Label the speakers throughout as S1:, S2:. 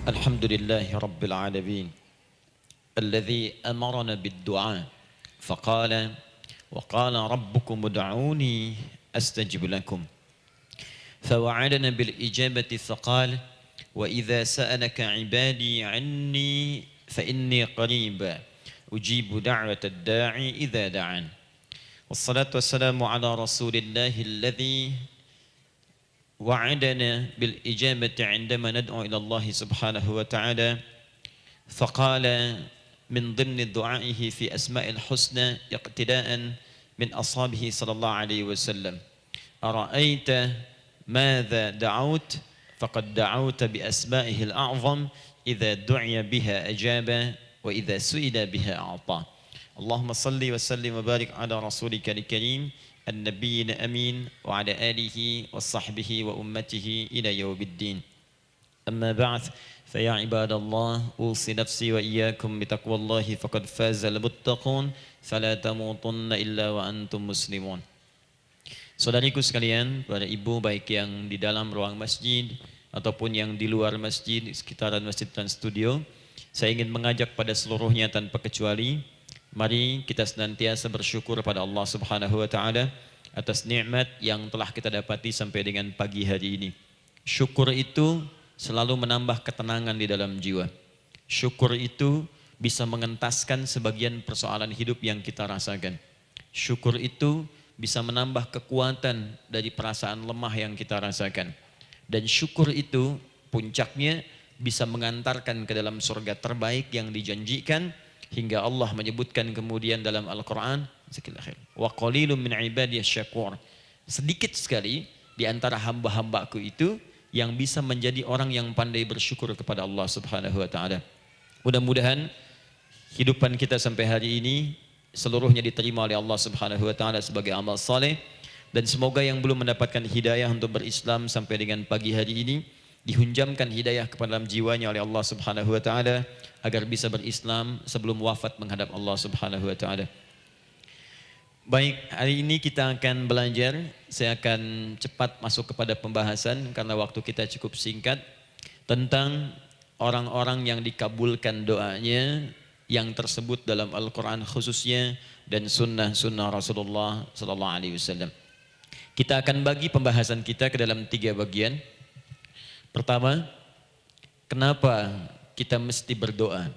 S1: الحمد لله رب العالمين الذي أمرنا بالدعاء فقال وقال ربكم ادعوني أستجب لكم فوعدنا بالإجابة فقال وإذا سألك عبادي عني فإني قريب أجيب دعوة الداعي إذا دعان والصلاة والسلام على رسول الله الذي وعدنا بالإجابة عندما ندعو إلى الله سبحانه وتعالى فقال من ضمن دعائه في أسماء الحسنى اقتداء من أصحابه صلى الله عليه وسلم أرأيت ماذا دعوت فقد دعوت بأسمائه الأعظم إذا دعي بها أجاب وإذا سئل بها أعطى اللهم صل وسلم وبارك على رسولك الكريم النبي الأمين وعلى آله وصحبه وأمته إلى يوم الدين أما بعد فيا عباد الله أوصي نفسي وإياكم بتقوى الله فقد فاز المتقون فلا تموتن إلا وأنتم مسلمون. Saudariku sekalian, para ibu baik yang di dalam ruang masjid ataupun yang di luar masjid, di sekitaran masjid dan studio, saya ingin mengajak pada seluruhnya tanpa kecuali, mari kita senantiasa bersyukur pada Allah Subhanahu wa taala atas nikmat yang telah kita dapati sampai dengan pagi hari ini. Syukur itu selalu menambah ketenangan di dalam jiwa. Syukur itu bisa mengentaskan sebagian persoalan hidup yang kita rasakan. Syukur itu bisa menambah kekuatan dari perasaan lemah yang kita rasakan. Dan syukur itu puncaknya bisa mengantarkan ke dalam surga terbaik yang dijanjikan, hingga Allah menyebutkan kemudian dalam Al-Quran, wa qalilun min ibadiyasy syakur. Sedikit sekali di antara hamba-hambaku itu yang bisa menjadi orang yang pandai bersyukur kepada Allah Subhanahu wa taala. Mudah-mudahan hidupan kita sampai hari ini seluruhnya diterima oleh Allah Subhanahu wa taala sebagai amal saleh, dan semoga yang belum mendapatkan hidayah untuk berislam sampai dengan pagi hari ini dihunjamkan hidayah kepada dalam jiwanya oleh Allah Subhanahu wa taala agar bisa berislam sebelum wafat menghadap Allah Subhanahu wa taala. Baik, hari ini kita akan belajar. Saya akan cepat masuk kepada pembahasan karena waktu kita cukup singkat, tentang orang-orang yang dikabulkan doanya yang tersebut dalam Al-Quran khususnya dan sunnah-sunnah Rasulullah Sallallahu Alaihi Wasallam. Kita akan bagi pembahasan kita ke dalam 3 bagian. Pertama, kenapa kita mesti berdoa?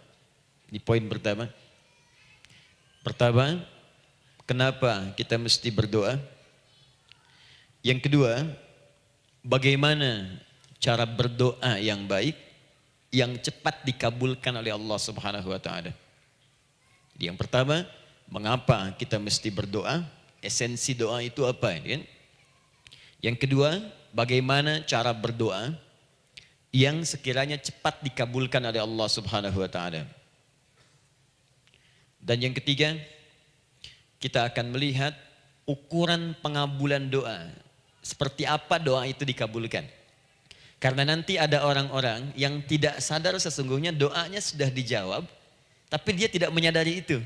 S1: Di poin pertama. Kenapa kita mesti berdoa? Yang kedua, bagaimana cara berdoa yang baik, yang cepat dikabulkan oleh Allah Subhanahu wa taala. Jadi yang pertama, mengapa kita mesti berdoa? Esensi doa itu apa, kan? Yang kedua, bagaimana cara berdoa yang sekiranya cepat dikabulkan oleh Allah Subhanahu wa taala. Dan yang ketiga, kita akan melihat ukuran pengabulan doa. Seperti apa doa itu dikabulkan. Karena nanti ada orang-orang yang tidak sadar sesungguhnya doanya sudah dijawab, tapi dia tidak menyadari itu.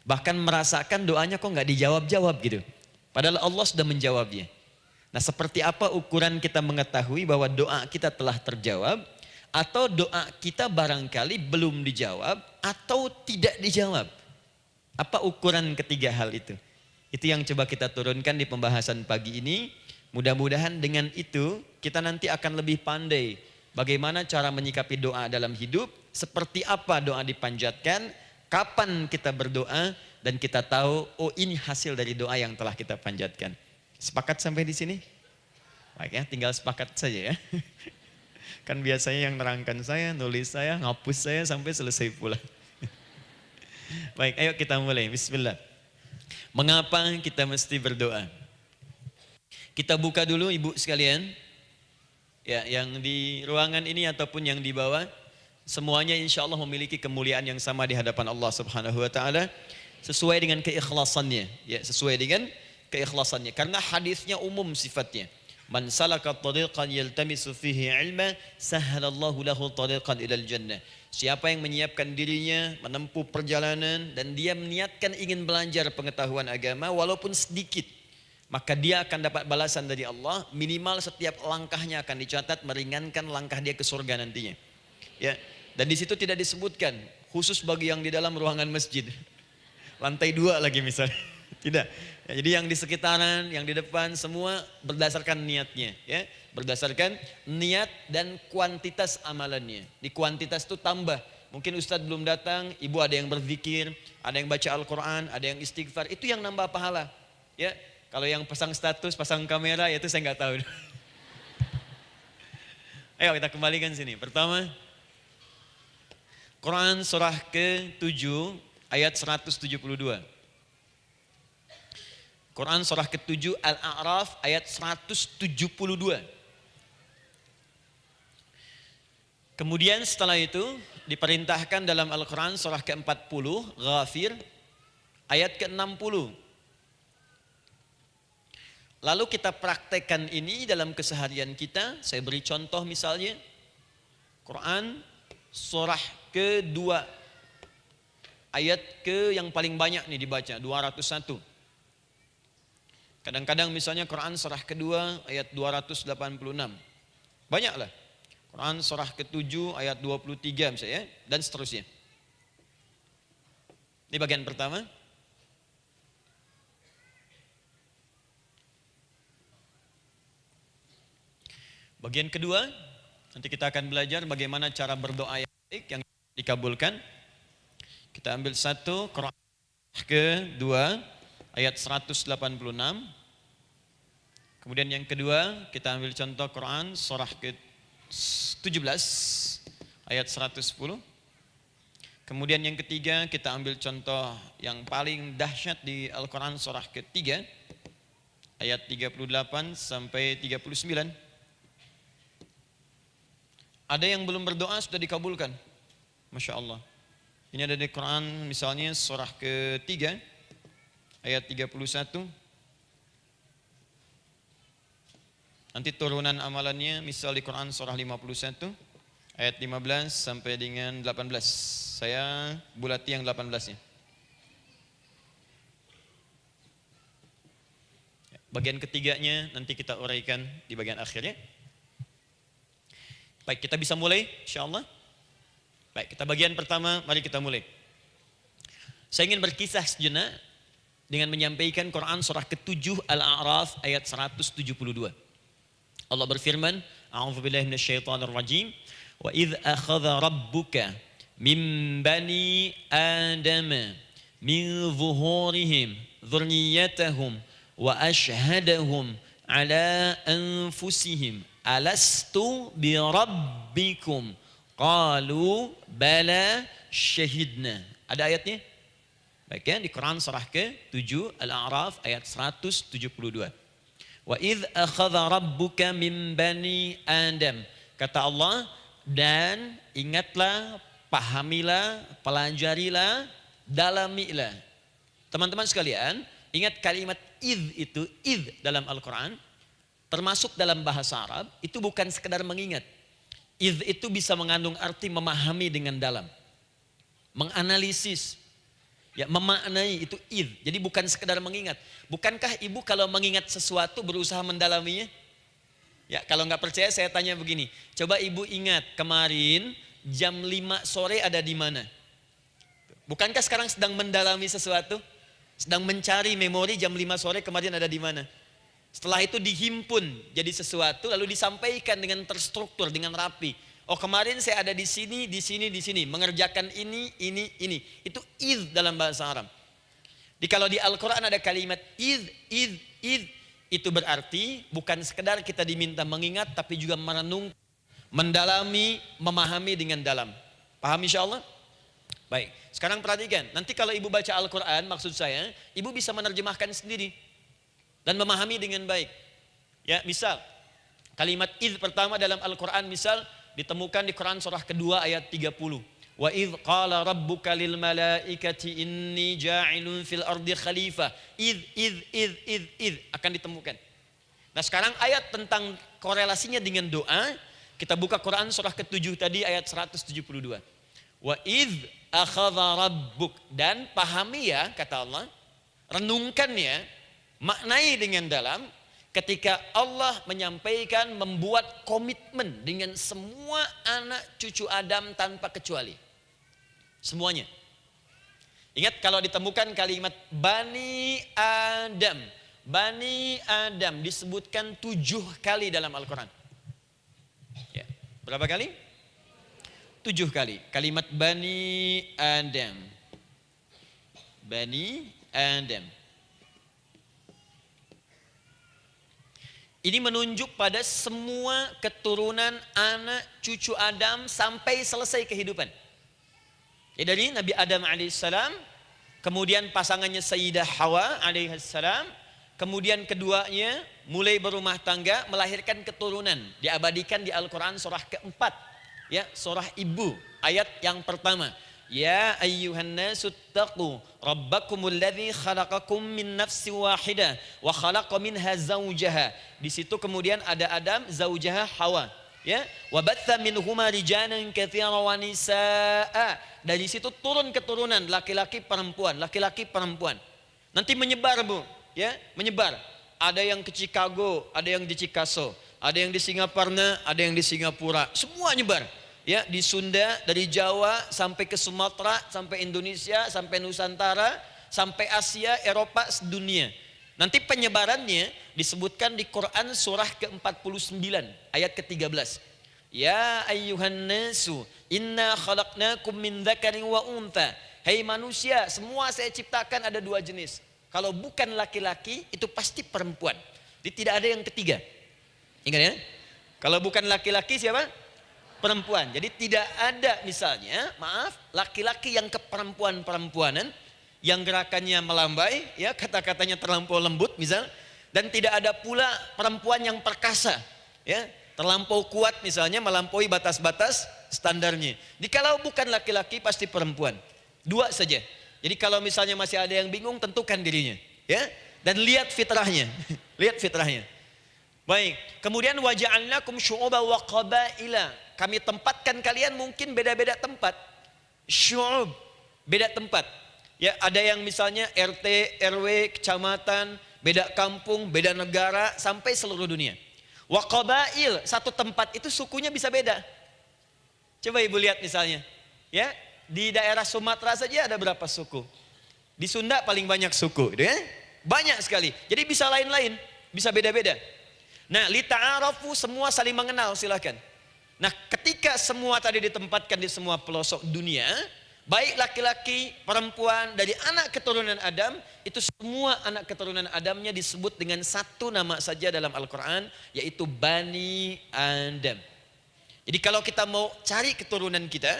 S1: Bahkan merasakan doanya kok nggak dijawab-jawab gitu. Padahal Allah sudah menjawabnya. Nah, seperti apa ukuran kita mengetahui bahwa doa kita telah terjawab, atau doa kita barangkali belum dijawab atau tidak dijawab? Apa ukuran ketiga hal itu? Itu yang coba kita turunkan di pembahasan pagi ini. Mudah-mudahan dengan itu kita nanti akan lebih pandai bagaimana cara menyikapi doa dalam hidup, seperti apa doa dipanjatkan, kapan kita berdoa, dan kita tahu, oh ini hasil dari doa yang telah kita panjatkan. Sepakat sampai di sini? Baik ya, tinggal sepakat saja ya. Kan biasanya yang nerangkan saya, nulis saya, ngapus saya sampai selesai pula. Baik, ayo kita mulai. Bismillah. Mengapa kita mesti berdoa? Kita buka dulu ibu sekalian. Ya, yang di ruangan ini ataupun yang di bawah, semuanya insya Allah memiliki kemuliaan yang sama di hadapan Allah Subhanahu wa taala sesuai dengan keikhlasannya. Ya, sesuai dengan keikhlasannya. Karena hadisnya umum sifatnya. Man salaka tariqan yaltamisu fihi ilma sahhalallahu lahu tariqan ilal jannah. Siapa yang menyiapkan dirinya menempuh perjalanan dan dia meniatkan ingin belajar pengetahuan agama walaupun sedikit, maka dia akan dapat balasan dari Allah. Minimal setiap langkahnya akan dicatat meringankan langkah dia ke surga nantinya. Ya. Dan di situ tidak disebutkan khusus bagi yang di dalam ruangan masjid. Lantai 2 lagi misalnya. Tidak. Ya, jadi yang di sekitaran, yang di depan semua berdasarkan niatnya, ya. Berdasarkan niat dan kuantitas amalannya. Di kuantitas itu tambah. Mungkin Ustadz belum datang, ibu ada yang berzikir, ada yang baca Al-Quran, ada yang istighfar. Itu yang nambah pahala. Ya. Kalau yang pasang status, pasang kamera, ya itu saya nggak tahu. Ayo kita kembalikan sini. Pertama, Quran surah ke-7 ayat 172. Quran surah ke-7 Al-A'raf ayat 172. Kemudian setelah itu diperintahkan dalam Al-Quran surah ke-40 Ghafir ayat ke-60. Lalu kita praktekkan ini dalam keseharian kita. Saya beri contoh misalnya Quran surah ke-2 ayat ke yang paling banyak nih dibaca 201. Kadang-kadang misalnya Quran surah kedua ayat 286. Banyaklah. Quran surah ke-7 ayat 23 misalnya dan seterusnya. Ini bagian pertama. Bagian kedua, nanti kita akan belajar bagaimana cara berdoa yang baik yang dikabulkan. Kita ambil satu Quran ke-2 ayat 186. Kemudian yang kedua kita ambil contoh Quran surah ke-17 ayat 110. Kemudian yang ketiga kita ambil contoh yang paling dahsyat di Al-Quran surah ke-3 ayat 38 sampai 39. Ada yang belum berdoa sudah dikabulkan. Masya Allah. Ini ada di Quran misalnya surah ke-3 ayat 31. Nanti turunan amalannya misal di Quran surah 51 ayat 15 sampai dengan 18. Saya bulati yang 18-nya. Bagian ketiganya nanti kita uraikan di bagian akhirnya. Baik, kita bisa mulai insyaallah. Baik, kita bagian pertama, mari kita mulai. Saya ingin berkisah sejenak dengan menyampaikan Quran surah ke-7 Al-A'raf ayat 172. Allah berfirman, A'udzubillahi minasyaitonir rajim, wa idz akhadha rabbuka min bani adama min zuhurihim dzurriyyatahum wa ashhadahum ala anfusihim alastu bi rabbikum qalu bala syahidna. Ada ayatnya? Baik ya, di Quran surah ke-7 Al-A'raf ayat 172. Wa idz akhadha rabbuka min bani Adam. Kata Allah, dan ingatlah, pahamilah, pelajarilah, dalamilah. Teman-teman sekalian, ingat kalimat idz itu, idz dalam Al-Quran, termasuk dalam bahasa Arab, itu bukan sekedar mengingat. Idz itu bisa mengandung arti memahami dengan dalam. Menganalisis. Ya, memaknai itu idz. Jadi bukan sekedar mengingat. Bukankah ibu kalau mengingat sesuatu berusaha mendalaminya? Ya, kalau nggak percaya saya tanya begini. Coba ibu ingat kemarin jam 5 sore ada di mana? Bukankah sekarang sedang mendalami sesuatu? Sedang mencari memori jam 5 sore kemarin ada di mana? Setelah itu dihimpun jadi sesuatu lalu disampaikan dengan terstruktur, dengan rapi. Oh, kemarin saya ada di sini, di sini, di sini, mengerjakan ini. Itu idz dalam bahasa Arab. Kalau di Al-Quran ada kalimat idz, itu berarti bukan sekedar kita diminta mengingat, tapi juga merenung, mendalami, memahami dengan dalam. Paham insyaallah? Baik, sekarang perhatikan. Nanti kalau ibu baca Al-Quran, maksud saya, ibu bisa menerjemahkan sendiri dan memahami dengan baik. Ya, misal kalimat idz pertama dalam Al-Quran misal ditemukan di Quran surah kedua ayat 30. Wa idz qala rabbuka lil malaikati inni ja'ilun fil ardi khalifah. Idz akan ditemukan. Nah, sekarang ayat tentang korelasinya dengan doa, kita buka Quran surah ke-7 tadi ayat 172. Wa idz akhadha rabbuk, dan pahami ya kata Allah, renungkan ya, maknai dengan dalam ketika Allah menyampaikan, membuat komitmen dengan semua anak cucu Adam tanpa kecuali. Semuanya. Ingat kalau ditemukan kalimat Bani Adam. Bani Adam disebutkan 7 kali dalam Al-Quran. Ya. Berapa kali? 7 kali. Kalimat Bani Adam. Bani Adam. Ini menunjuk pada semua keturunan anak cucu Adam sampai selesai kehidupan. Ya, dari Nabi Adam alaihissalam, kemudian pasangannya Sayyidah Hawa alaihissalam, kemudian keduanya mulai berumah tangga, melahirkan keturunan. Diabadikan di Al-Quran surah keempat, ya, surah Ibu, ayat yang pertama. Ya ayyuhan nasu taqu rabbakumul ladzi khalaqakum min nafsin wahidah wa khalaqa minha zawjaha. Di situ kemudian ada Adam, zaujaha Hawa, ya. Wa batha minhuma rijalan katsiran wa nisaa. Dari situ turun keturunan laki-laki perempuan, laki-laki perempuan. Nanti menyebar, Bu, ya, menyebar. Ada yang ke Chicago, ada yang di Chicago, ada yang di Singaparna, ada yang di Singapura. Semua nyebar. Ya, di Sunda, dari Jawa sampai ke Sumatera, sampai Indonesia, sampai Nusantara, sampai Asia, Eropa, dunia. Nanti penyebarannya disebutkan di Quran surah ke-49 ayat ke-13. Ya ayyuhan nasu inna khalaqnakum min dzakarin wa untha. Hai manusia, semua saya ciptakan ada 2 jenis. Kalau bukan laki-laki itu pasti perempuan. Jadi tidak ada yang ketiga. Ingat ya? Kalau bukan laki-laki siapa? Perempuan. Jadi tidak ada misalnya, maaf, laki-laki yang keperempuan-perempuanan, yang gerakannya melambai, ya, kata-katanya terlampau lembut misal, dan tidak ada pula perempuan yang perkasa, ya, terlampau kuat misalnya, melampaui batas-batas standarnya. Jadi kalau bukan laki-laki pasti perempuan. 2 saja. Jadi kalau misalnya masih ada yang bingung, tentukan dirinya, ya, dan lihat fitrahnya. Lihat fitrahnya. Baik, kemudian waja'alnakum syu'uban wa qabaila. Kami tempatkan kalian mungkin beda-beda tempat. Syu'ub, beda tempat. Ya, ada yang misalnya RT, RW, kecamatan, beda kampung, beda negara, sampai seluruh dunia. Wa qabail, satu tempat itu sukunya bisa beda. Coba Ibu lihat misalnya, ya, di daerah Sumatera saja ada berapa suku? Di Sunda paling banyak suku, ya? Banyak sekali. Jadi bisa lain-lain, bisa beda-beda. Nah, lita'arafu, semua saling mengenal, silakan. Nah, ketika semua tadi ditempatkan di semua pelosok dunia, baik laki-laki, perempuan, dari anak keturunan Adam, itu semua anak keturunan Adamnya disebut dengan satu nama saja dalam Al-Quran, yaitu Bani Adam. Jadi kalau kita mau cari keturunan kita,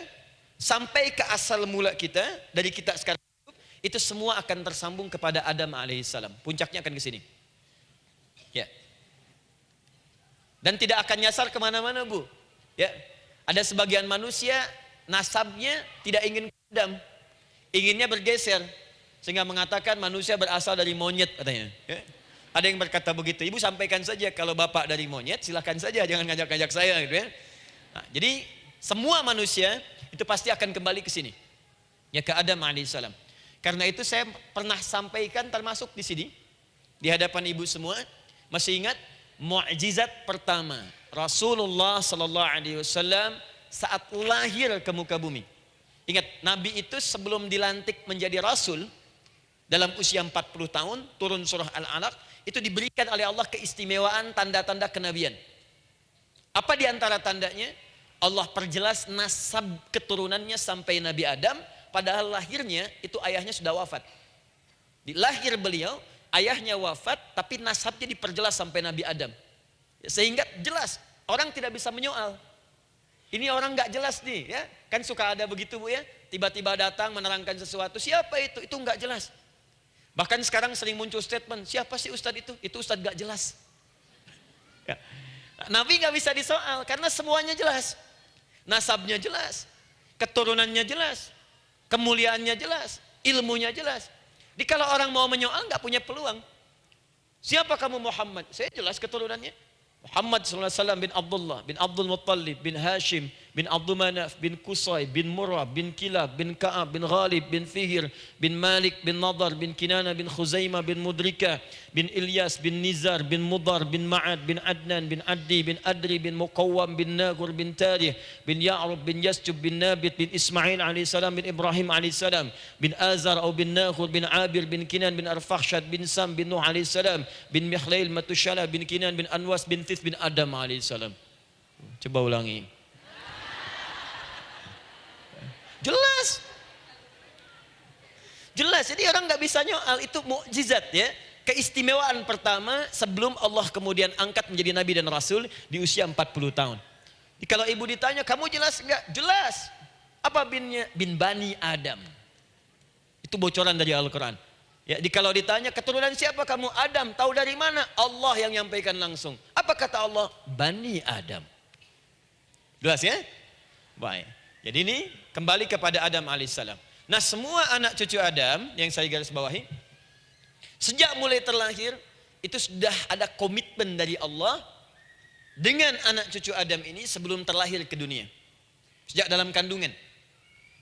S1: sampai ke asal mula kita, dari kita sekarang, itu semua akan tersambung kepada Adam alaihissalam. Puncaknya akan ke sini. Ya. Dan tidak akan nyasar kemana-mana, Bu. Ya, ada sebagian manusia nasabnya tidak ingin ke Adam, inginnya bergeser, sehingga mengatakan manusia berasal dari monyet katanya. Ya. Ada yang berkata begitu. Ibu sampaikan saja kalau bapak dari monyet, silakan saja, jangan ngajak-ngajak saya, gitu ya. Nah, jadi semua manusia itu pasti akan kembali ke sini, ya, ke Adam alaihissalam. Karena itu saya pernah sampaikan termasuk di sini di hadapan ibu semua, masih ingat mukjizat pertama Rasulullah sallallahu alaihi wasallam saat lahir ke muka bumi. Ingat, Nabi itu sebelum dilantik menjadi Rasul dalam usia 40 tahun, turun surah Al-Alaq, itu diberikan oleh Allah keistimewaan tanda-tanda kenabian. Apa di antara tandanya? Allah perjelas nasab keturunannya sampai Nabi Adam, padahal lahirnya itu ayahnya sudah wafat. Di lahir beliau, ayahnya wafat, tapi nasabnya diperjelas sampai Nabi Adam. Sehingga jelas, orang tidak bisa menyoal. Ini orang nggak jelas nih, ya. Kan suka ada begitu, Bu, ya. Tiba-tiba datang menerangkan sesuatu, siapa itu? Itu nggak jelas. Bahkan sekarang sering muncul statement, siapa sih ustadz itu? Itu ustadz nggak jelas. Ya. Nabi nggak bisa disoal, karena semuanya jelas. Nasabnya jelas, keturunannya jelas, kemuliaannya jelas, ilmunya jelas. Jadi kalau orang mau menyoal nggak punya peluang. Siapa kamu Muhammad? Saya jelas keturunannya. Muhammad SAW bin Abdullah, bin Abdul Muttalib, bin Hashim, bin Abdul Manaf, bin Qusay, bin Murrah, bin Kilab, bin Ka'ab, bin Ghalib, bin Fihir, bin Malik, bin Nadar, bin Kinana, bin Khuzaimah, bin Mudrika, bin Ilyas, bin Nizar, bin Mudar, bin Ma'ad, bin Adnan, bin Addi, bin Adri, bin Muqawwam, bin Nagur, bin Tarih, bin Ya'rub, bin Yasjub, bin Nabit, bin Ismail alaihissalam, bin Ibrahim alaihissalam, bin Azar atau bin Nakhur, bin Abir, bin Kinan, bin Arfakhshad, bin Sam, bin Nuh alaihissalam, bin Mikhlail, Matushala, bin Kinan, bin Anwas, bin Thith, bin Adam alaihissalam. Coba ulangi. Jelas. Jelas. Jadi orang nggak bisa nyoal, itu mukjizat ya. Keistimewaan pertama sebelum Allah kemudian angkat menjadi nabi dan rasul di usia 40 tahun. Jadi kalau ibu ditanya, kamu jelas enggak? Jelas. Apa binnya? Bin Bani Adam. Itu bocoran dari Al-Quran. Ya, kalau ditanya keturunan siapa kamu? Adam. Tahu dari mana? Allah yang nyampaikan langsung. Apa kata Allah? Bani Adam. Jelas ya? Baik. Jadi ini kembali kepada Adam alaihissalam. Nah, semua anak cucu Adam yang saya garis bawahi, sejak mulai terlahir itu sudah ada komitmen dari Allah dengan anak cucu Adam ini sebelum terlahir ke dunia. Sejak dalam kandungan.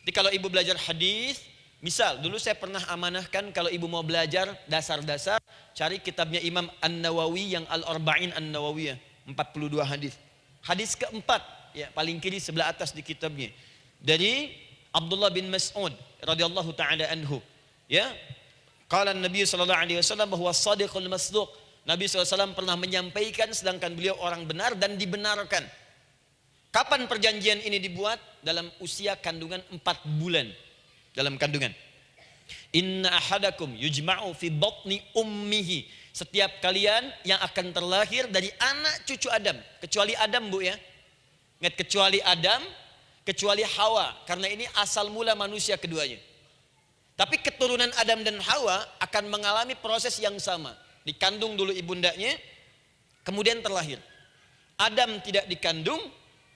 S1: Jadi kalau ibu belajar hadis, misal dulu saya pernah amanahkan kalau ibu mau belajar dasar-dasar, cari kitabnya Imam An-Nawawi yang Al-Arba'in An-Nawawiyah, 42 hadis. Hadis keempat, ya paling kiri sebelah atas di kitabnya, dari Abdullah bin Mas'ud radhiyallahu taala anhu, ya. Qala Nabi sallallahu alaihi wasallam bahwa shadiqul masduq. Nabi SAW pernah menyampaikan sedangkan beliau orang benar dan dibenarkan. Kapan perjanjian ini dibuat? Dalam usia kandungan 4 bulan. Dalam kandungan. Inna ahadakum yujma'u fi batni ummihi. Setiap kalian yang akan terlahir dari anak cucu Adam. Kecuali Adam, Bu ya. Ingat, kecuali Adam, kecuali Hawa. Karena ini asal mula manusia keduanya. Tapi keturunan Adam dan Hawa akan mengalami proses yang sama. Dikandung dulu ibundanya, kemudian terlahir. Adam tidak dikandung,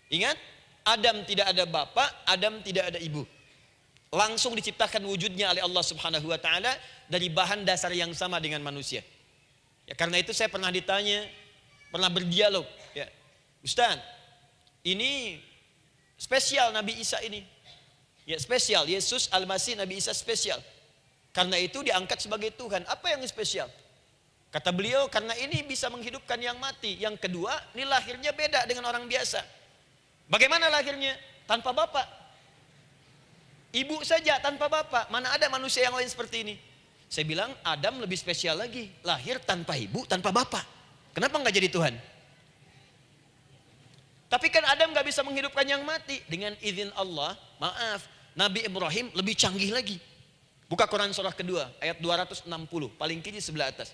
S1: ingat, Adam tidak ada bapak, Adam tidak ada ibu. Langsung diciptakan wujudnya oleh Allah Subhanahu wa taala dari bahan dasar yang sama dengan manusia. Ya, karena itu saya pernah ditanya, pernah berdialog, ya. Ustaz, ini spesial Nabi Isa ini. Ya, spesial, Yesus Al-Masih Nabi Isa spesial. Karena itu diangkat sebagai Tuhan. Apa yang spesial? Kata beliau, karena ini bisa menghidupkan yang mati. Yang kedua, ini lahirnya beda dengan orang biasa. Bagaimana lahirnya? Tanpa bapak. Ibu saja tanpa bapak. Mana ada manusia yang lain seperti ini? Saya bilang, Adam lebih spesial lagi. Lahir tanpa ibu, tanpa bapak. Kenapa nggak jadi Tuhan? Tapi kan Adam nggak bisa menghidupkan yang mati. Dengan izin Allah, maaf, Nabi Ibrahim lebih canggih lagi. Buka Quran surah kedua, ayat 260, paling kiri sebelah atas.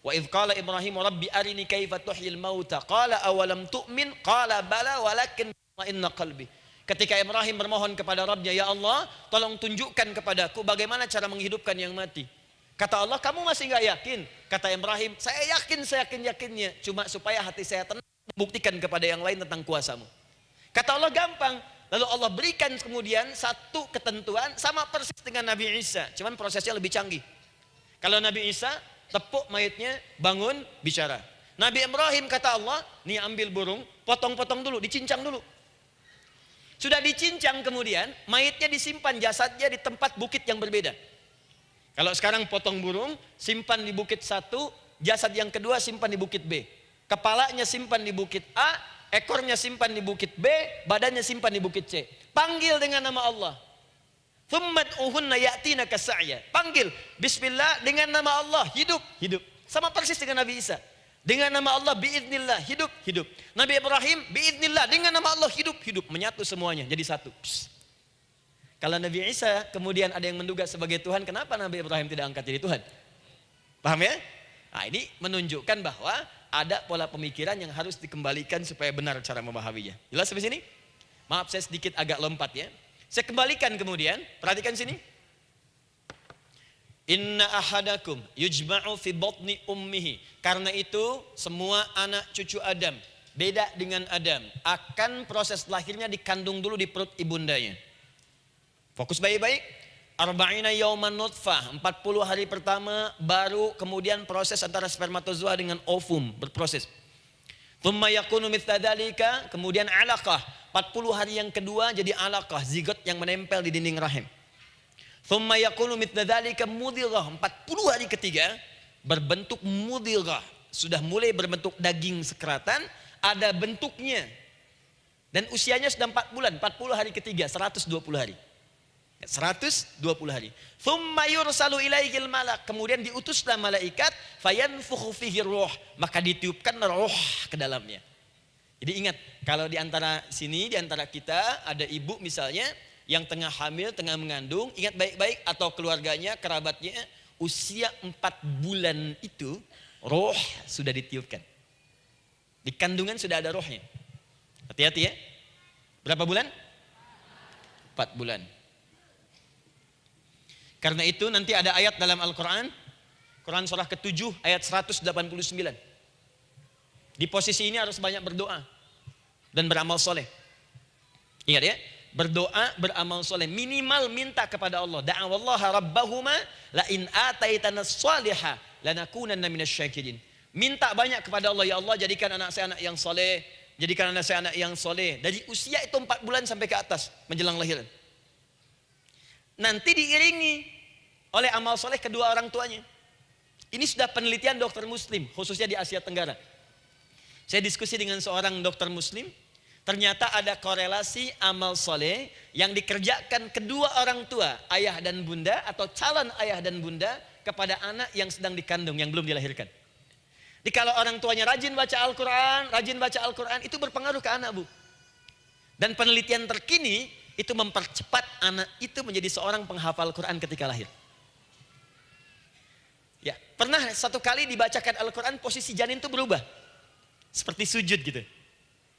S1: Wa idh qala Ibrahim rabbi arini kaifa tuhyil mauta qala awalam tu'min qala bala walakin inna qalbi. Ketika Ibrahim bermohon kepada Rabbnya, ya Allah, tolong tunjukkan kepadaku bagaimana cara menghidupkan yang mati. Kata Allah, kamu masih nggak yakin? Kata Ibrahim, saya yakin-yakinnya, cuma supaya hati saya tenang, membuktikan kepada yang lain tentang kuasamu. Kata Allah, gampang. Lalu Allah berikan kemudian satu ketentuan sama persis dengan Nabi Isa, cuman prosesnya lebih canggih. Kalau Nabi Isa tepuk mayatnya, bangun, bicara. Nabi Ibrahim kata Allah, nih ambil burung, potong-potong dulu, dicincang dulu. Sudah dicincang kemudian, mayatnya disimpan, jasadnya di tempat bukit yang berbeda. Kalau sekarang potong burung, simpan di bukit satu, jasad yang kedua simpan di bukit B. Kepalanya simpan di bukit A, ekornya simpan di bukit B, badannya simpan di bukit C. Panggil dengan nama Allah. Thummad'uhunna ya'tinaka sa'ya. Panggil, bismillah, dengan nama Allah, hidup. Sama persis dengan Nabi Isa. Dengan nama Allah, biiznillah, hidup. Nabi Ibrahim, biiznillah, dengan nama Allah, hidup. Menyatu semuanya, jadi satu. Psst. Kalau Nabi Isa kemudian ada yang menduga sebagai Tuhan, kenapa Nabi Ibrahim tidak angkat jadi Tuhan? Paham ya? Nah, ini menunjukkan bahwa ada pola pemikiran yang harus dikembalikan supaya benar cara memahaminya. Jelas sampai sini? Maaf saya sedikit agak lompat ya. Saya kembalikan kemudian, perhatikan sini. Inna ahadakum yujma'u fi batni ummihi. Karena itu semua anak cucu Adam, beda dengan Adam, akan proses lahirnya dikandung dulu di perut ibundanya. Fokus baik-baik. Arba'ina yauman nutfah, 40 hari pertama baru kemudian proses antara spermatozoa dengan ovum berproses. Thumma yakunu mithla dzalika, kemudian alaqah,
S2: 40 hari yang kedua jadi alaqah, zigot yang menempel di dinding rahim. Thumma yakunu mithla dzalika mudghah. 40 hari ketiga berbentuk mudghah, sudah mulai berbentuk daging sekeratan, ada bentuknya. Dan usianya sudah 4 bulan, 40 hari ketiga, 120 hari. 120 hari. Thumma yursalu ilaihil malak, kemudian diutuslah malaikat, fayanfukhu fihi ruh, maka ditiupkan roh ke dalamnya. Jadi ingat, kalau di antara sini, di antara kita ada ibu misalnya yang tengah hamil, tengah mengandung, ingat baik-baik, atau keluarganya, kerabatnya, usia 4 bulan itu roh sudah ditiupkan. Di kandungan sudah ada rohnya. Hati-hati ya. Berapa bulan? 4 bulan. Karena itu nanti ada ayat dalam Al-Quran, Quran surah ke-7 ayat 189. Di posisi ini harus banyak berdoa dan beramal soleh. Ingat ya, berdoa, beramal soleh, minimal minta kepada Allah. Da'awallaha rabbahuma la in ataitana shaliha lanakunanna minasyakirin. Minta banyak kepada Allah, ya Allah jadikan anak saya anak yang soleh, jadikan anak saya anak yang soleh. Dari usia itu 4 bulan sampai ke atas menjelang lahiran. Nanti diiringi oleh amal soleh kedua orang tuanya. Ini sudah penelitian dokter muslim, khususnya di Asia Tenggara. Saya diskusi dengan seorang dokter muslim, ternyata ada korelasi amal soleh yang dikerjakan kedua orang tua, ayah dan bunda, atau calon ayah dan bunda, kepada anak yang sedang dikandung, yang belum dilahirkan. Jadi kalau orang tuanya rajin baca Al-Quran, itu berpengaruh ke anak, Bu. Dan penelitian terkini, itu mempercepat anak itu menjadi seorang penghafal Quran ketika lahir. Ya, pernah satu kali dibacakan Al-Quran, posisi janin itu berubah. Seperti sujud gitu.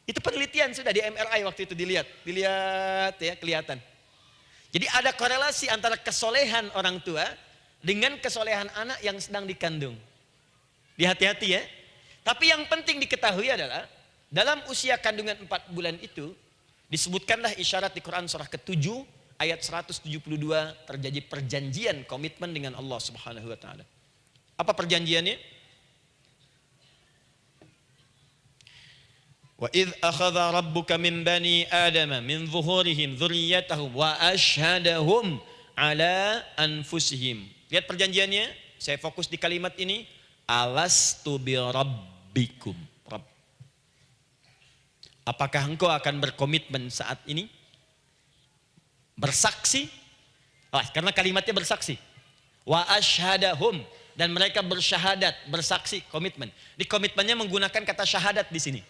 S2: Itu penelitian sudah di MRI waktu itu dilihat ya, kelihatan. Jadi ada korelasi antara kesolehan orang tua dengan kesolehan anak yang sedang dikandung. Hati-hati ya. Tapi yang penting diketahui adalah dalam usia kandungan 4 bulan itu disebutkanlah isyarat di Quran surah ke-7 ayat 172 terjadi perjanjian komitmen dengan Allah Subhanahu wa taala. Apa perjanjiannya? Wa idh akhadha rabbuka min bani adama min zuhurihim dzurriyyatahum wa ashhadahum ala anfusihim. Lihat perjanjiannya, saya fokus di kalimat ini, alastu bi rabbikum. Apakah engkau akan berkomitmen saat ini? Bersaksi? Karena kalimatnya bersaksi. Wa asyhadahum, dan mereka bersyahadat, bersaksi, komitmen. Di komitmennya menggunakan kata syahadat di sini.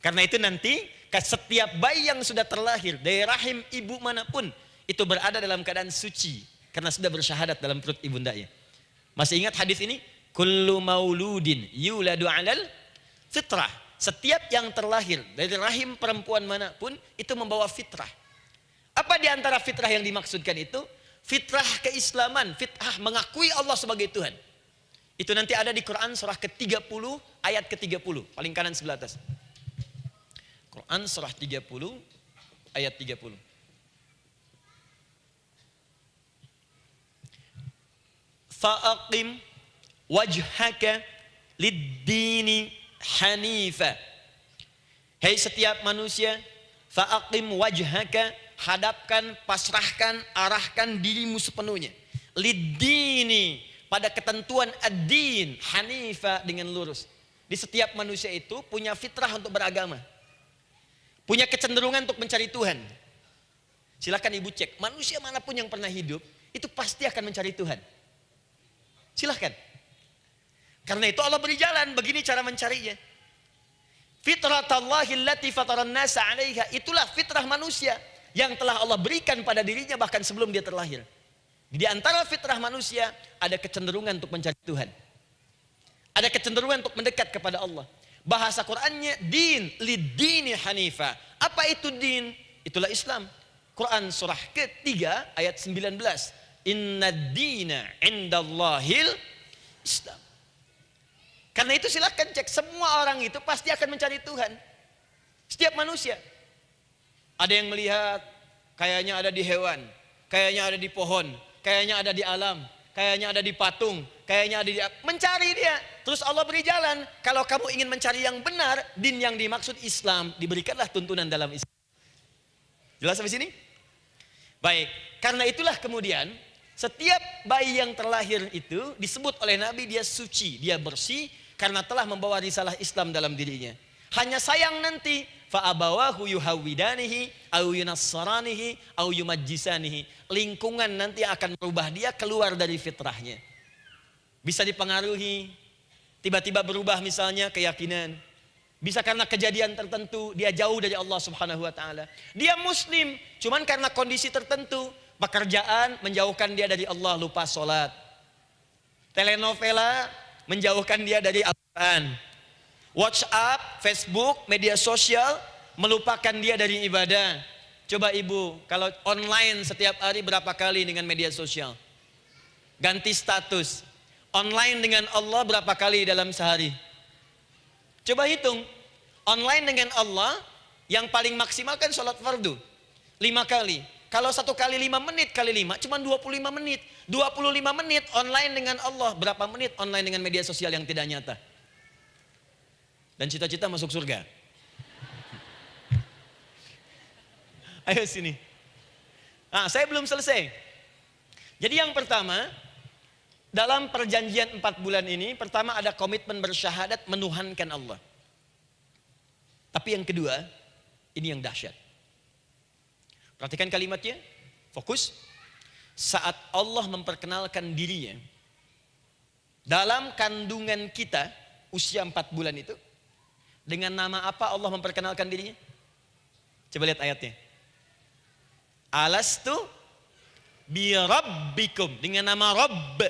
S2: Karena itu nanti setiap bayi yang sudah terlahir dari rahim ibu manapun itu berada dalam keadaan suci karena sudah bersyahadat dalam perut ibundanya. Masih ingat hadis ini? Kullu mauludin yuladu 'alal fitrah. Setiap yang terlahir dari rahim perempuan manapun itu membawa fitrah. Apa di antara fitrah yang dimaksudkan itu? Fitrah keislaman, fitrah mengakui Allah sebagai Tuhan. Itu nanti ada di Quran surah ke-30 ayat ke-30, paling kanan sebelah atas. Quran surah 30 ayat 30. Fa'aqim wajhaka lid-dini hanifa. Hei setiap manusia, fa'aqim wajhaka, hadapkan, pasrahkan, arahkan dirimu sepenuhnya. Lid-dini, pada ketentuan ad-din, hanifa, dengan lurus. Di setiap manusia itu punya fitrah untuk beragama. Punya kecenderungan untuk mencari Tuhan. Silakan ibu cek, manusia manapun yang pernah hidup, itu pasti akan mencari Tuhan. Silakan. Karena itu Allah beri jalan, begini cara mencarinya. Fitratallahi allati fataran nasa 'alaiha, itulah fitrah manusia yang telah Allah berikan pada dirinya bahkan sebelum dia terlahir. Di antara fitrah manusia ada kecenderungan untuk mencari Tuhan. Ada kecenderungan untuk mendekat kepada Allah. Bahasa Qur'annya din, lid-dini hanifa. Apa itu din? Itulah Islam. Quran surah ke-3 ayat 19. Inna dina indallahil Islam. Karena itu silakan cek, semua orang itu pasti akan mencari Tuhan. Setiap manusia. Ada yang melihat kayaknya ada di hewan, kayaknya ada di pohon, kayaknya ada di alam, kayaknya ada di patung, kayaknya ada di, mencari dia. Terus Allah beri jalan. Kalau kamu ingin mencari yang benar, din yang dimaksud Islam, diberikanlah tuntunan dalam Islam. Jelas sampai sini? Baik, karena itulah kemudian setiap bayi yang terlahir itu disebut oleh Nabi dia suci, dia bersih karena telah membawa risalah Islam dalam dirinya. Hanya sayang nanti fa'abawahu yuhawwidanihi au yunassaranihi au yumajjisanihi. Lingkungan nanti akan merubah dia keluar dari fitrahnya. Bisa dipengaruhi, tiba-tiba berubah misalnya keyakinan. Bisa karena kejadian tertentu dia jauh dari Allah Subhanahu wa taala. Dia muslim, cuman karena kondisi tertentu, pekerjaan menjauhkan dia dari Allah, lupa sholat. Telenovela menjauhkan dia dari Al-Quran. WhatsApp, Facebook, media sosial melupakan dia dari ibadah. Coba ibu, kalau online setiap hari berapa kali dengan media sosial? Ganti status. Online dengan Allah berapa kali dalam sehari? Coba hitung. Online dengan Allah yang paling maksimal kan sholat fardu 5 kali. Kalau 1 kali 5 menit kali 5 cuma 25 menit. 25 menit online dengan Allah. Berapa menit online dengan media sosial yang tidak nyata? Dan cita-cita masuk surga. Ayo sini. Nah, saya belum selesai. Jadi yang pertama, dalam perjanjian 4 bulan ini, pertama ada komitmen bersyahadat menuhankan Allah. Tapi yang kedua, ini yang dahsyat. Perhatikan kalimatnya, fokus. Saat Allah memperkenalkan dirinya, dalam kandungan kita, usia 4 bulan itu, dengan nama apa Allah memperkenalkan dirinya? Coba lihat ayatnya. Alastu bi rabbikum, dengan nama Rabb,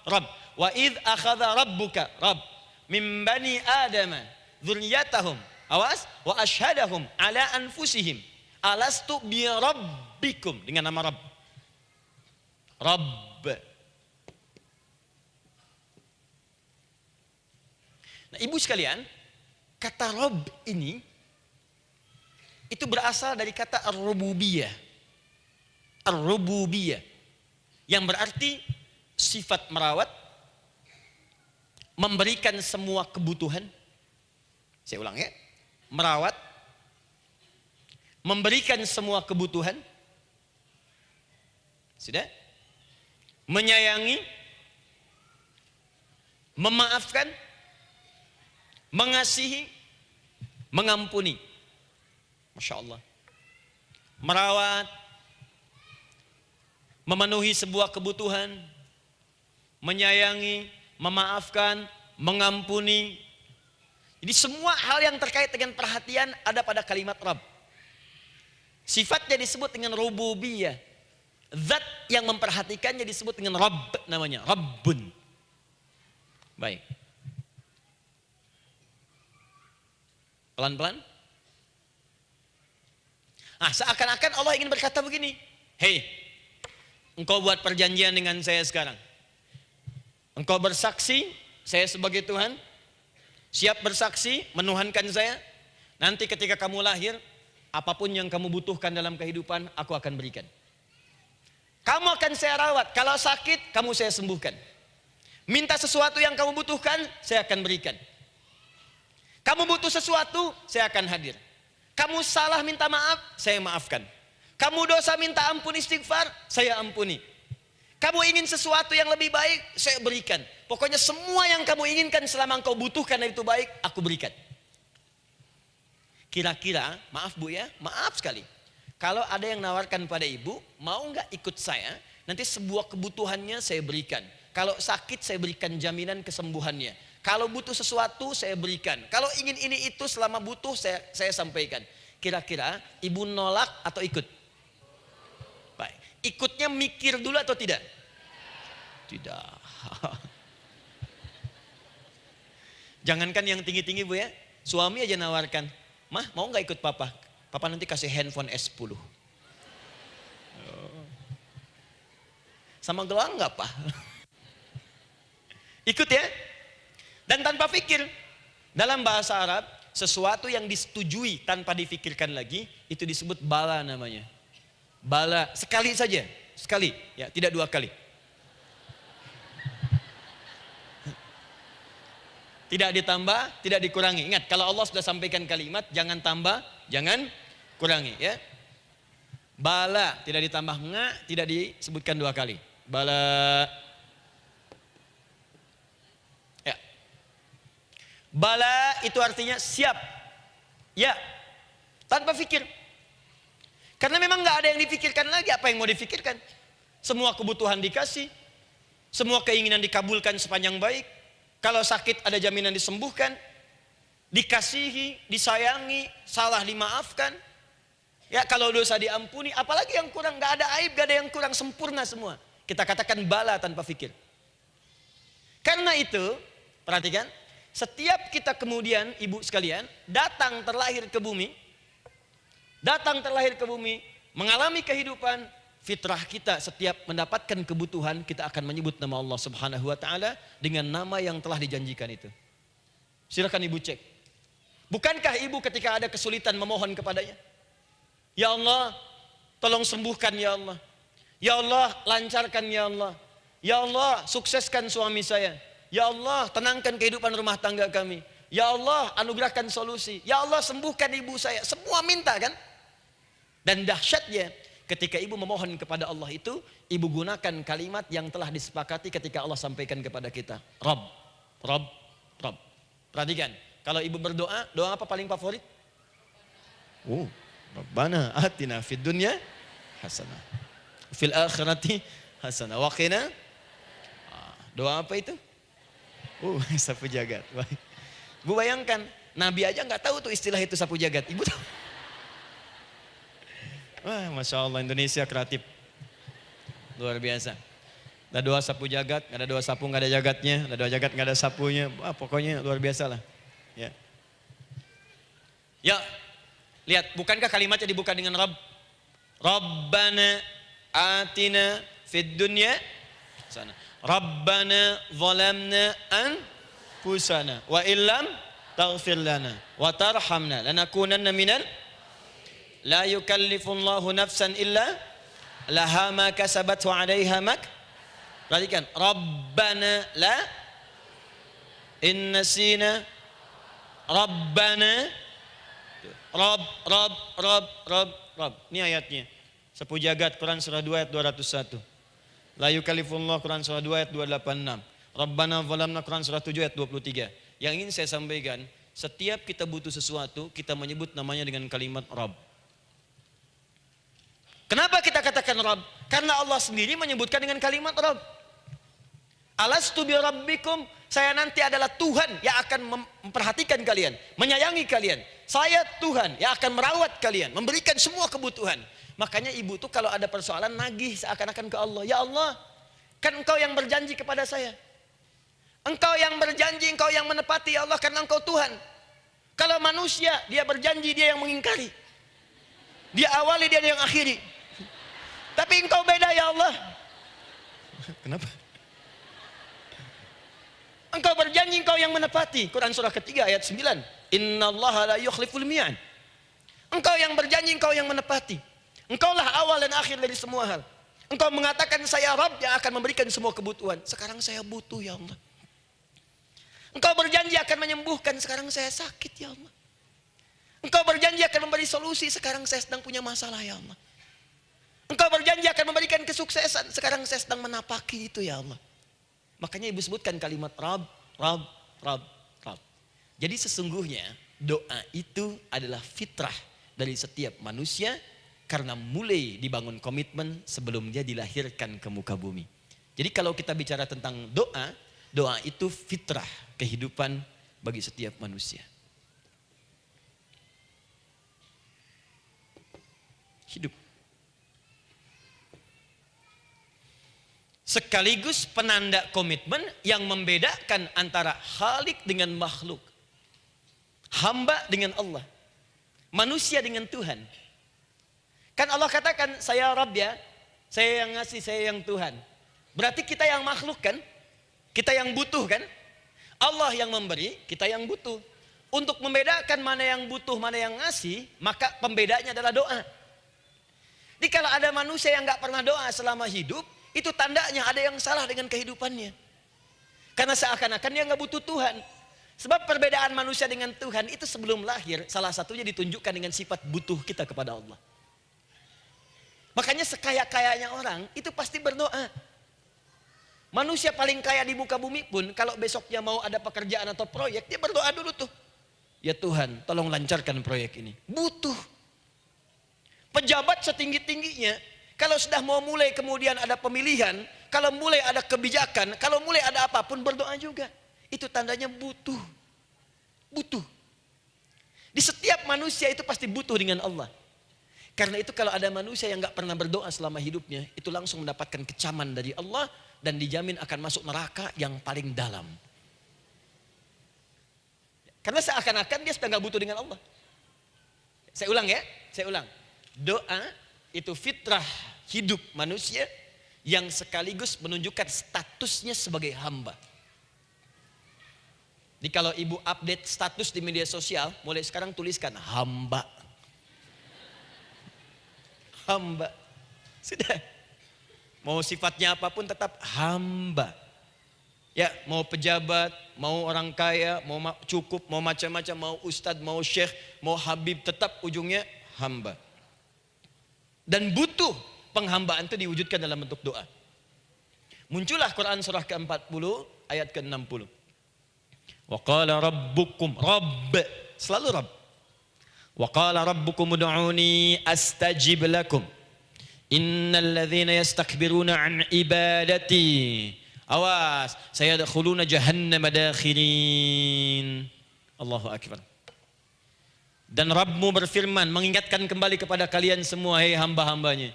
S2: Rabb. Wa idh akhadha rabbuka, Rabb, min bani Adama dzurriyyatahum, awas, wa ashhadahum ala anfusihim. Alastu bi rabbikum, dengan nama Rabb. Rabb. Nah, ibu sekalian, kata Rabb ini itu berasal dari kata ar-rububiyah. Ar-rububiyah yang berarti sifat merawat, memberikan semua kebutuhan. Saya ulang ya. Merawat, memberikan semua kebutuhan. Sudah? Menyayangi, memaafkan, mengasihi, mengampuni. Masya Allah. Merawat, memenuhi sebuah kebutuhan, menyayangi, memaafkan, mengampuni. Jadi semua hal yang terkait dengan perhatian ada pada kalimat Rabb. Sifatnya disebut dengan rububiyah. Zat yang memperhatikannya disebut dengan Rabb namanya. Rabbun. Baik. Pelan-pelan. Nah, seakan-akan Allah ingin berkata begini. Hei, engkau buat perjanjian dengan saya sekarang. Engkau bersaksi, saya sebagai Tuhan. Siap bersaksi, menuhankan saya. Nanti ketika kamu lahir, apapun yang kamu butuhkan dalam kehidupan, aku akan berikan. Kamu akan saya rawat. Kalau sakit, kamu saya sembuhkan. Minta sesuatu yang kamu butuhkan, saya akan berikan. Kamu butuh sesuatu, saya akan hadir. Kamu salah minta maaf, saya maafkan. Kamu dosa minta ampun istighfar, saya ampuni. Kamu ingin sesuatu yang lebih baik, saya berikan. Pokoknya semua yang kamu inginkan selama engkau butuhkan dan itu baik, aku berikan. Kira-kira, maaf Bu ya, maaf sekali. Kalau ada yang nawarkan pada ibu, mau nggak ikut saya, nanti sebuah kebutuhannya saya berikan. Kalau sakit saya berikan jaminan kesembuhannya. Kalau butuh sesuatu saya berikan. Kalau ingin ini itu selama butuh saya sampaikan. Kira-kira ibu nolak atau ikut? Baik. Ikutnya mikir dulu atau tidak? Tidak. Jangankan yang tinggi-tinggi Bu ya. Suami aja nawarkan. Mah mau nggak ikut papa? Papa nanti kasih handphone S10. Sama gelang nggak Pak? Ikut ya. Dan tanpa pikir. Dalam bahasa Arab, sesuatu yang disetujui tanpa difikirkan lagi, itu disebut bala namanya. Bala, sekali saja. Sekali, ya tidak 2 kali. tidak ditambah, tidak dikurangi. Ingat, kalau Allah sudah sampaikan kalimat, jangan tambah, jangan kurangi, ya. Bala tidak ditambah nga, tidak disebutkan 2 kali. Bala. Ya. Bala itu artinya siap. Ya. Tanpa fikir. Karena memang nggak ada yang difikirkan lagi. Apa yang mau difikirkan? Semua kebutuhan dikasih. Semua keinginan dikabulkan sepanjang baik. Kalau sakit ada jaminan disembuhkan. Dikasihi, disayangi, salah dimaafkan. Ya, kalau dosa diampuni, apalagi yang kurang, nggak ada aib, nggak ada yang kurang, sempurna semua. Kita katakan bala tanpa fikir. Karena itu, perhatikan, setiap kita kemudian, ibu sekalian, datang terlahir ke bumi, mengalami kehidupan, fitrah kita setiap mendapatkan kebutuhan, kita akan menyebut nama Allah Subhanahu wa Ta'ala dengan nama yang telah dijanjikan itu. Silakan ibu cek. Bukankah ibu ketika ada kesulitan memohon kepadanya? Ya Allah, tolong sembuhkan ya Allah. Ya Allah, lancarkan ya Allah. Ya Allah, sukseskan suami saya. Ya Allah, tenangkan kehidupan rumah tangga kami. Ya Allah, anugerahkan solusi. Ya Allah, sembuhkan ibu saya. Semua minta kan? Dan dahsyatnya, ketika ibu memohon kepada Allah itu, ibu gunakan kalimat yang telah disepakati ketika Allah sampaikan kepada kita. Rabb, Rabb, Rabb. Perhatikan, kalau ibu berdoa, doa apa paling favorit? Rabbana atina fid dunya hasanah fil akhirati hasanah wa qina. Doa apa itu? Sapu jagat. Bu bayangkan, Nabi aja nggak tahu tuh istilah itu sapu jagat. Ibu tahu? Wah, Masya Allah, Indonesia kreatif. Luar biasa. Ada doa sapu jagat, nggak ada doa sapu nggak ada jagatnya, ada doa jagat nggak ada sapunya. Pokoknya luar biasa lah. Ya. Ya. Lihat, bukankah kalimatnya dibuka dengan Rabb? Rabbana atina fid dunya sana. Rabbana zalamna anfusana wa illam taghfir lana wa tarhamna lanakunanna minal la yukallifullahu nafsan illa laha ma kasabat wa 'alaiha mak. Perhatikan, Rabbana la innasina Rabbana Rabb. Ini ayatnya. Sapu jagat Quran surah 2 ayat 201. La yukallifullah Quran surah 2 ayat 286. Rabbana zalamna Quran surah 7 ayat 23. Yang ingin saya sampaikan, setiap kita butuh sesuatu, kita menyebut namanya dengan kalimat Rabb. Kenapa kita katakan Rabb? Karena Allah sendiri menyebutkan dengan kalimat Rabb. Alastu bi rabbikum, saya nanti adalah Tuhan yang akan memperhatikan kalian, menyayangi kalian. Saya Tuhan yang akan merawat kalian, memberikan semua kebutuhan. Makanya ibu tuh kalau ada persoalan nagih seakan-akan ke Allah. Ya Allah, kan engkau yang berjanji kepada saya. Engkau yang berjanji, engkau yang menepati ya Allah, karena engkau Tuhan. Kalau manusia, dia berjanji, dia yang mengingkari. Dia awali, dia yang akhiri. Tapi engkau beda ya Allah. Kenapa? Engkau berjanji, engkau yang menepati. Quran surah ketiga ayat 9. Innallaha la yukhliful mi'ad. Engkau yang berjanji, engkau yang menepati. Engkaulah awal dan akhir dari semua hal. Engkau mengatakan saya Rabb yang akan memberikan semua kebutuhan. Sekarang saya butuh ya Allah. Engkau berjanji akan menyembuhkan, sekarang saya sakit ya Allah. Engkau berjanji akan memberi solusi, sekarang saya sedang punya masalah ya Allah. Engkau berjanji akan memberikan kesuksesan, sekarang saya sedang menapaki itu ya Allah. Makanya ibu sebutkan kalimat Rabb, Rabb, Rabb, Rabb. Jadi sesungguhnya doa itu adalah fitrah dari setiap manusia karena mulai dibangun komitmen sebelum dia dilahirkan ke muka bumi. Jadi kalau kita bicara tentang doa, doa itu fitrah kehidupan bagi setiap manusia. Hidup. Sekaligus penanda komitmen yang membedakan antara Khalik dengan makhluk. Hamba dengan Allah. Manusia dengan Tuhan. Kan Allah katakan, saya Rabb ya, saya yang ngasih, saya yang Tuhan. Berarti kita yang makhluk kan? Kita yang butuh kan? Allah yang memberi, kita yang butuh. Untuk membedakan mana yang butuh, mana yang ngasih, maka pembedanya adalah doa. Jadi kalau ada manusia yang gak pernah doa selama hidup, itu tandanya ada yang salah dengan kehidupannya. Karena seakan-akan dia gak butuh Tuhan. Sebab perbedaan manusia dengan Tuhan itu sebelum lahir, salah satunya ditunjukkan dengan sifat butuh kita kepada Allah. Makanya sekaya-kayanya orang itu pasti berdoa. Manusia paling kaya di muka bumi pun kalau besoknya mau ada pekerjaan atau proyek, dia berdoa dulu tuh. Ya Tuhan, tolong lancarkan proyek ini. Butuh. Pejabat setinggi-tingginya, kalau sudah mau mulai kemudian ada pemilihan, kalau mulai ada kebijakan, kalau mulai ada apapun berdoa juga. Itu tandanya butuh. Butuh. Di setiap manusia itu pasti butuh dengan Allah. Karena itu kalau ada manusia yang gak pernah berdoa selama hidupnya, itu langsung mendapatkan kecaman dari Allah dan dijamin akan masuk neraka yang paling dalam. Karena seakan-akan dia sedang gak butuh dengan Allah. Saya ulang ya, saya ulang. Doa itu fitrah hidup manusia yang sekaligus menunjukkan statusnya sebagai hamba. Jadi kalau ibu update status di media sosial, mulai sekarang tuliskan hamba. Hamba. Sudah. Mau sifatnya apapun tetap hamba. Ya, mau pejabat, mau orang kaya, mau cukup, mau macam-macam, mau ustadz, mau syekh, mau habib, tetap ujungnya hamba. Dan butuh penghambaan itu diwujudkan dalam bentuk doa. Muncullah Quran surah ke-40 ayat ke-60. Wa qala rabbukum, Rabb, selalu Rabb. Wa qala rabbukum ud'uni astajib lakum. Innal ladzina yastakbiruna an ibadati, awas, sayadkhuluna jahannama dakhirin. Allahu akbar. Dan Rabbmu berfirman, mengingatkan kembali kepada kalian semua, hei hamba-hambanya.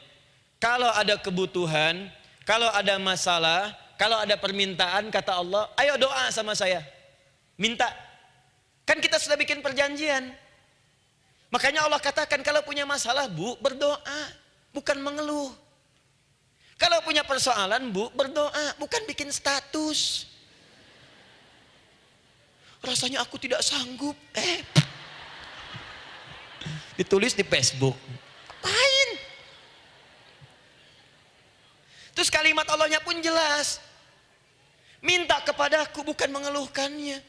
S2: Kalau ada kebutuhan, kalau ada masalah, kalau ada permintaan, kata Allah, ayo doa sama saya. Minta. Kan kita sudah bikin perjanjian. Makanya Allah katakan kalau punya masalah, Bu, berdoa, bukan mengeluh. Kalau punya persoalan, Bu, berdoa, bukan bikin status. Rasanya aku tidak sanggup. Ditulis di Facebook. Apain? Terus kalimat Allahnya pun jelas. Minta kepadaku, bukan mengeluhkannya.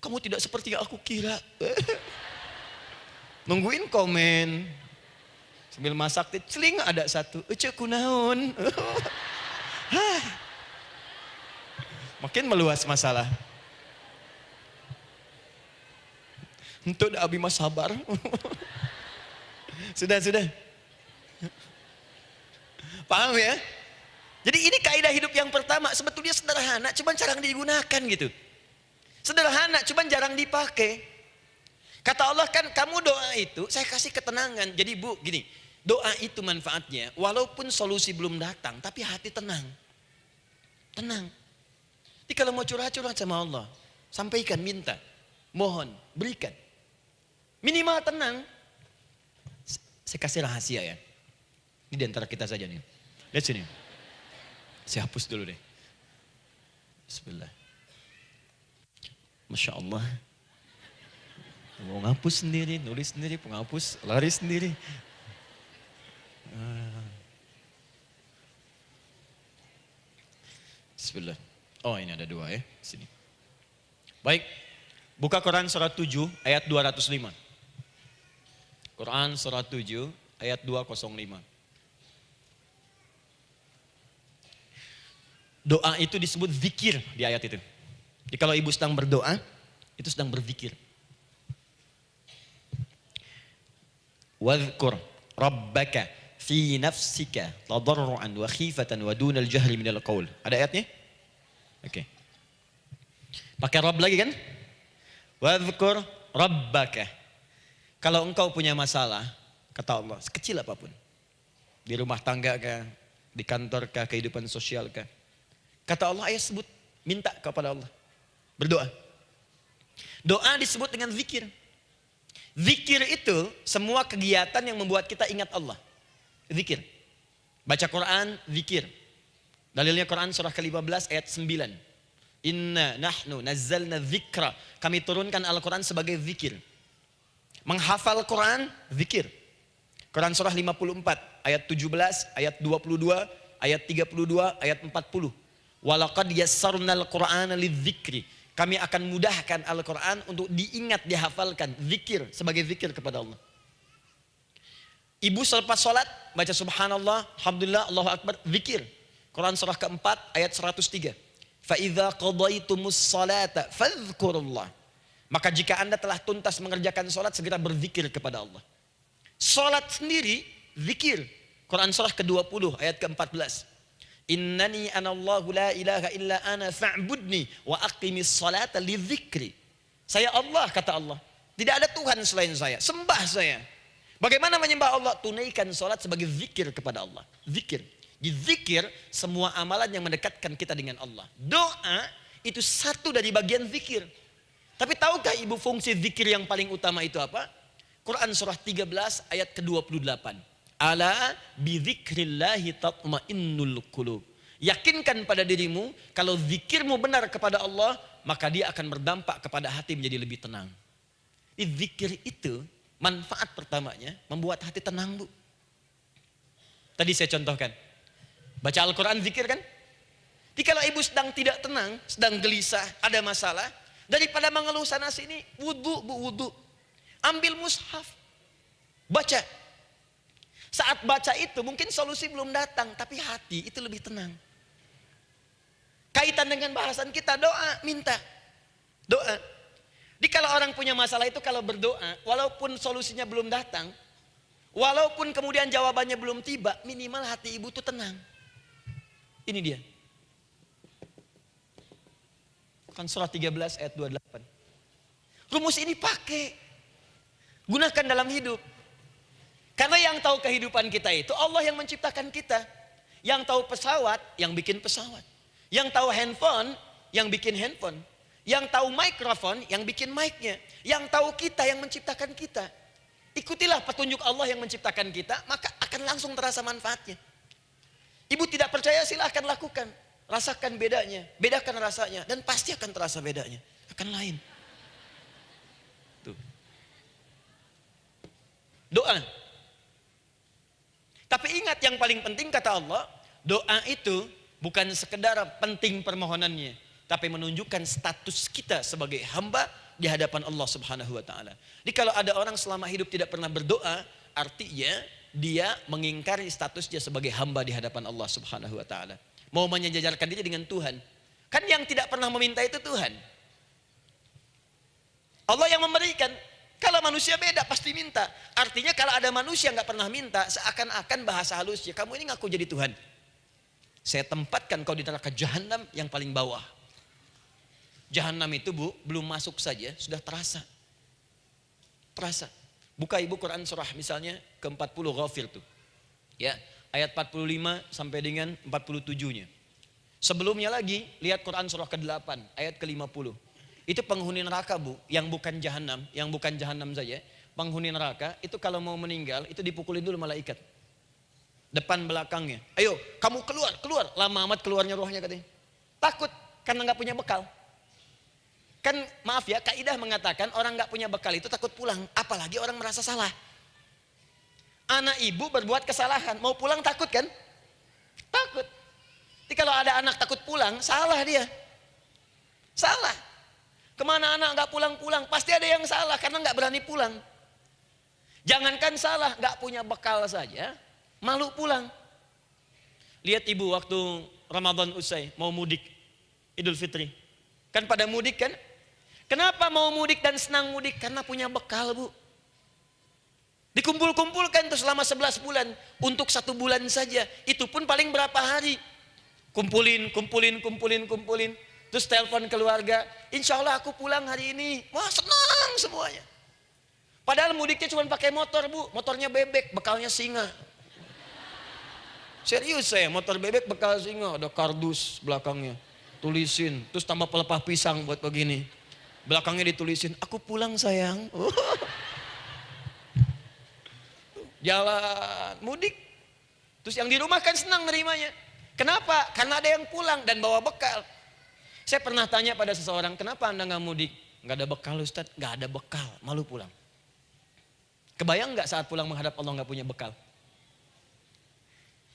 S2: Kamu tidak seperti yang aku kira. Nungguin komen. Sambil masak, celing ada satu. Ece kunaon. Makin meluas masalah. Untuk abi mas sabar. Sudah. Paham ya? Jadi ini kaidah hidup yang pertama. Sebetulnya sederhana, cuman jarang digunakan gitu. Sederhana, cuman jarang dipakai. Kata Allah kan, kamu doa itu, saya kasih ketenangan. Jadi Bu, gini, doa itu manfaatnya, walaupun solusi belum datang, tapi hati tenang. Tenang. Jadi kalau mau curhat-curhat sama Allah, sampaikan, minta, mohon, berikan. Minimal tenang. Saya kasih rahasia ya. Ini di antara kita saja nih. Lihat sini. Saya hapus dulu deh. Bismillah. Masya Allah. Mau ngapus sendiri, nulis sendiri, penghapus, lari sendiri. Bismillah. Oh ini ada dua ya. Sini. Baik. Buka Quran surat 7 ayat 205. Quran surat 7 ayat 205. Doa itu disebut zikir di ayat itu. Jadi kalau ibu sedang berdoa, itu sedang berzikir. Wadhkur rabbaka fi nafsika tadarruan wa khifatan wa dunal jahri minal qaul. Ada ayatnya? Oke. Pakai Rabb lagi kan? Wadhkur rabbaka. Kalau engkau punya masalah, kata Allah, sekecil apapun. Di rumah tangga kah, di kantor kah, kehidupan sosial kah. Kata Allah, ayo sebut, minta kepada Allah. Berdoa. Doa disebut dengan zikir. Zikir itu semua kegiatan yang membuat kita ingat Allah. Zikir. Baca Quran, zikir. Dalilnya Quran surah ke-15 ayat 9. Inna nahnu nazzalna dzikra. Kami turunkan Al-Quran sebagai zikir. Menghafal Quran, zikir. Quran surah 54 ayat 17, ayat 22, ayat 32, ayat 40. Walaqad yassarnal Qur'ana lidzikri. Kami akan mudahkan Al-Quran untuk diingat, dihafalkan. Zikir, sebagai zikir kepada Allah. Ibu selepas sholat, baca subhanallah, alhamdulillah, Allahu Akbar, zikir. Quran surah keempat, ayat 103. فَإِذَا قَضَيْتُمُ الصَّلَاةَ فَاذْكُرُوا اللَّهَ. Maka jika anda telah tuntas mengerjakan sholat, segera berzikir kepada Allah. Sholat sendiri, zikir. Quran surah ke-20, ayat ke-14. Innani anallahu la ilaha illa ana fa'budni wa aqimis salata li dzikri. Saya Allah, kata Allah. Tidak ada Tuhan selain saya. Sembah saya. Bagaimana menyembah Allah? Tunaikan salat sebagai zikir kepada Allah. Zikir. Di zikir semua amalan yang mendekatkan kita dengan Allah. Doa itu satu dari bagian zikir. Tapi tahukah ibu fungsi zikir yang paling utama itu apa? Quran surah 13 ayat ke-28. Ala bidzikrillahi tatmainnul qulub. Yakinkan pada dirimu kalau zikirmu benar kepada Allah, maka dia akan berdampak kepada hati menjadi lebih tenang. Zikir itu manfaat pertamanya membuat hati tenang, Bu. Tadi saya contohkan. Baca Al-Quran zikir kan? Jadi kalau ibu sedang tidak tenang, sedang gelisah, ada masalah, daripada mengeluh sana sini, wudu, Bu, wudu. Ambil mushaf. Baca. Saat baca itu mungkin solusi belum datang, tapi hati itu lebih tenang. Kaitan dengan bahasan kita, doa, minta. Doa. Jadi kalau orang punya masalah itu kalau berdoa, walaupun solusinya belum datang, walaupun kemudian jawabannya belum tiba, minimal hati ibu itu tenang. Ini dia. Kan surah 13 ayat 28. Rumus ini pakai. Gunakan dalam hidup. Karena yang tahu kehidupan kita itu Allah yang menciptakan kita. Yang tahu pesawat, yang bikin pesawat. Yang tahu handphone, yang bikin handphone. Yang tahu mikrofon, yang bikin mic-nya. Yang tahu kita, yang menciptakan kita. Ikutilah petunjuk Allah yang menciptakan kita, maka akan langsung terasa manfaatnya. Ibu tidak percaya, silahkan lakukan. Rasakan bedanya, bedakan rasanya, dan pasti akan terasa bedanya. Akan lain. Tuh. Doa. Tapi ingat yang paling penting kata Allah, doa itu bukan sekedar penting permohonannya, tapi menunjukkan status kita sebagai hamba di hadapan Allah Subhanahu wa taala. Jadi kalau ada orang selama hidup tidak pernah berdoa, artinya dia mengingkari status dia sebagai hamba di hadapan Allah Subhanahu wa taala. Mau menyejajarkan diri dengan Tuhan. Kan yang tidak pernah meminta itu Tuhan. Allah yang memberikan. Kalau manusia beda pasti minta. Artinya kalau ada manusia nggak pernah minta, seakan-akan bahasa halusnya, kamu ini ngaku jadi Tuhan. Saya tempatkan kau di neraka jahanam yang paling bawah. Jahanam itu, Bu, belum masuk saja sudah terasa. Terasa. Buka ibu Quran surah misalnya ke-40 Ghafir tuh. Ya, ayat 45 sampai dengan 47-nya. Sebelumnya lagi lihat Quran surah ke-8 ayat ke-50. Itu penghuni neraka, Bu, yang bukan jahanam saja. Penghuni neraka itu kalau mau meninggal itu dipukulin dulu malaikat. Depan belakangnya. Ayo, kamu keluar. Lama amat keluarnya rohnya katanya. Takut karena nggak punya bekal. Kan maaf ya, kaidah mengatakan orang nggak punya bekal itu takut pulang. Apalagi orang merasa salah. Anak ibu berbuat kesalahan, mau pulang takut kan? Takut. Jadi kalau ada anak takut pulang, salah dia. Salah. Kemana anak nggak pulang-pulang, pasti ada yang salah karena nggak berani pulang. Jangankan salah, nggak punya bekal saja, malu pulang. Lihat ibu waktu Ramadan usai, mau mudik, Idul Fitri. Kan pada mudik kan? Kenapa mau mudik dan senang mudik? Karena punya bekal, Bu. Dikumpul-kumpulkan tuh selama 11 bulan. Untuk 1 bulan saja. Itu pun paling berapa hari. Kumpulin. Terus telepon keluarga. Insya Allah aku pulang hari ini. Wah, senang semuanya. Padahal mudiknya cuma pakai motor, Bu. Motornya bebek, bekalnya singa. Serius saya, motor bebek bekal singa. Ada kardus belakangnya. Tulisin. Terus tambah pelepah pisang buat begini. Belakangnya ditulisin, aku pulang sayang. Jalan, mudik. Terus yang di rumah kan senang nerimanya. Kenapa? Karena ada yang pulang dan bawa bekal. Saya pernah tanya pada seseorang, kenapa anda gak mudik? Gak ada bekal Ustaz, gak ada bekal, malu pulang. Kebayang gak saat pulang menghadap Allah gak punya bekal?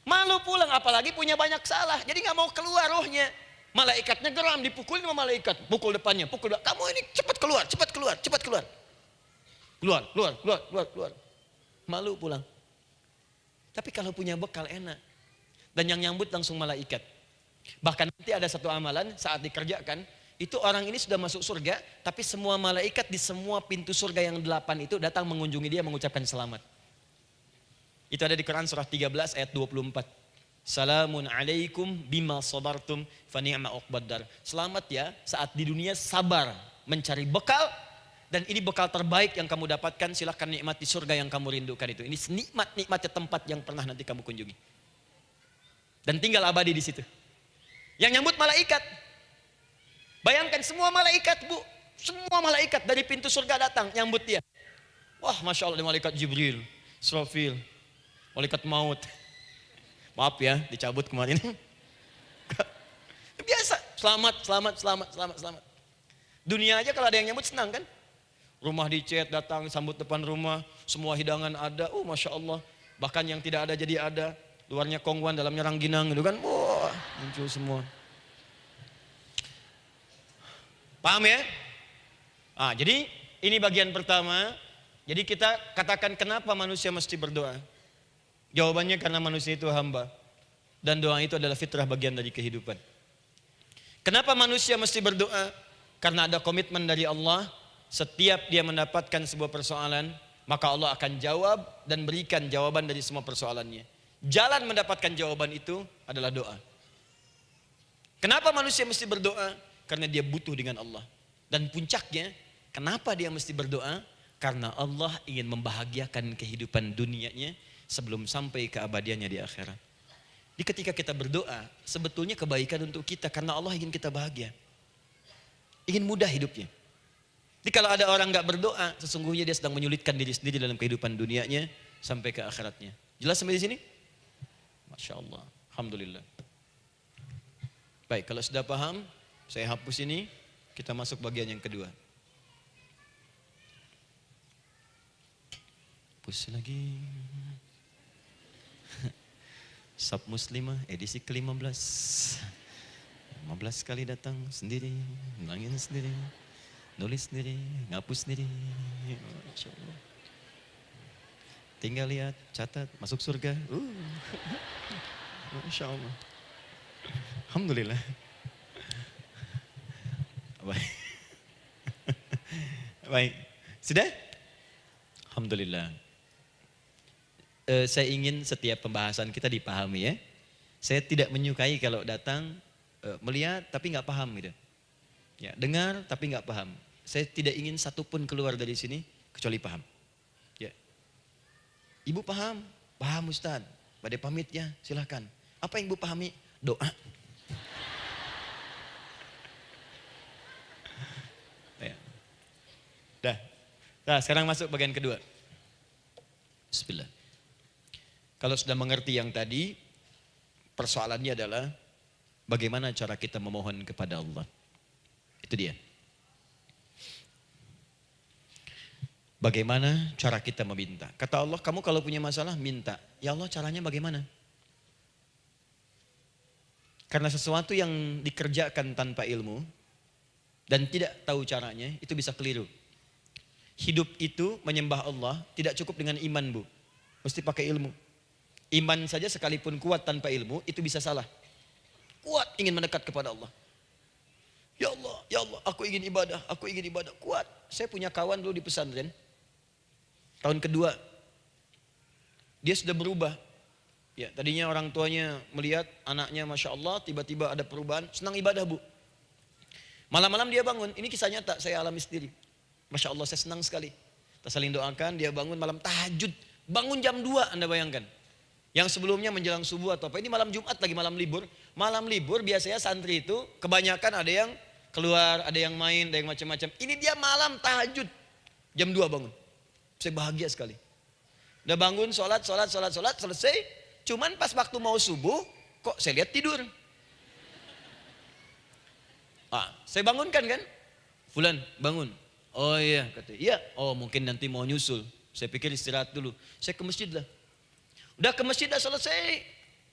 S2: Malu pulang, apalagi punya banyak salah. Jadi gak mau keluar rohnya. Malaikatnya geram, dipukulin sama malaikat. Pukul depannya, pukul depan. Kamu ini cepat keluar, cepat keluar, cepat keluar. Keluar, keluar, keluar, keluar, keluar. Malu pulang. Tapi kalau punya bekal enak. Dan yang nyambut langsung malaikat. Bahkan nanti ada satu amalan saat dikerjakan, itu orang ini sudah masuk surga, tapi semua malaikat di semua pintu surga yang 8 itu datang mengunjungi dia mengucapkan selamat. Itu ada di Quran surah 13 ayat 24. Salamun alaikum bima sabartum fa ni'ma uqbaddar. Selamat ya saat di dunia sabar mencari bekal, dan ini bekal terbaik yang kamu dapatkan, silahkan nikmati surga yang kamu rindukan itu. Ini nikmat-nikmatnya tempat yang pernah nanti kamu kunjungi. Dan tinggal abadi di situ. Yang nyambut malaikat. Bayangkan semua malaikat, Bu. Semua malaikat dari pintu surga datang nyambut dia. Wah, Masya Allah, ada malaikat Jibril, Israfil, malaikat maut. Maaf ya, dicabut kemarin. Biasa, selamat, selamat, selamat, selamat, selamat. Dunia aja kalau ada yang nyambut senang kan? Rumah dicet, datang, sambut depan rumah, semua hidangan ada, oh Masya Allah. Bahkan yang tidak ada jadi ada. Luarnya kongguan, dalamnya rangginang gitu kan. Wah, muncul semua. Paham ya? Jadi ini bagian pertama. Jadi kita katakan kenapa manusia mesti berdoa. Jawabannya karena manusia itu hamba. Dan doa itu adalah fitrah, bagian dari kehidupan. Kenapa manusia mesti berdoa? Karena ada komitmen dari Allah. Setiap dia mendapatkan sebuah persoalan, maka Allah akan jawab dan berikan jawaban dari semua persoalannya. Jalan mendapatkan jawaban itu adalah doa. Kenapa manusia mesti berdoa? Karena dia butuh dengan Allah. Dan puncaknya, kenapa dia mesti berdoa? Karena Allah ingin membahagiakan kehidupan dunianya sebelum sampai keabadiannya di akhirat. Jadi ketika kita berdoa, sebetulnya kebaikan untuk kita karena Allah ingin kita bahagia. Ingin mudah hidupnya. Jadi kalau ada orang gak berdoa, sesungguhnya dia sedang menyulitkan diri sendiri dalam kehidupan dunianya sampai ke akhiratnya. Jelas sampai di sini? Masya Allah, alhamdulillah. Baik, kalau sudah paham, saya hapus ini, kita masuk bagian yang kedua. Hapus lagi. Sab Muslimah edisi ke-15. 15 kali datang sendiri, nangis sendiri, nulis sendiri, ngapus sendiri. Masya Allah. Tinggal lihat, catat, masuk surga. Masya Allah. Alhamdulillah. Baik. Baik. Sudah? Alhamdulillah. Saya ingin setiap pembahasan kita dipahami ya. Saya tidak menyukai kalau datang melihat tapi nggak paham gitu. Ya, dengar tapi nggak paham. Saya tidak ingin satupun keluar dari sini kecuali paham. Ya. Ibu paham? Paham Ustaz. Pada pamit ya, silahkan. Apa yang ibu pahami? Doa. Ya. Dah. Nah, sekarang masuk bagian kedua. Bismillah. Kalau sudah mengerti yang tadi, persoalannya adalah bagaimana cara kita memohon kepada Allah. Itu dia. Bagaimana cara kita meminta? Kata Allah, kamu kalau punya masalah minta. Ya Allah, caranya bagaimana? Karena sesuatu yang dikerjakan tanpa ilmu dan tidak tahu caranya, itu bisa keliru. Hidup itu menyembah Allah tidak cukup dengan iman, Bu. Mesti pakai ilmu. Iman saja sekalipun kuat tanpa ilmu, itu bisa salah. Kuat ingin mendekat kepada Allah. Ya Allah, aku ingin ibadah, kuat. Saya punya kawan dulu di pesantren. Tahun kedua, dia sudah berubah. Ya, tadinya orang tuanya melihat anaknya Masya Allah, tiba-tiba ada perubahan, senang ibadah, Bu. Malam-malam dia bangun, ini kisah nyata, saya alami sendiri. Masya Allah, saya senang sekali. Kita saling doakan, dia bangun malam tahajud. Bangun jam 2, Anda bayangkan. Yang sebelumnya menjelang subuh atau apa, ini malam Jumat lagi, malam libur. Malam libur biasanya santri itu kebanyakan ada yang keluar, ada yang main, ada yang macam-macam. Ini dia malam tahajud, jam 2 bangun. Saya bahagia sekali. Udah bangun, sholat, selesai. Cuman pas waktu mau subuh, kok saya lihat tidur. Saya bangunkan kan. Fulan, bangun. Oh iya, katanya. Iya, oh mungkin nanti mau nyusul. Saya pikir istirahat dulu. Saya ke masjid lah. Udah ke masjid dah selesai.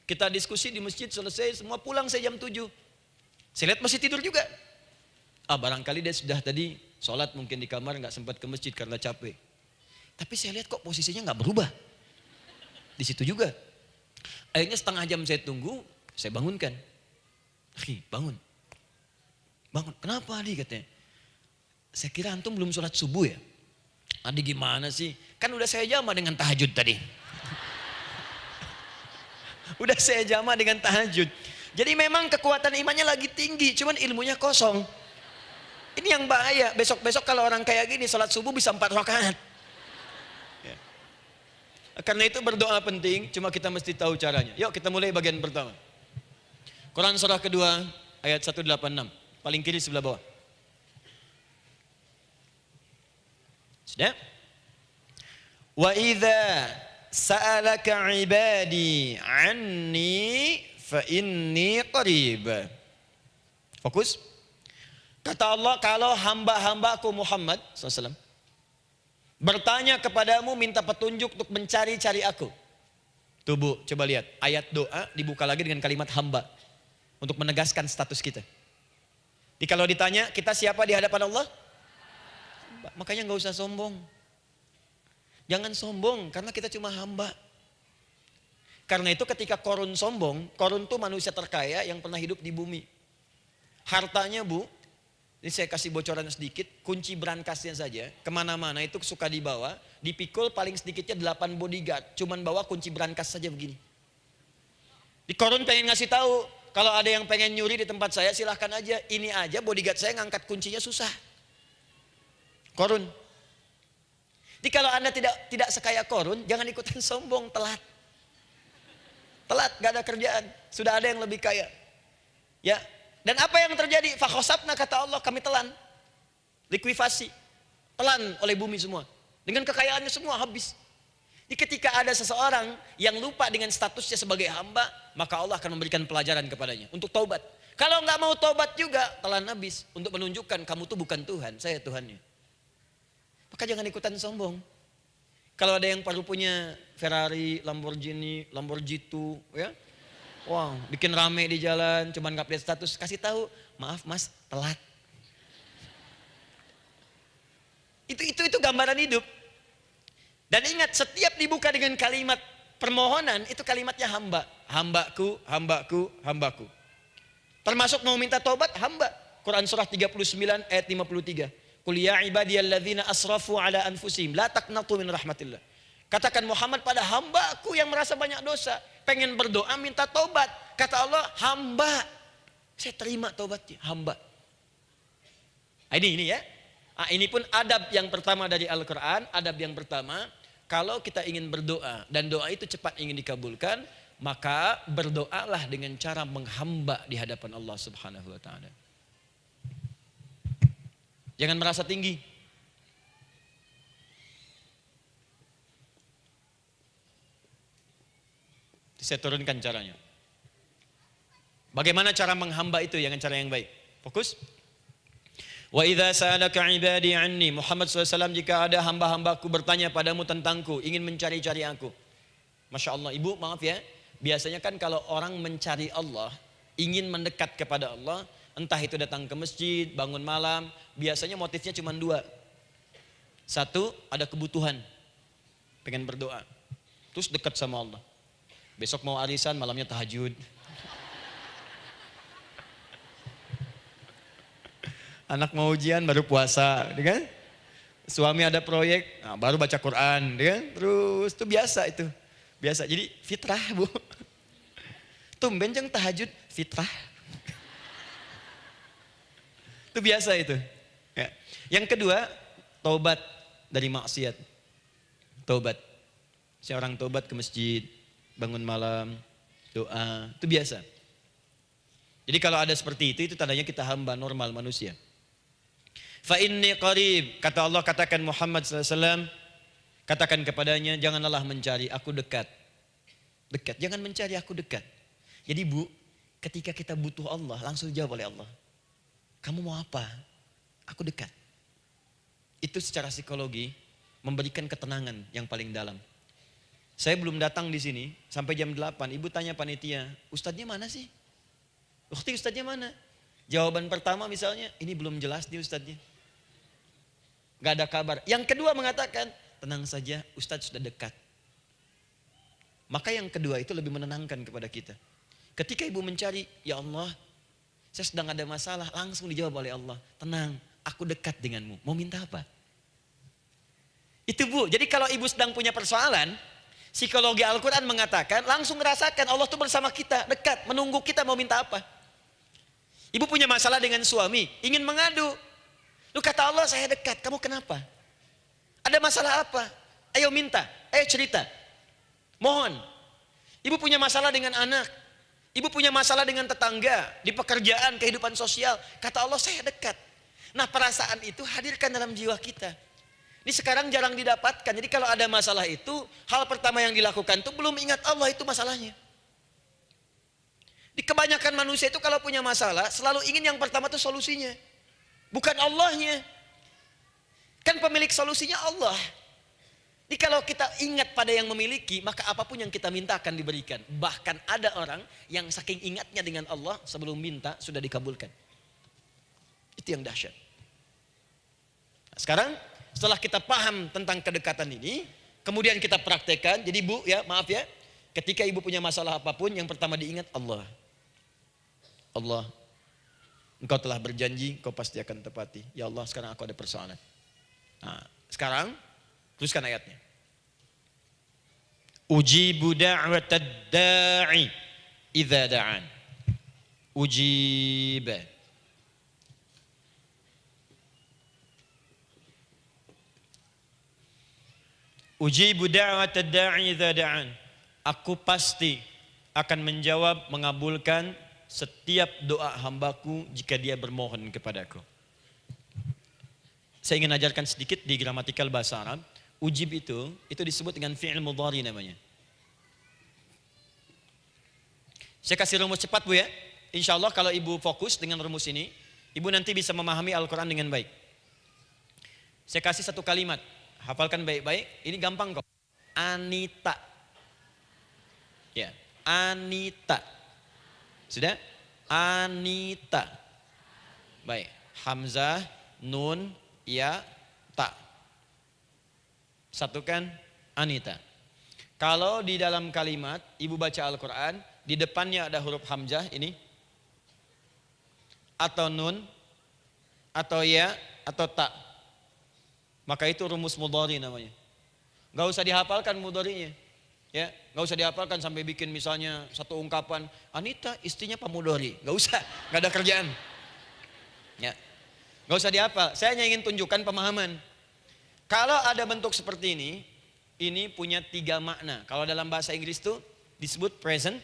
S2: Kita diskusi di masjid selesai, semua pulang saya jam 7. Saya lihat masih tidur juga. Barangkali dia sudah tadi sholat mungkin di kamar, nggak sempat ke masjid karena capek. Tapi saya lihat kok posisinya nggak berubah. Di situ juga. Akhirnya setengah jam saya tunggu, saya bangunkan. Bangun. Bangun. Kenapa Adi katanya? Saya kira antum belum sholat subuh ya. Adi gimana sih? Kan udah saya jama dengan tahajud tadi. Udah saya jama dengan tahajud. Jadi memang kekuatan imannya lagi tinggi, cuman ilmunya kosong. Ini yang bahaya. Besok-besok kalau orang kayak gini sholat subuh bisa 4 rakaat. Ya. Karena itu berdoa penting, cuma kita mesti tahu caranya. Yuk kita mulai bagian pertama. Quran surah kedua ayat 186. Paling kiri sebelah bawah. Sudah? Wa idza sa'alaka 'ibadi 'anni fa inni qarib. Fokus. Kata Allah, kalau hamba-hambaku Muhammad SAW bertanya kepadamu minta petunjuk untuk mencari-cari aku. Tuh Bu, coba lihat. Ayat doa dibuka lagi dengan kalimat hamba. Untuk menegaskan status kita. Jadi kalau ditanya, kita siapa di hadapan Allah? Makanya nggak usah sombong. Jangan sombong, karena kita cuma hamba. Karena itu ketika Korun sombong, Korun tuh manusia terkaya yang pernah hidup di bumi. Hartanya Bu, ini saya kasih bocoran sedikit, kunci berangkasnya saja, kemana-mana itu suka dibawa, dipikul paling sedikitnya 8 bodyguard, cuman bawa kunci berangkas saja begini. Di Korun pengen ngasih tahu, kalau ada yang pengen nyuri di tempat saya silahkan aja, ini aja bodyguard saya ngangkat kuncinya susah. Korun. Jadi kalau Anda tidak sekaya Korun, jangan ikutan sombong, telat. Telat, gak ada kerjaan, sudah ada yang lebih kaya. Ya, dan apa yang terjadi? Fakhosabna kata Allah, kami telan. Likuifasi. Telan oleh bumi semua. Dengan kekayaannya semua habis. Jadi ketika ada seseorang yang lupa dengan statusnya sebagai hamba, maka Allah akan memberikan pelajaran kepadanya untuk taubat. Kalau nggak mau taubat juga, telan habis untuk menunjukkan kamu tuh bukan Tuhan, saya Tuhannya. Maka jangan ikutan sombong. Kalau ada yang baru punya Ferrari, Lamborghini, Lamborghini, ya, wow, bikin rame di jalan, cuman nggak update status, kasih tahu, maaf Mas, telat. Itu gambaran hidup. Dan ingat, setiap dibuka dengan kalimat permohonan, itu kalimatnya hamba. Hambaku, hambaku, hambaku. Termasuk mau minta tobat, hamba. Quran surah 39 ayat 53. Qul ya ibadiyalladzina asrafu ala anfusihim, la taqnatu min rahmatillah. Katakan Muhammad pada hambaku yang merasa banyak dosa. Pengen berdoa, minta tobat. Kata Allah, hamba. Saya terima tobatnya, hamba. Ini ya. Ini pun adab yang pertama dari Al-Quran. Adab yang pertama, kalau kita ingin berdoa dan doa itu cepat ingin dikabulkan, maka berdoalah dengan cara menghamba di hadapan Allah Subhanahu wa taala. Jangan merasa tinggi. Saya turunkan caranya. Bagaimana cara menghamba itu dengan cara yang baik? Fokus. Wa idza sa'alaka 'ibadi 'anni, Muhammad SAW, jika ada hamba-hambaku bertanya padamu tentangku, ingin mencari-cari aku. Masya Allah, Ibu maaf ya, biasanya kan kalau orang mencari Allah, ingin mendekat kepada Allah, entah itu datang ke masjid, bangun malam, biasanya motifnya cuma 2. 1, ada kebutuhan, pengen berdoa, terus dekat sama Allah. Besok mau arisan, malamnya tahajud. Anak mau ujian baru puasa, kan? Suami ada proyek, baru baca Quran, kan? Terus itu biasa itu. Biasa. Jadi fitrah, Bu. Tumben jeng tahajud, fitrah. Itu biasa itu. Ya. Yang kedua, taubat dari maksiat. Taubat. Seorang taubat ke masjid, bangun malam, doa, itu biasa. Jadi kalau ada seperti itu tandanya kita hamba normal manusia. Fa inni qarib, kata Allah, katakan Muhammad SAW, katakan kepadanya, janganlah mencari, aku dekat. Dekat, jangan mencari, aku dekat. Jadi Bu, ketika kita butuh Allah, langsung jawab oleh Allah. Kamu mau apa? Aku dekat. Itu secara psikologi memberikan ketenangan yang paling dalam. Saya belum datang di sini sampai jam 8, Ibu tanya panitia, ustadznya mana sih? Ustadznya mana? Jawaban pertama misalnya, ini belum jelas nih ustadznya. Gak ada kabar. Yang kedua mengatakan, tenang saja, ustadz sudah dekat. Maka yang kedua itu lebih menenangkan kepada kita. Ketika ibu mencari, ya Allah, saya sedang ada masalah, langsung dijawab oleh Allah. Tenang, aku dekat denganmu. Mau minta apa? Itu bu, jadi kalau ibu sedang punya persoalan, psikologi Al-Quran mengatakan, langsung rasakan Allah itu bersama kita, dekat, menunggu kita mau minta apa. Ibu punya masalah dengan suami, ingin mengadu. Lu kata Allah, saya dekat, kamu kenapa? Ada masalah apa? Ayo minta, ayo cerita. Mohon. Ibu punya masalah dengan anak. Ibu punya masalah dengan tetangga. Di pekerjaan, kehidupan sosial. Kata Allah, saya dekat. Nah perasaan itu hadirkan dalam jiwa kita. Ini sekarang jarang didapatkan. Jadi kalau ada masalah itu, hal pertama yang dilakukan itu belum ingat Allah itu masalahnya. Di kebanyakan manusia itu kalau punya masalah, selalu ingin yang pertama itu solusinya. Bukan Allahnya. Kan pemilik solusinya Allah. Jadi kalau kita ingat pada yang memiliki, maka apapun yang kita minta akan diberikan. Bahkan ada orang yang saking ingatnya dengan Allah, sebelum minta sudah dikabulkan. Itu yang dahsyat. Nah, sekarang setelah kita paham tentang kedekatan ini, kemudian kita praktekkan. Jadi bu ya, maaf ya, ketika ibu punya masalah apapun, yang pertama diingat Allah. Allah, Engkau telah berjanji, Engkau pasti akan tepati. Ya Allah, sekarang aku ada persoalan. Nah, sekarang teruskan ayatnya.
S1: Ujibu da'watad da'i idza da'an. Ujib. Ujibu da'watad da'i idza da'an. Aku pasti akan menjawab, mengabulkan setiap doa hambaku jika dia bermohon kepadaku. Saya ingin ajarkan sedikit di gramatikal bahasa Arab. Ujib itu disebut dengan fi'il mudhari namanya. Saya kasih rumus cepat bu ya. Insya Allah kalau ibu fokus dengan rumus ini, ibu nanti bisa memahami Al-Quran dengan baik. Saya kasih satu kalimat, hafalkan baik-baik. Ini gampang kok. Anita. Ya, Anita. Sudah? Anita. Baik. Hamzah, nun, ya, ta. Satukan Anita. Kalau di dalam kalimat ibu baca Al-Quran, di depannya ada huruf hamzah ini, atau nun, atau ya, atau ta, maka itu rumus mudhari namanya. Gak usah dihafalkan mudharinya. Ya, nggak usah dihafalkan sampai bikin misalnya satu ungkapan, Anita istrinya Pak Mudhari, nggak usah, nggak ada kerjaan. Ya, nggak usah dihafal. Saya hanya ingin tunjukkan pemahaman. Kalau ada bentuk seperti ini punya 3 makna. Kalau dalam bahasa Inggris itu disebut present,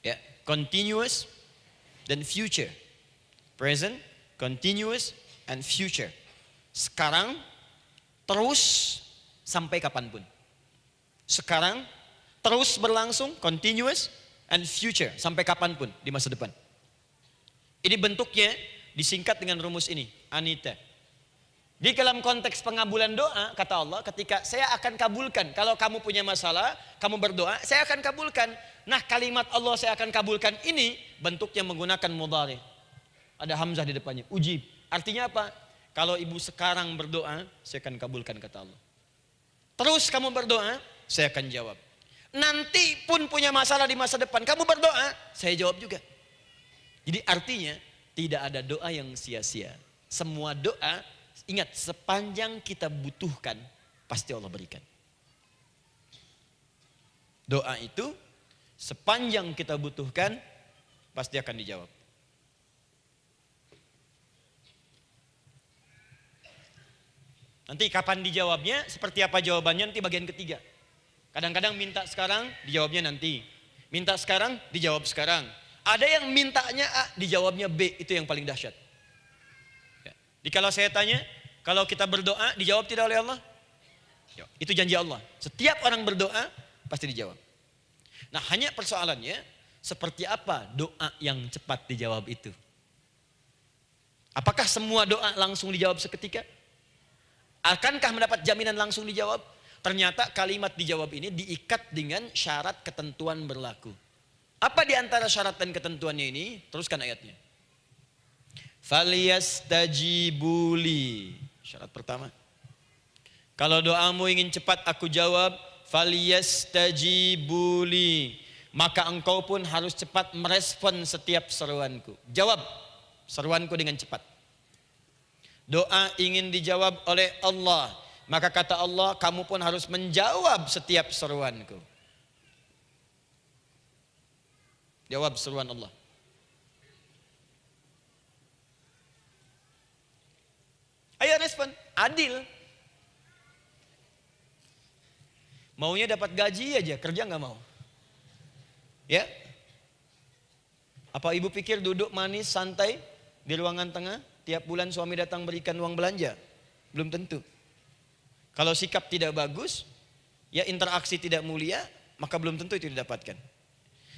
S1: ya, continuous, dan future. Present, continuous, and future. Sekarang, terus, sampai kapanpun. Sekarang, terus berlangsung, continuous, and future, sampai kapanpun di masa depan. Ini bentuknya disingkat dengan rumus ini, Anita. Di dalam konteks pengabulan doa, kata Allah, ketika saya akan kabulkan, kalau kamu punya masalah, kamu berdoa, saya akan kabulkan. Nah kalimat Allah saya akan kabulkan ini, bentuknya menggunakan mudhari. Ada hamzah di depannya, ujib. Artinya apa? Kalau ibu sekarang berdoa, saya akan kabulkan, kata Allah. Terus kamu berdoa, saya akan jawab. Nanti pun punya masalah di masa depan, kamu berdoa, saya jawab juga. Jadi artinya tidak ada doa yang sia-sia. Semua doa, ingat, sepanjang kita butuhkan, pasti Allah berikan. Doa itu sepanjang kita butuhkan, pasti akan dijawab. Nanti kapan dijawabnya, seperti apa jawabannya, nanti bagian ketiga. Kadang-kadang minta sekarang, dijawabnya nanti. Minta sekarang, dijawab sekarang. Ada yang mintanya A, dijawabnya B, itu yang paling dahsyat. Ya. Jadi kalau saya tanya, kalau kita berdoa, dijawab tidak oleh Allah? Ya, itu janji Allah. Setiap orang berdoa, pasti dijawab. Nah hanya persoalannya, seperti apa doa yang cepat dijawab itu? Apakah semua doa langsung dijawab seketika? Akankah mendapat jaminan langsung dijawab? Ternyata kalimat dijawab ini diikat dengan syarat ketentuan berlaku. Apa di antara syarat dan ketentuannya ini? Teruskan ayatnya.
S2: Falyastajibuli. Syarat pertama. Kalau doamu ingin cepat aku jawab, falyastajibuli. Maka engkau pun harus cepat merespon setiap seruanku. Jawab seruanku dengan cepat. Doa ingin dijawab oleh Allah. Maka kata Allah, kamu pun harus menjawab setiap seruanku. Jawab seruan Allah. Ayo respon, adil. Maunya dapat gaji aja, kerja nggak mau. Ya? Apa ibu pikir duduk manis, santai di ruangan tengah, tiap bulan suami datang berikan uang belanja? Belum tentu. Kalau sikap tidak bagus, ya interaksi tidak mulia, maka belum tentu itu didapatkan.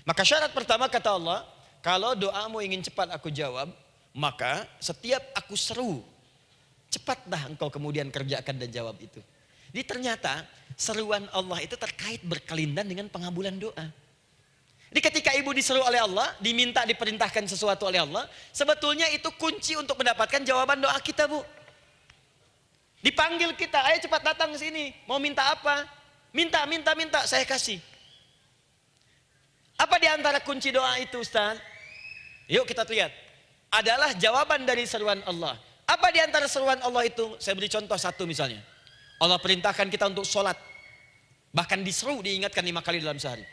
S2: Maka syarat pertama kata Allah, kalau doamu ingin cepat aku jawab, maka setiap aku seru, cepatlah engkau kemudian kerjakan dan jawab itu. Jadi ternyata seruan Allah itu terkait berkelindan dengan pengabulan doa. Jadi ketika ibu diseru oleh Allah, diminta diperintahkan sesuatu oleh Allah, sebetulnya itu kunci untuk mendapatkan jawaban doa kita, Bu. Dipanggil kita, ayo cepat datang ke sini, mau minta apa? Minta, saya kasih. Apa di antara kunci doa itu, Ustaz? Yuk kita lihat. Adalah jawaban dari seruan Allah. Apa di antara seruan Allah itu? Saya beri contoh satu misalnya. Allah perintahkan kita untuk sholat. Bahkan diseru, diingatkan 5 kali dalam sehari.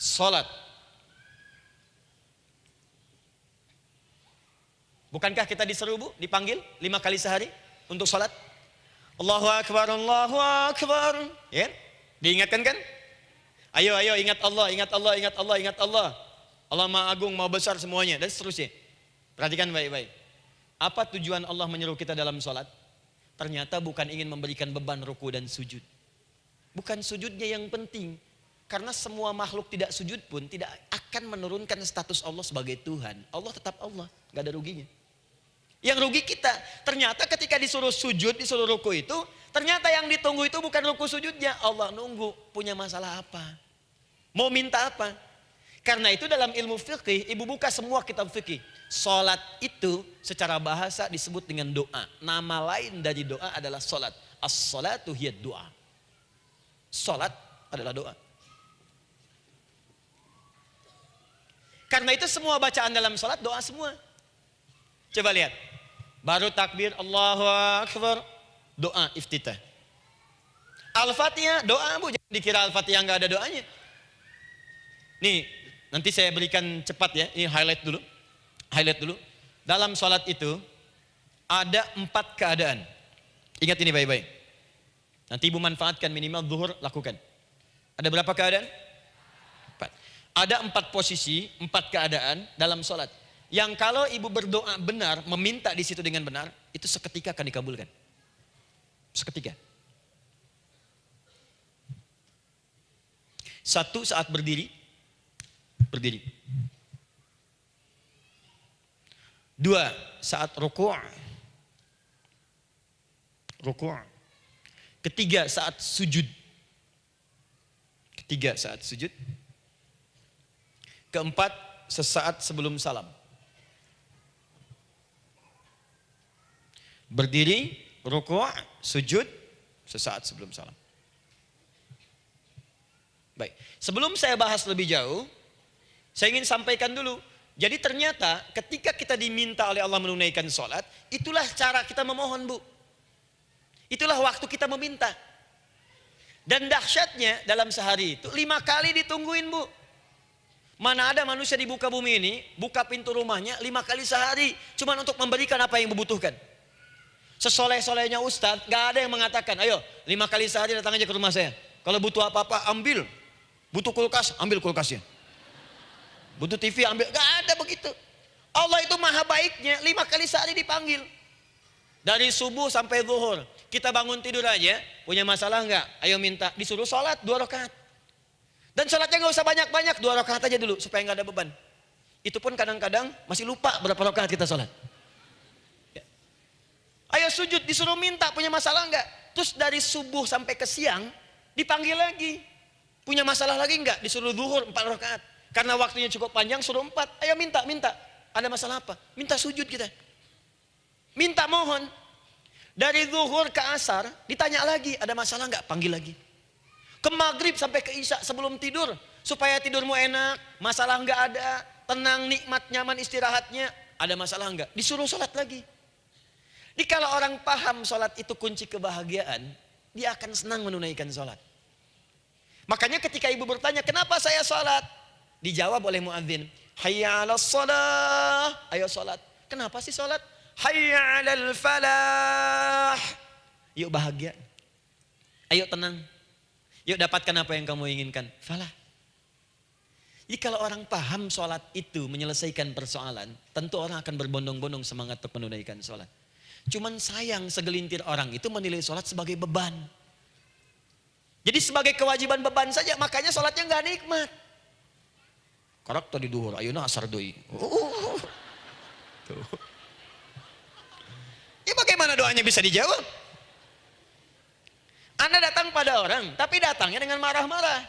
S2: Sholat. Bukankah kita diseru, Bu? Dipanggil 5 kali sehari untuk sholat? Allahu Akbar, Allahu Akbar. Ya? Diingatkan kan? Ayo ingat Allah, ingat Allah, ingat Allah, ingat Allah. Allah Maha Agung, Maha Besar semuanya. Dan seterusnya. Perhatikan baik-baik. Apa tujuan Allah menyuruh kita dalam sholat? Ternyata bukan ingin memberikan beban ruku dan sujud. Bukan sujudnya yang penting. Karena semua makhluk tidak sujud pun tidak akan menurunkan status Allah sebagai Tuhan. Allah tetap Allah, gak ada ruginya. Yang rugi kita. Ternyata ketika disuruh sujud, disuruh ruku itu, ternyata yang ditunggu itu bukan ruku sujudnya. Allah nunggu, punya masalah apa? Mau minta apa? Karena itu dalam ilmu fikih, ibu buka semua kitab fikih. Salat itu secara bahasa disebut dengan doa. Nama lain dari doa adalah salat. As-salatu hiya doa. Salat adalah doa. Karena itu semua bacaan dalam salat doa semua. Coba lihat. Baru takbir Allahu Akbar, doa iftitah. Al-Fatihah doa, Bu, jangan dikira Al-Fatihah enggak ada doanya. Nih, nanti saya berikan cepat ya, ini highlight dulu. Dalam sholat itu ada 4 keadaan. Ingat ini baik-baik. Nanti ibu manfaatkan minimal zuhur lakukan. Ada berapa keadaan? 4. Ada 4 posisi, 4 keadaan dalam sholat. Yang kalau ibu berdoa benar, meminta di situ dengan benar, itu seketika akan dikabulkan. Seketika. 1 saat berdiri. 2 saat ruku'. 3 saat sujud. 4 sesaat sebelum salam. Berdiri, ruku', sujud, sesaat sebelum salam. Baik, sebelum saya bahas lebih jauh, saya ingin sampaikan dulu. Jadi ternyata ketika kita diminta oleh Allah menunaikan sholat, itulah cara kita memohon, Bu. Itulah waktu kita meminta. Dan dahsyatnya dalam sehari itu 5 kali ditungguin, Bu. Mana ada manusia di muka bumi ini buka pintu rumahnya 5 kali sehari cuma untuk memberikan apa yang dibutuhkan. Sesoleh-solehnya Ustadz, gak ada yang mengatakan, ayo 5 kali sehari datang aja ke rumah saya. Kalau butuh apa-apa ambil. Butuh kulkas, ambil kulkasnya. Butuh TV ambil, gak ada begitu. Allah itu maha baiknya, 5 kali sehari dipanggil. Dari subuh sampai zuhur. Kita bangun tidur aja, punya masalah enggak? Ayo minta, disuruh sholat 2 rakaat. Dan sholatnya gak usah banyak-banyak, 2 rakaat aja dulu supaya gak ada beban. Itu pun kadang-kadang masih lupa berapa rakaat kita sholat. Ya. Ayo sujud, disuruh minta, punya masalah enggak? Terus dari subuh sampai ke siang, dipanggil lagi. Punya masalah lagi enggak? Disuruh zuhur 4 rakaat. Karena waktunya cukup panjang, suruh 4. Ayo minta. Ada masalah apa? Minta sujud kita. Minta mohon. Dari zuhur ke asar, ditanya lagi, ada masalah nggak? Panggil lagi. Ke maghrib sampai ke isya sebelum tidur. Supaya tidurmu enak, masalah nggak ada, tenang, nikmat, nyaman istirahatnya. Ada masalah nggak? Disuruh sholat lagi. Jadi kalau orang paham sholat itu kunci kebahagiaan, dia akan senang menunaikan sholat. Makanya ketika ibu bertanya, kenapa saya sholat? Dijawab oleh muadzin, hayya 'alas shalah, ayo sholat. Kenapa sih sholat? Hayya 'alal falah. Yuk bahagia. Ayo tenang. Yuk dapatkan apa yang kamu inginkan. Falah. Jadi kalau orang paham sholat itu menyelesaikan persoalan, tentu orang akan berbondong-bondong semangat untuk menunaikan sholat. Cuman sayang segelintir orang itu menilai sholat sebagai beban. Jadi sebagai kewajiban beban saja, makanya sholatnya nggak nikmat. Karak tadi duhur, ayeuna asar deui. Tuh. Ya bagaimana doanya bisa dijawab? Anda datang pada orang, tapi datangnya dengan marah-marah.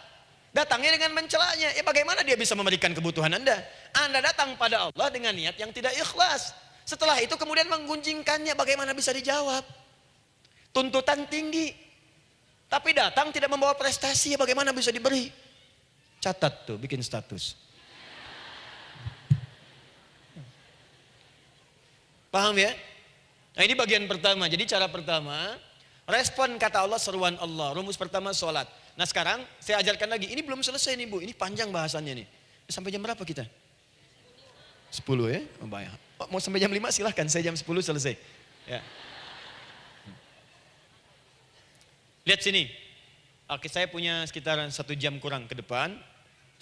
S2: Datangnya dengan mencelanya. Ya bagaimana dia bisa memberikan kebutuhan Anda? Anda datang pada Allah dengan niat yang tidak ikhlas. Setelah itu kemudian menggunjingkannya, bagaimana bisa dijawab? Tuntutan tinggi. Tapi datang tidak membawa prestasi, ya bagaimana bisa diberi? Catat tuh, bikin status. Paham ya? Nah ini bagian pertama. Jadi cara pertama, respon kata Allah, seruan Allah. Rumus pertama sholat. Nah sekarang saya ajarkan lagi. Ini belum selesai nih Bu, ini panjang bahasannya nih. Sampai jam berapa kita? 10 ya? Oh, baik. Oh, mau sampai jam 5 silahkan, saya jam 10 selesai. Ya. Lihat sini. Oke, saya punya sekitar 1 jam kurang ke depan.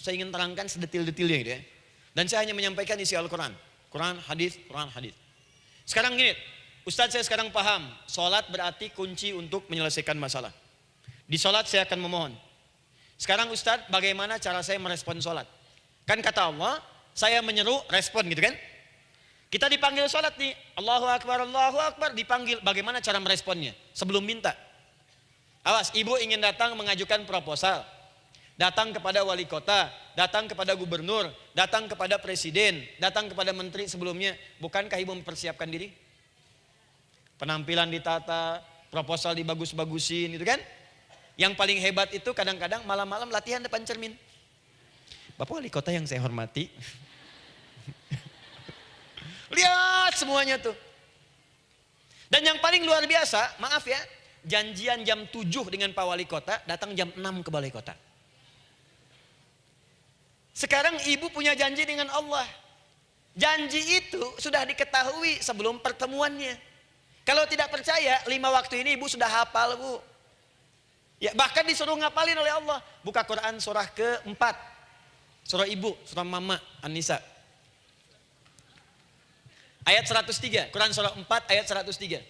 S2: Saya ingin terangkan sedetil-detilnya gitu ya. Dan saya hanya menyampaikan isi Al-Quran. Quran, hadis, Quran, hadis. Sekarang gini, Ustadz saya sekarang paham. Sholat berarti kunci untuk menyelesaikan masalah. Di sholat saya akan memohon. Sekarang Ustadz bagaimana cara saya merespon sholat? Kan kata Allah, saya menyeru, respon gitu kan? Kita dipanggil sholat nih, Allahu Akbar, dipanggil. Bagaimana cara meresponnya? Sebelum minta. Awas, ibu ingin datang mengajukan proposal. Datang kepada wali kota, datang kepada gubernur, datang kepada presiden, datang kepada menteri sebelumnya. Bukankah ibu mempersiapkan diri? Penampilan ditata, proposal dibagus-bagusin gitu kan? Yang paling hebat itu kadang-kadang malam-malam latihan depan cermin. Bapak wali kota yang saya hormati. Lihat semuanya tuh. Dan yang paling luar biasa, maaf ya, janjian jam 7 dengan Pak Wali Kota, datang jam 6 ke Balai Kota. Sekarang ibu punya janji dengan Allah. Janji itu sudah diketahui sebelum pertemuannya. Kalau tidak percaya, 5 waktu ini ibu sudah hafal Bu. Ya, bahkan disuruh ngapalin oleh Allah. Buka Quran surah ke-4. Surah ibu, surah mama, An-Nisa. Ayat 103, Quran surah 4 ayat 103.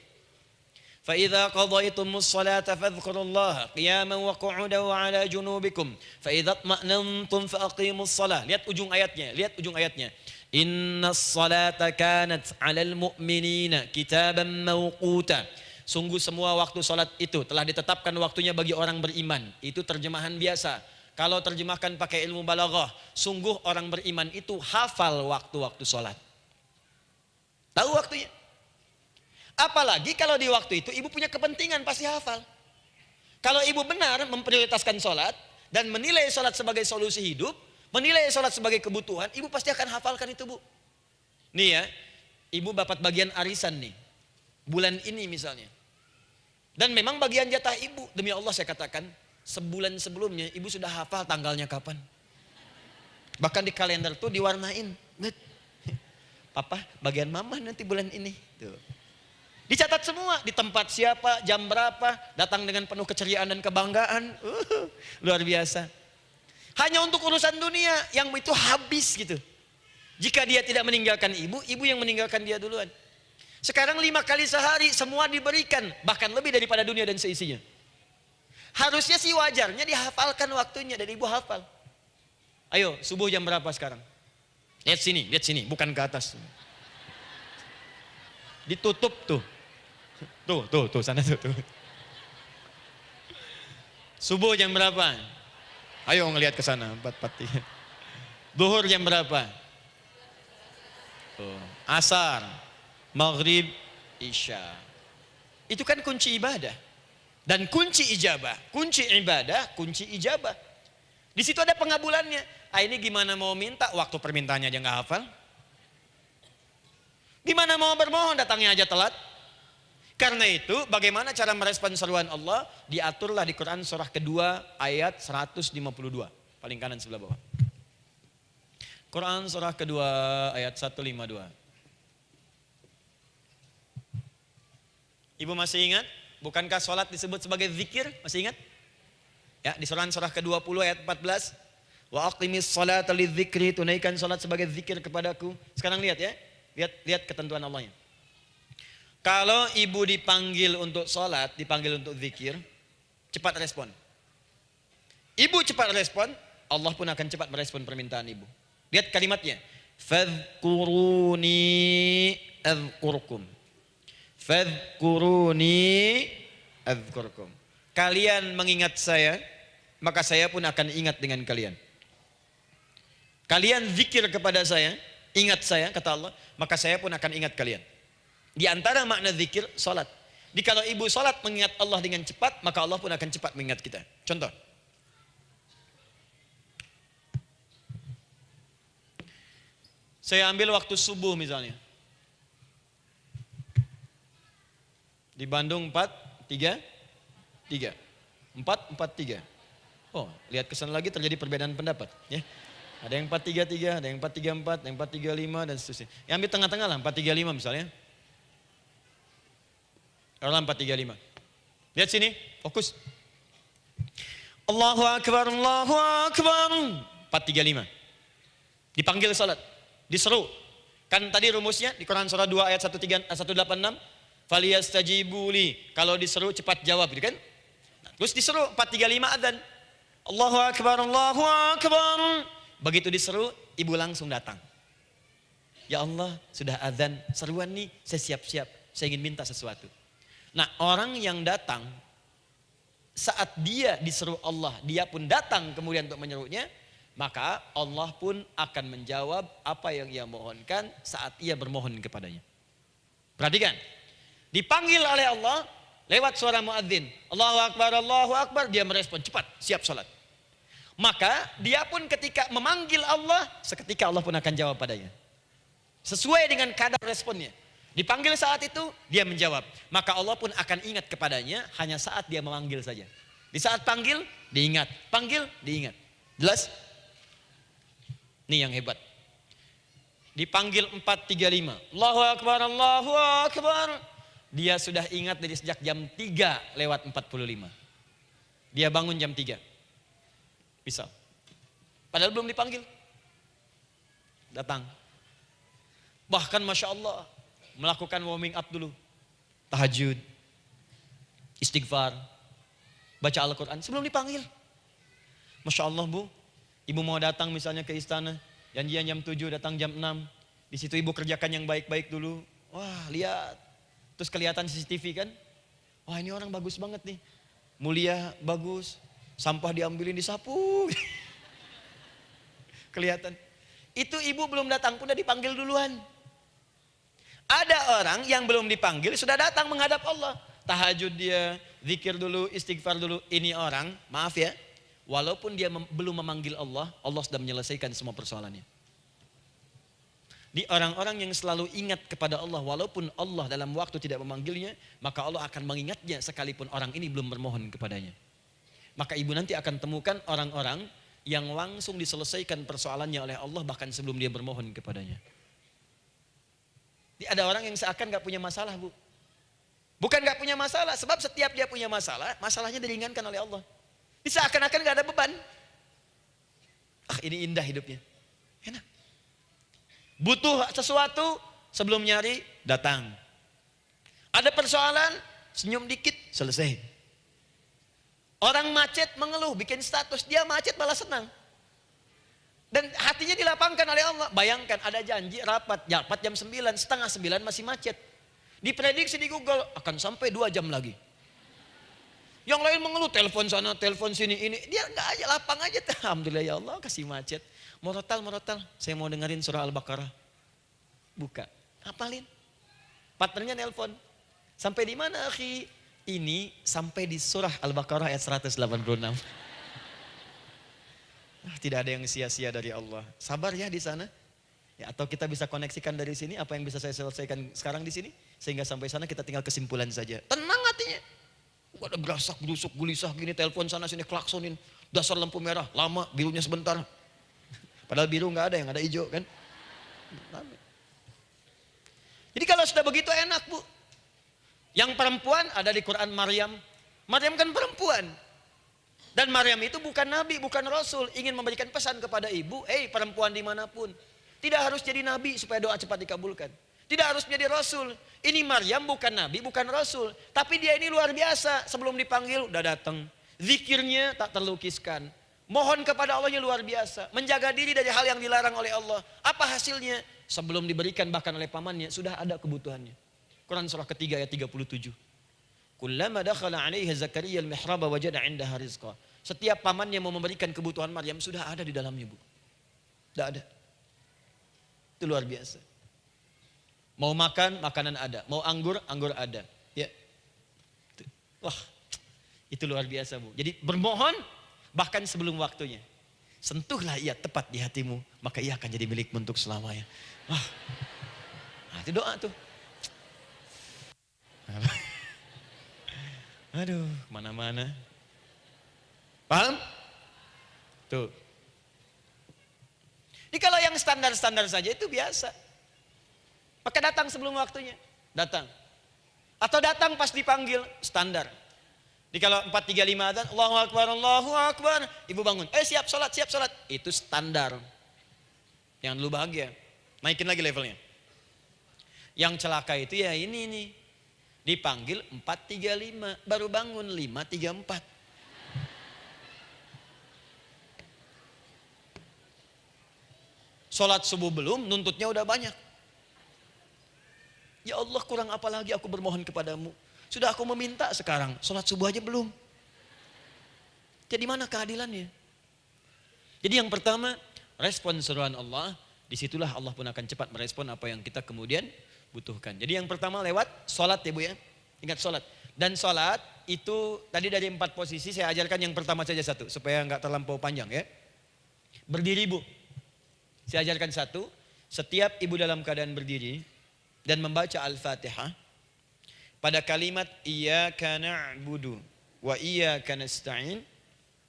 S2: فَإِذَا قَضَيْتُمُ الصَّلَاةَ فَاذْكُرُوا اللَّهَ قِيَامًا وَقُعُودًا وَعَلَى جُنُوبِكُمْ فَإِذَا اطْمَأْنَنْتُمْ فَأَقِيمُوا الصَّلَاةَ. Lihat ujung ayatnya. Inna as-salata kanat 'alal mu'minina kitaban mawquta. Sungguh semua waktu salat itu telah ditetapkan waktunya bagi orang beriman. Itu terjemahan biasa. Kalau terjemahkan pakai ilmu balaghah, sungguh orang beriman itu hafal waktu-waktu salat. Tahu waktunya. Apalagi kalau di waktu itu ibu punya kepentingan pasti hafal. Kalau ibu benar memprioritaskan sholat dan menilai sholat sebagai solusi hidup, menilai sholat sebagai kebutuhan, ibu pasti akan hafalkan itu Bu. Nih ya, ibu dapat bagian arisan nih, bulan ini misalnya. Dan memang bagian jatah ibu, demi Allah saya katakan, sebulan sebelumnya ibu sudah hafal tanggalnya kapan. Bahkan di kalender tuh diwarnain. Papa, bagian mama nanti bulan ini. Tuh. Dicatat semua, di tempat siapa, jam berapa, datang dengan penuh keceriaan dan kebanggaan. Luar biasa. Hanya untuk urusan dunia yang itu habis gitu. Jika dia tidak meninggalkan ibu, ibu yang meninggalkan dia duluan. Sekarang 5 kali sehari semua diberikan, bahkan lebih daripada dunia dan seisinya. Harusnya sih wajarnya dihafalkan waktunya dan ibu hafal. Ayo, subuh jam berapa sekarang? Lihat sini, bukan ke atas. Ditutup tuh. Tuh, sana tuh. Subuh jam berapa? Ayo ngelihat ke sana, 4:43. Duhur jam berapa? Tuh. Asar, maghrib, isya. Itu kan kunci ibadah. Dan kunci ijabah, kunci ibadah, kunci ijabah. Di situ ada pengabulannya. Ini gimana mau minta, waktu permintaannya aja nggak hafal. Gimana mau bermohon, datangnya aja telat. Karena itu, bagaimana cara merespon seruan Allah? Diaturlah di Quran surah kedua ayat 152. Paling kanan sebelah bawah. Quran surah kedua ayat 152. Ibu masih ingat? Bukankah sholat disebut sebagai zikir? Masih ingat? Ya, di surah ke-20 ayat 14. Wa aqimis sholata lidzikri, tunaikan sholat sebagai zikir kepadaku. Sekarang lihat ya. Lihat ketentuan Allahnya. Kalau ibu dipanggil untuk sholat, dipanggil untuk zikir, cepat respon. Ibu cepat respon, Allah pun akan cepat merespon permintaan ibu. Lihat kalimatnya. Fadhkuruni adzkurkum. Fadhkuruni adzkurkum. Kalian mengingat saya, maka saya pun akan ingat dengan kalian. Kalian zikir kepada saya, ingat saya, kata Allah, maka saya pun akan ingat kalian. Di antara makna zikir, salat. Jadi kalau ibu salat mengingat Allah dengan cepat, maka Allah pun akan cepat mengingat kita. Contoh. Saya ambil waktu subuh misalnya. Di Bandung 4, 3, 3. 4, 4, 3. Oh, lihat kesan lagi terjadi perbedaan pendapat. Ya. Ada yang 4, 3, 3, ada yang 4, 3, 4, ada yang 4, 3, 5, dan seterusnya. Yang ambil tengah-tengah lah, 4, 3, 5 misalnya. Orang 4, 3, 5. Lihat sini, fokus. Allahu Akbar, Allahu Akbar. 4, 3, 5. Dipanggil salat, diseru. Kan tadi rumusnya di Quran surah 2 ayat 186. Faliyastajibuli. Kalau diseru cepat jawab, gitu kan? Nah, terus diseru 4, 3, 5 adzan. Allahu Akbar, Allahu Akbar. Begitu diseru, ibu langsung datang. Ya Allah, sudah adzan, seruan nih, saya siap-siap, saya ingin minta sesuatu. Nah, orang yang datang saat dia diseru Allah, dia pun datang kemudian untuk menyerunya, maka Allah pun akan menjawab apa yang ia mohonkan saat ia bermohon kepadanya. Perhatikan, dipanggil oleh Allah lewat suara muadzin, Allahu Akbar, dia merespon cepat, siap salat. Maka dia pun ketika memanggil Allah, seketika Allah pun akan jawab padanya. Sesuai dengan kadar responnya. Dipanggil saat itu, dia menjawab. Maka Allah pun akan ingat kepadanya hanya saat dia memanggil saja. Di saat panggil, diingat. Panggil, diingat. Jelas? Ini yang hebat. Dipanggil 4, 3, 5. Allahu Akbar, Allahu Akbar. Dia sudah ingat dari sejak jam 3 lewat 45. Dia bangun jam 3. Bisa. Padahal belum dipanggil. Datang. Bahkan Masya Allah, melakukan warming up dulu. Tahajud. Istighfar. Baca Al-Quran sebelum dipanggil. Masya Allah Bu, ibu mau datang misalnya ke istana. Janjian jam 7, datang jam 6. Di situ ibu kerjakan yang baik-baik dulu. Wah lihat. Terus kelihatan CCTV kan. Wah ini orang bagus banget nih. Mulia, bagus. Sampah diambilin, disapu. Kelihatan. Itu ibu belum datang pun udah dipanggil duluan. Ada orang yang belum dipanggil sudah datang menghadap Allah. Tahajud dia, zikir dulu, istighfar dulu. Ini orang, maaf ya, walaupun dia belum memanggil Allah, Allah sudah menyelesaikan semua persoalannya. Di orang-orang yang selalu ingat kepada Allah, walaupun Allah dalam waktu tidak memanggilnya, maka Allah akan mengingatnya sekalipun orang ini belum bermohon kepadanya. Maka ibu nanti akan temukan orang-orang yang langsung diselesaikan persoalannya oleh Allah bahkan sebelum dia bermohon kepadanya. Ada orang yang seakan gak punya masalah Bu. Bukan gak punya masalah, sebab setiap dia punya masalah, masalahnya diringankan oleh Allah. Seakan-akan gak ada beban. Ini indah hidupnya. Enak. Butuh sesuatu, sebelum nyari, datang. Ada persoalan, senyum dikit, selesai. Orang macet mengeluh, bikin status, dia macet malah senang. Dan hatinya dilapangkan oleh Allah. Bayangkan ada janji rapat jam 9, setengah 9 masih macet. Diprediksi di Google akan sampai 2 jam lagi. Yang lain mengeluh, telepon sana, telepon sini, ini. Dia enggak aja, lapang aja. Alhamdulillah ya Allah kasih macet. Morotal, saya mau dengerin surah Al-Baqarah. Buka. Hafalin. Partnernya nelpon. Sampai di mana, akhi? Ini sampai di surah Al-Baqarah ayat 186. Tidak ada yang sia-sia dari Allah. Sabar ya di sana. Ya, atau kita bisa koneksikan dari sini apa yang bisa saya selesaikan sekarang di sini sehingga sampai sana kita tinggal kesimpulan saja. Tenang hatinya. Ada gerasak, gerusuk, gulisah gini, telepon sana sini, klaksonin. Dasar lampu merah, lama, birunya sebentar. Padahal biru nggak ada, yang ada hijau kan. Jadi kalau sudah begitu enak, Bu. Yang perempuan ada di Quran Maryam. Maryam kan perempuan. Dan Maryam itu bukan nabi, bukan rasul. Ingin memberikan pesan kepada ibu, perempuan dimanapun. Tidak harus jadi nabi supaya doa cepat dikabulkan. Tidak harus menjadi rasul. Ini Maryam bukan nabi, bukan rasul. Tapi dia ini luar biasa. Sebelum dipanggil udah datang. Zikirnya tak terlukiskan. Mohon kepada Allahnya luar biasa. Menjaga diri dari hal yang dilarang oleh Allah. Apa hasilnya? Sebelum diberikan bahkan oleh pamannya sudah ada kebutuhannya. Quran surah ketiga ayat 37. Kullama dakhala 'alaiha Zakaria al-mihraba wajada 'indaha rizqa. Setiap pamannya mau memberikan kebutuhan Maryam sudah ada di dalamnya, Bu. Sudah ada. Itu luar biasa. Mau makan, makanan ada. Mau anggur, anggur ada. Ya. Wah, itu luar biasa, Bu. Jadi bermohon bahkan sebelum waktunya. Sentuhlah ia tepat di hatimu, maka ia akan jadi milikmu untuk selamanya. Wah. Nah, itu doa tuh. Aduh, mana-mana. Paham? Tuh. Jadi kalau yang standar-standar saja itu biasa. Maka datang sebelum waktunya. Datang. Atau datang pas dipanggil, standar. Jadi kalau 4.35 adzan, Allahu Akbar, Allahu Akbar. Ibu bangun, siap sholat, siap sholat. Itu standar. Yang dulu bahagia. Naikin lagi levelnya. Yang celaka itu ya ini nih. Dipanggil 4.35, baru bangun 5.34. Sholat subuh belum, nuntutnya udah banyak. Ya Allah, kurang apa lagi aku bermohon kepadamu. Sudah aku meminta sekarang, sholat subuh aja belum. Jadi mana keadilannya? Jadi yang pertama, respon seruan Allah, disitulah Allah pun akan cepat merespon apa yang kita kemudian butuhkan. Jadi yang pertama lewat sholat ya Bu ya. Ingat sholat. Dan sholat itu tadi dari 4 posisi saya ajarkan yang pertama saja satu. Supaya nggak terlampau panjang ya. Berdiri Bu. Saya ajarkan satu. Setiap ibu dalam keadaan berdiri dan membaca Al-Fatihah. Pada kalimat iyyaka na'budu wa iyyaka nasta'in.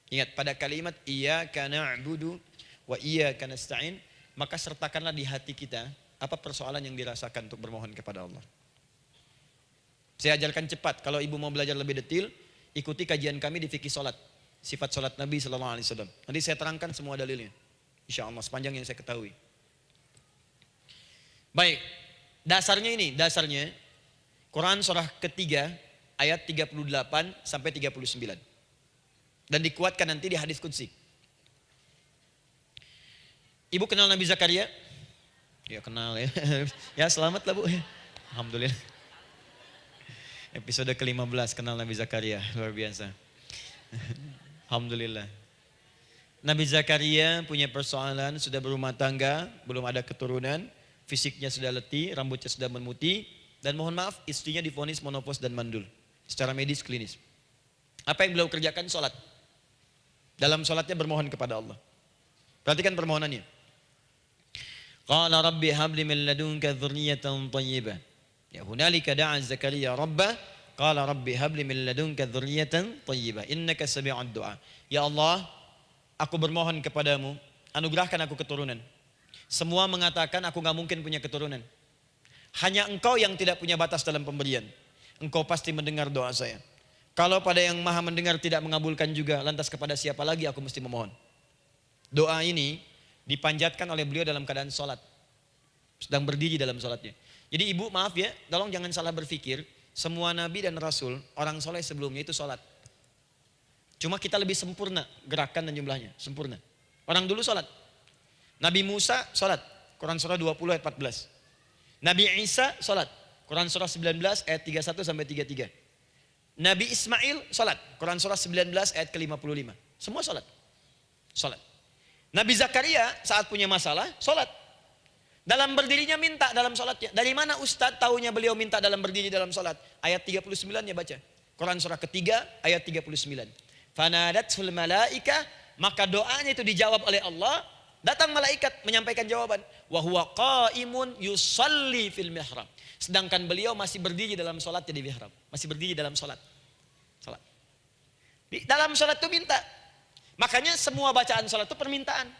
S2: Ingat pada kalimat iyyaka na'budu wa iyyaka nasta'in. Maka sertakanlah di hati kita apa persoalan yang dirasakan untuk bermohon kepada Allah. Saya ajarkan cepat. Kalau ibu mau belajar lebih detail, ikuti kajian kami di fikih sholat. Sifat sholat Nabi SAW. Nanti saya terangkan semua dalilnya. Insya Allah sepanjang yang saya ketahui. Baik. Dasarnya ini. Dasarnya Quran surah ketiga ayat 38 sampai 39. Dan dikuatkan nanti di hadis qudsi. Ibu kenal Nabi Zakaria? Ya kenal ya. Ya selamat lah Bu. Alhamdulillah. Episode ke-15 kenal Nabi Zakaria. Luar biasa. Alhamdulillah. Nabi Zakaria punya persoalan, sudah berumah tangga, belum ada keturunan, fisiknya sudah letih, rambutnya sudah memutih, dan mohon maaf istrinya divonis menopause dan mandul. Secara medis klinis. Apa yang beliau kerjakan? Sholat. Dalam sholatnya bermohon kepada Allah. Perhatikan permohonannya. Qala rabbi habli min ladunka dzurriyyatan thayyibah. Ya hunalika da'a Zakaria rabbah qala rabbi habli min ladunka dzurriyyatan thayyibah innaka sami'ud du'a. Ya Allah, aku bermohon kepadamu, anugerahkan aku keturunan. Semua mengatakan aku enggak mungkin punya keturunan. Hanya Engkau yang tidak punya batas dalam pemberian. Engkau pasti mendengar doa saya. Kalau pada yang Maha mendengar tidak mengabulkan juga, lantas kepada siapa lagi aku mesti memohon? Doa ini dipanjatkan oleh beliau dalam keadaan sholat. Sedang berdiri dalam sholatnya. Jadi ibu maaf ya, tolong jangan salah berpikir. Semua nabi dan rasul, orang soleh sebelumnya itu sholat. Cuma kita lebih sempurna gerakan dan jumlahnya. Sempurna. Orang dulu sholat. Nabi Musa sholat. Quran surah 20 ayat 14. Nabi Isa sholat. Quran surah 19 ayat 31 sampai 33. Nabi Ismail sholat. Quran surah 19 ayat ke-55. Semua sholat. Sholat. Nabi Zakaria saat punya masalah, sholat. Dalam berdirinya minta dalam sholatnya. Dari mana Ustadz taunya beliau minta dalam berdiri dalam sholat? Ayat 39 ya baca. Quran surah ketiga ayat 39. Fanadatul malaika, maka doanya itu dijawab oleh Allah. Datang malaikat menyampaikan jawaban. Wa huwa qaimun yusalli fil mihrab. Sedangkan beliau masih berdiri dalam sholatnya di mihrab. Masih berdiri dalam sholat. Di dalam sholat itu minta. Makanya semua bacaan sholat itu permintaan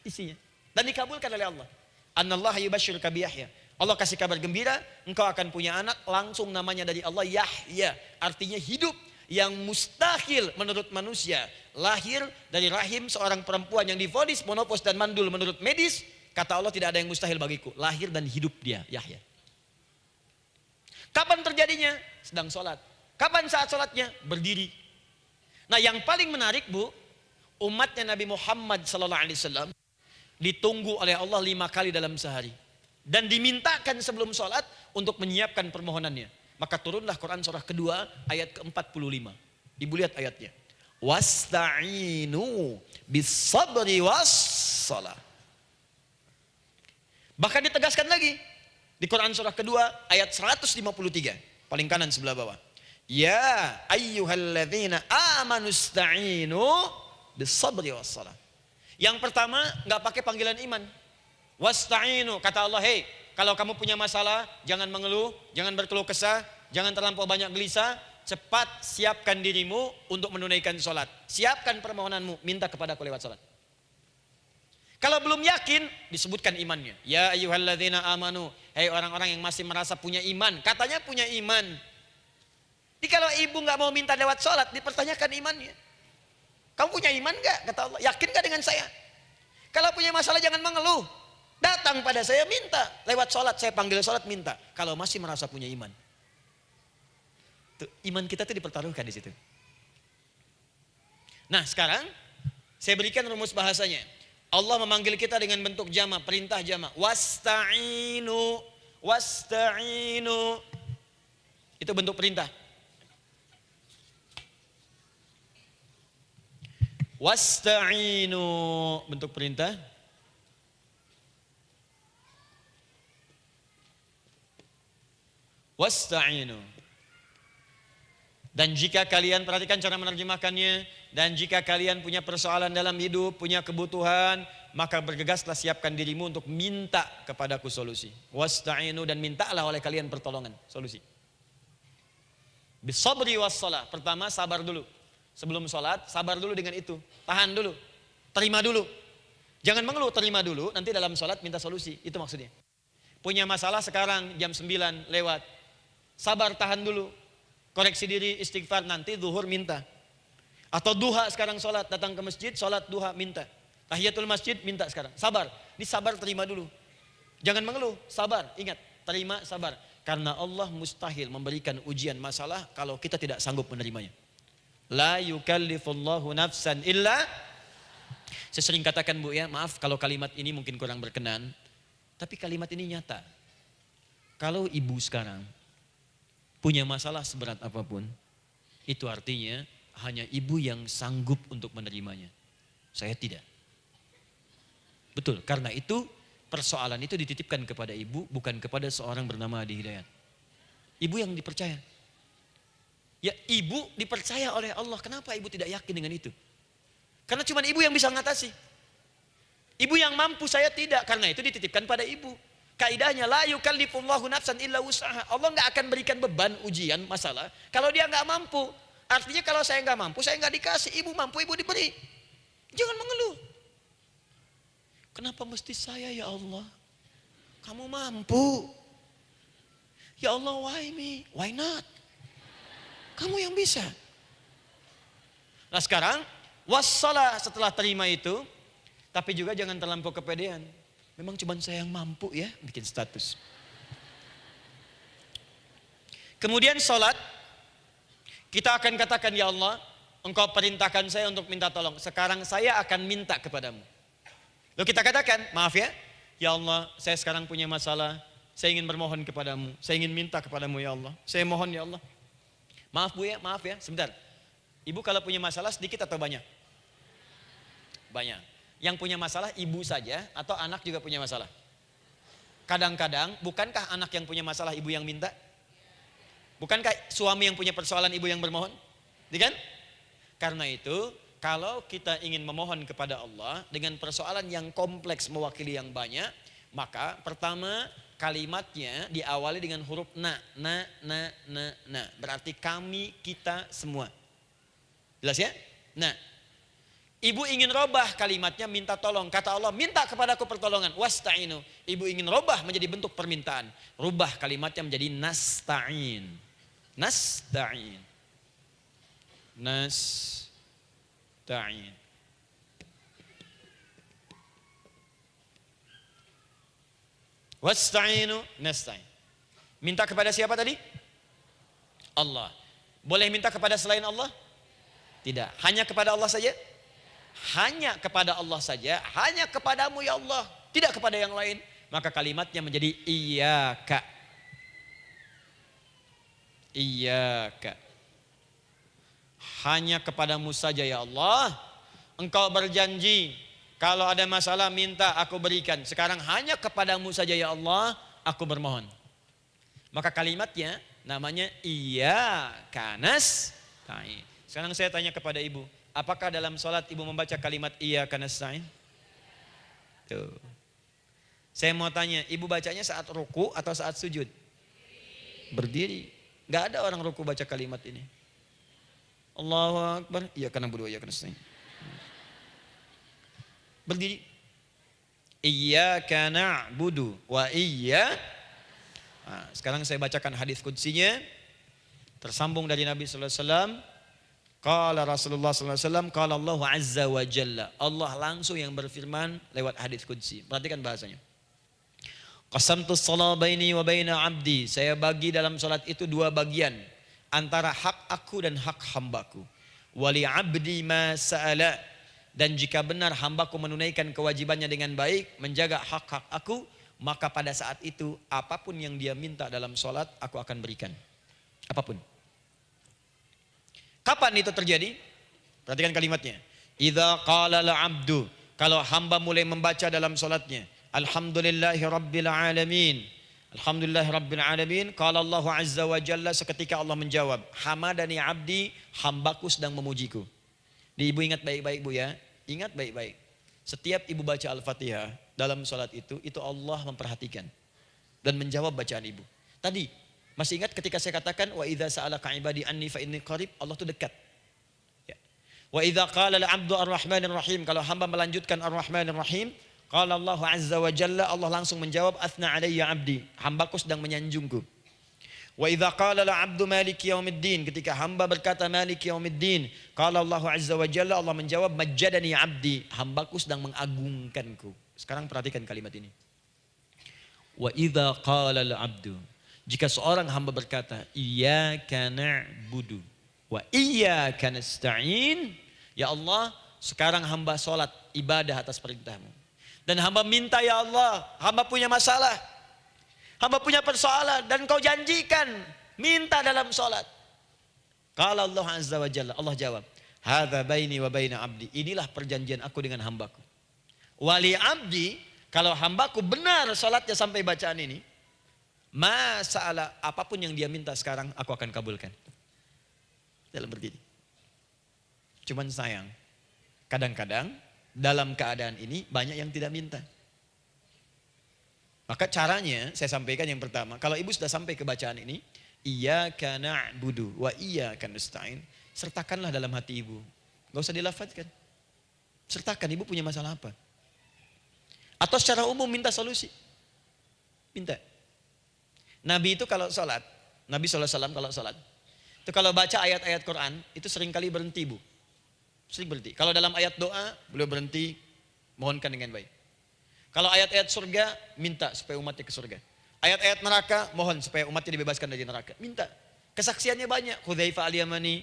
S2: isinya. Dan dikabulkan oleh Allah. Anallaha yubashshiruka bi Yahya. Allah kasih kabar gembira, engkau akan punya anak, langsung namanya dari Allah Yahya. Artinya hidup yang mustahil menurut manusia. Lahir dari rahim seorang perempuan yang divonis monopos dan mandul menurut medis. Kata Allah tidak ada yang mustahil bagiku. Lahir dan hidup dia, Yahya. Kapan terjadinya? Sedang sholat. Kapan saat sholatnya? Berdiri. Nah yang paling menarik Bu, umatnya Nabi Muhammad SAW ditunggu oleh Allah 5 kali dalam sehari. Dan dimintakan sebelum sholat untuk menyiapkan permohonannya. Maka turunlah Quran surah kedua ayat ke-45. Ibu lihat ayatnya. Wasta'inu bis-sabri was-salah. Bahkan ditegaskan lagi. Di Quran surah kedua ayat 153. Paling kanan sebelah bawah. Ya ayyuhalladzina amanu ista'inu bis-sabri was-salah. Yang pertama nggak pakai panggilan iman. Wasta'inu, kata Allah, hey, kalau kamu punya masalah, jangan mengeluh, jangan berkeluh kesah, jangan terlampau banyak gelisah, cepat siapkan dirimu untuk menunaikan sholat. Siapkan permohonanmu, minta kepada aku lewat sholat. Kalau belum yakin, disebutkan imannya. Ya ayyuhalladzina amanu, hey orang-orang yang masih merasa punya iman, katanya punya iman. Jadi kalau ibu nggak mau minta lewat sholat, dipertanyakan imannya. Kamu punya iman gak? Kata Allah. Yakin gak dengan saya? Kalau punya masalah jangan mengeluh. Datang pada saya minta. Lewat sholat, saya panggil sholat minta. Kalau masih merasa punya iman. Tuh, iman kita tuh dipertaruhkan di situ. Nah sekarang, saya berikan rumus bahasanya. Allah memanggil kita dengan bentuk jama, perintah jama. Wasta'inu, wasta'inu. Itu bentuk perintah. Wasta'inu, bentuk perintah. Wasta'inu. Dan jika kalian, perhatikan cara menerjemahkannya, dan jika kalian punya persoalan dalam hidup, punya kebutuhan, maka bergegaslah siapkan dirimu untuk minta kepadaku solusi. Wasta'inu, dan mintalah oleh kalian pertolongan, solusi. Bisabri wassalah. Pertama sabar dulu. Sebelum sholat, sabar dulu dengan itu. Tahan dulu. Terima dulu. Jangan mengeluh, terima dulu. Nanti dalam sholat minta solusi. Itu maksudnya. Punya masalah sekarang jam 9 lewat. Sabar, tahan dulu. Koreksi diri, istighfar. Nanti zuhur minta. Atau duha sekarang sholat. Datang ke masjid, sholat duha minta. Tahiyatul masjid minta sekarang. Sabar. Ini sabar, terima dulu. Jangan mengeluh, sabar. Ingat, terima, sabar. Karena Allah mustahil memberikan ujian masalah kalau kita tidak sanggup menerimanya. La yukallifullahu nafsan illa. Saya sering katakan Bu ya, maaf kalau kalimat ini mungkin kurang berkenan, tapi kalimat ini nyata. Kalau ibu sekarang punya masalah seberat apapun, itu artinya hanya ibu yang sanggup untuk menerimanya. Saya tidak. Betul, karena itu persoalan itu dititipkan kepada ibu, bukan kepada seorang bernama Adi Hidayat. Ibu yang dipercaya. Ya ibu dipercaya oleh Allah. Kenapa ibu tidak yakin dengan itu? Karena cuma ibu yang bisa mengatasi. Ibu yang mampu, saya tidak. Karena itu dititipkan pada ibu. Kaidahnya la yukallifullahu nafsan illa wus'aha. Allah nggak akan berikan beban, ujian, masalah kalau dia nggak mampu. Artinya kalau saya nggak mampu, saya nggak dikasih. Ibu mampu, ibu diberi. Jangan mengeluh. Kenapa mesti saya ya Allah? Kamu mampu. Ya Allah, why me? Why not? Kamu yang bisa. Nah sekarang, wassalah setelah terima itu, tapi juga jangan terlampau kepedean. Memang cuma saya yang mampu ya, bikin status. Kemudian sholat, kita akan katakan, ya Allah, Engkau perintahkan saya untuk minta tolong. Sekarang saya akan minta kepadamu. Lalu kita katakan, maaf ya Allah, saya sekarang punya masalah, saya ingin bermohon kepadamu, saya ingin minta kepadamu ya Allah. Saya mohon ya Allah. Maaf Bu ya, maaf ya, sebentar. Ibu kalau punya masalah sedikit atau banyak? Banyak. Yang punya masalah ibu saja atau anak juga punya masalah? kadang-kadang bukankah anak yang punya masalah ibu yang minta? Bukankah suami yang punya persoalan ibu yang bermohon? Kan? Karena itu kalau kita ingin memohon kepada Allah dengan persoalan yang kompleks mewakili yang banyak, maka pertama kalimatnya diawali dengan huruf na. Berarti kami, kita, semua. Jelas ya? Nah, ibu ingin robah kalimatnya minta tolong. Kata Allah, minta kepadaku pertolongan. Wasta'inu. Ibu ingin robah menjadi bentuk permintaan. Rubah kalimatnya menjadi nasta'in. Nasta'in. Nasta'in. Wasta'inu nasta'in. Minta kepada siapa tadi? Allah. Boleh minta kepada selain Allah? Tidak. Hanya kepada Allah saja? Hanya kepada Allah saja. Hanya kepadamu ya Allah. Tidak kepada yang lain. Maka kalimatnya menjadi iyyaka. Iyyaka. Hanya kepadamu saja ya Allah. Engkau berjanji kalau ada masalah minta aku berikan. Sekarang hanya kepadamu saja ya Allah aku bermohon. Maka kalimatnya namanya iyyaka nasta'in. Sekarang saya tanya kepada ibu, apakah dalam sholat ibu membaca kalimat iyyaka nasta'in? Tuh. Saya mau tanya, ibu bacanya saat ruku atau saat sujud? Berdiri. Gak ada orang ruku baca kalimat ini. Allahu Akbar, iyyaka na'budu wa iyyaka nasta'in. Berdiri. Iyyaka na'budu wa iyyaka. Nah, sekarang saya bacakan hadis qudsinya. Tersambung dari Nabi sallallahu alaihi wasallam. Qala Rasulullah sallallahu alaihi wasallam, qala Allah azza wa jalla. Allah langsung yang berfirman lewat hadis qudsi. Perhatikan bahasanya. Qasamtus shalah baini wa baina abdi. Saya bagi dalam salat itu dua bagian, antara hak aku dan hak hambaku. Wali abdi ma sa'ala. Dan jika benar hambaku menunaikan kewajibannya dengan baik, menjaga hak-hak aku, maka pada saat itu apapun yang dia minta dalam salat aku akan berikan. Apapun. Kapan itu terjadi? Perhatikan kalimatnya. Idza qala al-'abdu, kalau hamba mulai membaca dalam salatnya, alhamdulillahi rabbil alamin. Alhamdulillahi rabbil alamin. Qala Allah azza wa jalla, seketika Allah menjawab, hamadani abdi, hambaku sedang memujiku. Ibu ingat baik-baik Bu ya. Ingat baik-baik. Setiap ibu baca Al-Fatihah dalam salat itu Allah memperhatikan dan menjawab bacaan ibu. Tadi masih ingat ketika saya katakan wa idza sa'alaka ibadi anni fa inni qarib, Allah itu dekat. Ya. Wa idza qala al-'abdu ar-rahmanir rahim, kalau hamba melanjutkan ar-rahmanir rahim, qala Allah azza wa jalla, Allah langsung menjawab athna alayya 'abdi, hambaku sedang menyanjungku. Wa idza qala al-'abdu maliki yaumiddin, ketika hamba berkata maliki yaumiddin, qala Allah azza wa jalla, Allah menjawab majjadani 'abdi, hambaku sedang mengagungkanku. Sekarang perhatikan kalimat ini. Wa idza qala al-'abdu, jika seorang hamba berkata iyyaka na'budu wa iyyaka nasta'in, ya Allah, sekarang hamba salat ibadah atas perintahmu. Dan hamba minta ya Allah, hamba punya masalah, hamba punya persoalan dan kau janjikan minta dalam salat. Qala Allah azza wa jalla, Allah jawab, hadza baini wa baina abdi, inilah perjanjian aku dengan hambaku. Wali abdi, kalau hambaku benar salatnya sampai bacaan ini, masalah apapun yang dia minta sekarang aku akan kabulkan. Dalam berdiri. Cuman sayang, kadang-kadang dalam keadaan ini banyak yang tidak minta. Maka caranya saya sampaikan yang pertama, kalau ibu sudah sampai ke bacaan ini, iyyaka na'budu wa iyyaka nasta'in, sertakanlah dalam hati ibu. Gak usah dilafadzkan. Sertakan ibu punya masalah apa. Atau secara umum minta solusi. Minta. Nabi itu kalau sholat, Nabi SAW kalau sholat, itu kalau baca ayat-ayat Quran, itu seringkali berhenti Bu. Sering berhenti. Kalau dalam ayat doa, beliau berhenti, mohonkan dengan baik. Kalau ayat-ayat surga, minta supaya umatnya ke surga. Ayat-ayat neraka, mohon supaya umatnya dibebaskan dari neraka. Minta. Kesaksiannya banyak. Hudzaifah al-Yamani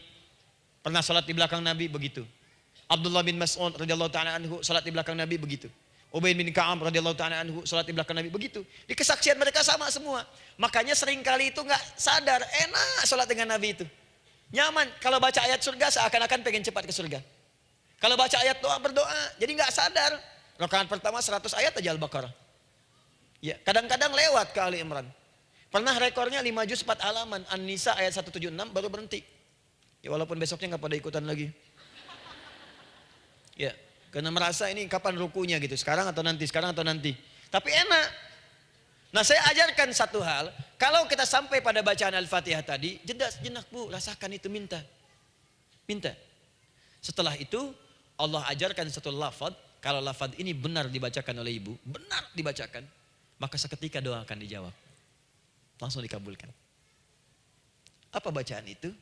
S2: pernah sholat di belakang Nabi, begitu. Abdullah bin Mas'ud radhiyallahu ta'ala anhu sholat di belakang Nabi, begitu. Ubay bin Ka'ab radhiyallahu ta'ala anhu sholat di belakang Nabi, begitu. Di kesaksian mereka sama semua. Makanya seringkali itu nggak sadar, enak sholat dengan Nabi itu. Nyaman. Kalau baca ayat surga seakan-akan pengen cepat ke surga. Kalau baca ayat doa berdoa, jadi nggak sadar. Rakaat pertama 100 ayat aja Al-Baqarah. Ya, kadang-kadang lewat ke Ali Imran. Pernah rekornya 5 juz 4 halaman. An-Nisa ayat 176 baru berhenti. Ya walaupun besoknya nggak pada ikutan lagi. Ya, karena merasa ini kapan rukunya gitu. Sekarang atau nanti, sekarang atau nanti. Tapi enak. Nah saya ajarkan satu hal. Kalau kita sampai pada bacaan Al-Fatihah tadi. Jeda sejenak bu, rasakan itu, minta. Minta. Setelah itu Allah ajarkan satu lafaz. Kalau lafaz ini benar dibacakan oleh ibu. Benar dibacakan. Maka seketika doa akan dijawab. Langsung dikabulkan. Apa bacaan itu?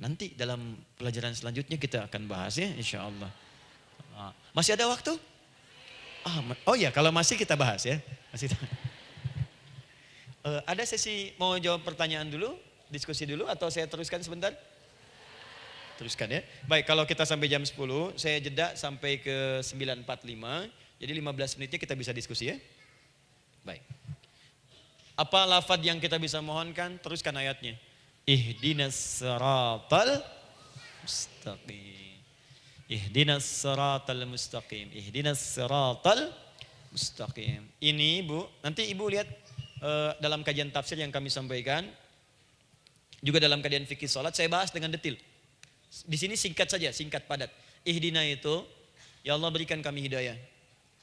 S2: Nanti dalam pelajaran selanjutnya kita akan bahas ya, insya Allah. Masih ada waktu? Oh ya, kalau masih kita bahas ya. Masih. Ada sesi mau jawab pertanyaan dulu, diskusi dulu, atau saya teruskan sebentar? Teruskan ya. Baik, kalau kita sampai jam 10, saya jeda sampai ke 9.45. Jadi 15 menitnya kita bisa diskusi ya. Baik. Apa lafaz yang kita bisa mohonkan? Teruskan ayatnya. Ihdinas siratal mustaqim. Ihdinas siratal mustaqim. Ihdinas siratal mustaqim. Ini Bu, nanti Ibu lihat dalam kajian tafsir yang kami sampaikan, juga dalam kajian fikih salat saya bahas dengan detail. Di sini singkat saja, singkat padat. Ihdina itu, ya Allah berikan kami hidayah,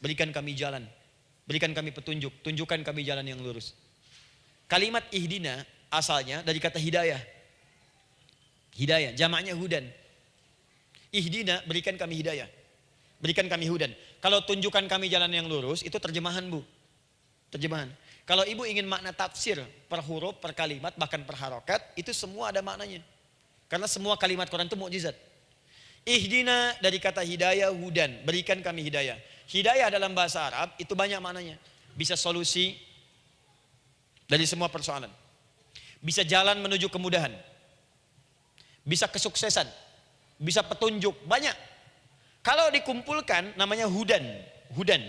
S2: berikan kami jalan, berikan kami petunjuk, tunjukkan kami jalan yang lurus. Kalimat ihdina asalnya dari kata hidayah. Hidayah, jamaknya hudan. Ihdina, berikan kami hidayah. Berikan kami hudan. Kalau tunjukkan kami jalan yang lurus, itu terjemahan Bu. Terjemahan. Kalau ibu ingin makna tafsir per huruf, per kalimat, bahkan per harokat, itu semua ada maknanya. Karena semua kalimat Quran itu mukjizat. Ihdina dari kata hidayah, hudan. Berikan kami hidayah. Hidayah dalam bahasa Arab itu banyak maknanya. Bisa solusi dari semua persoalan. Bisa jalan menuju kemudahan. Bisa kesuksesan. Bisa petunjuk. Banyak. Kalau dikumpulkan namanya hudan. Hudan.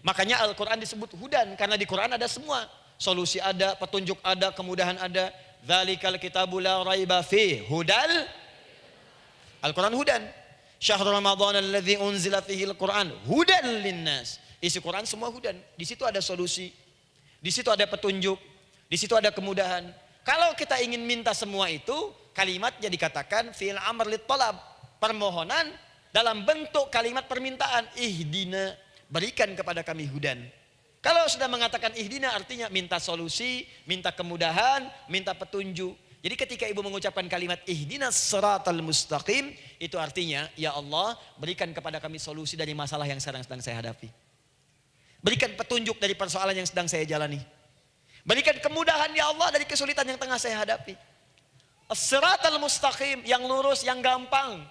S2: Makanya Al-Quran disebut hudan. Karena di Quran ada semua. Solusi ada, petunjuk ada, kemudahan ada. Dzalikal kitabu la raiba fih. Hudal. Al-Quran hudan. Syahrul Ramadan alladzi unzila fihi al-Quran. Hudan linnas. Isi Quran semua hudan. Di situ ada solusi. Di situ ada petunjuk. Di situ ada kemudahan. Kalau kita ingin minta semua itu, kalimatnya dikatakan fi'il amr lit talab, permohonan dalam bentuk kalimat permintaan. Ihdina, berikan kepada kami hudan. Kalau sudah mengatakan ihdina artinya minta solusi, minta kemudahan, minta petunjuk. Jadi ketika ibu mengucapkan kalimat ihdinas siratal mustaqim, itu artinya ya Allah berikan kepada kami solusi dari masalah yang sedang saya hadapi. Berikan petunjuk dari persoalan yang sedang saya jalani. Berikan kemudahan ya Allah dari kesulitan yang tengah saya hadapi. As-siratal mustaqim, yang lurus, yang gampang.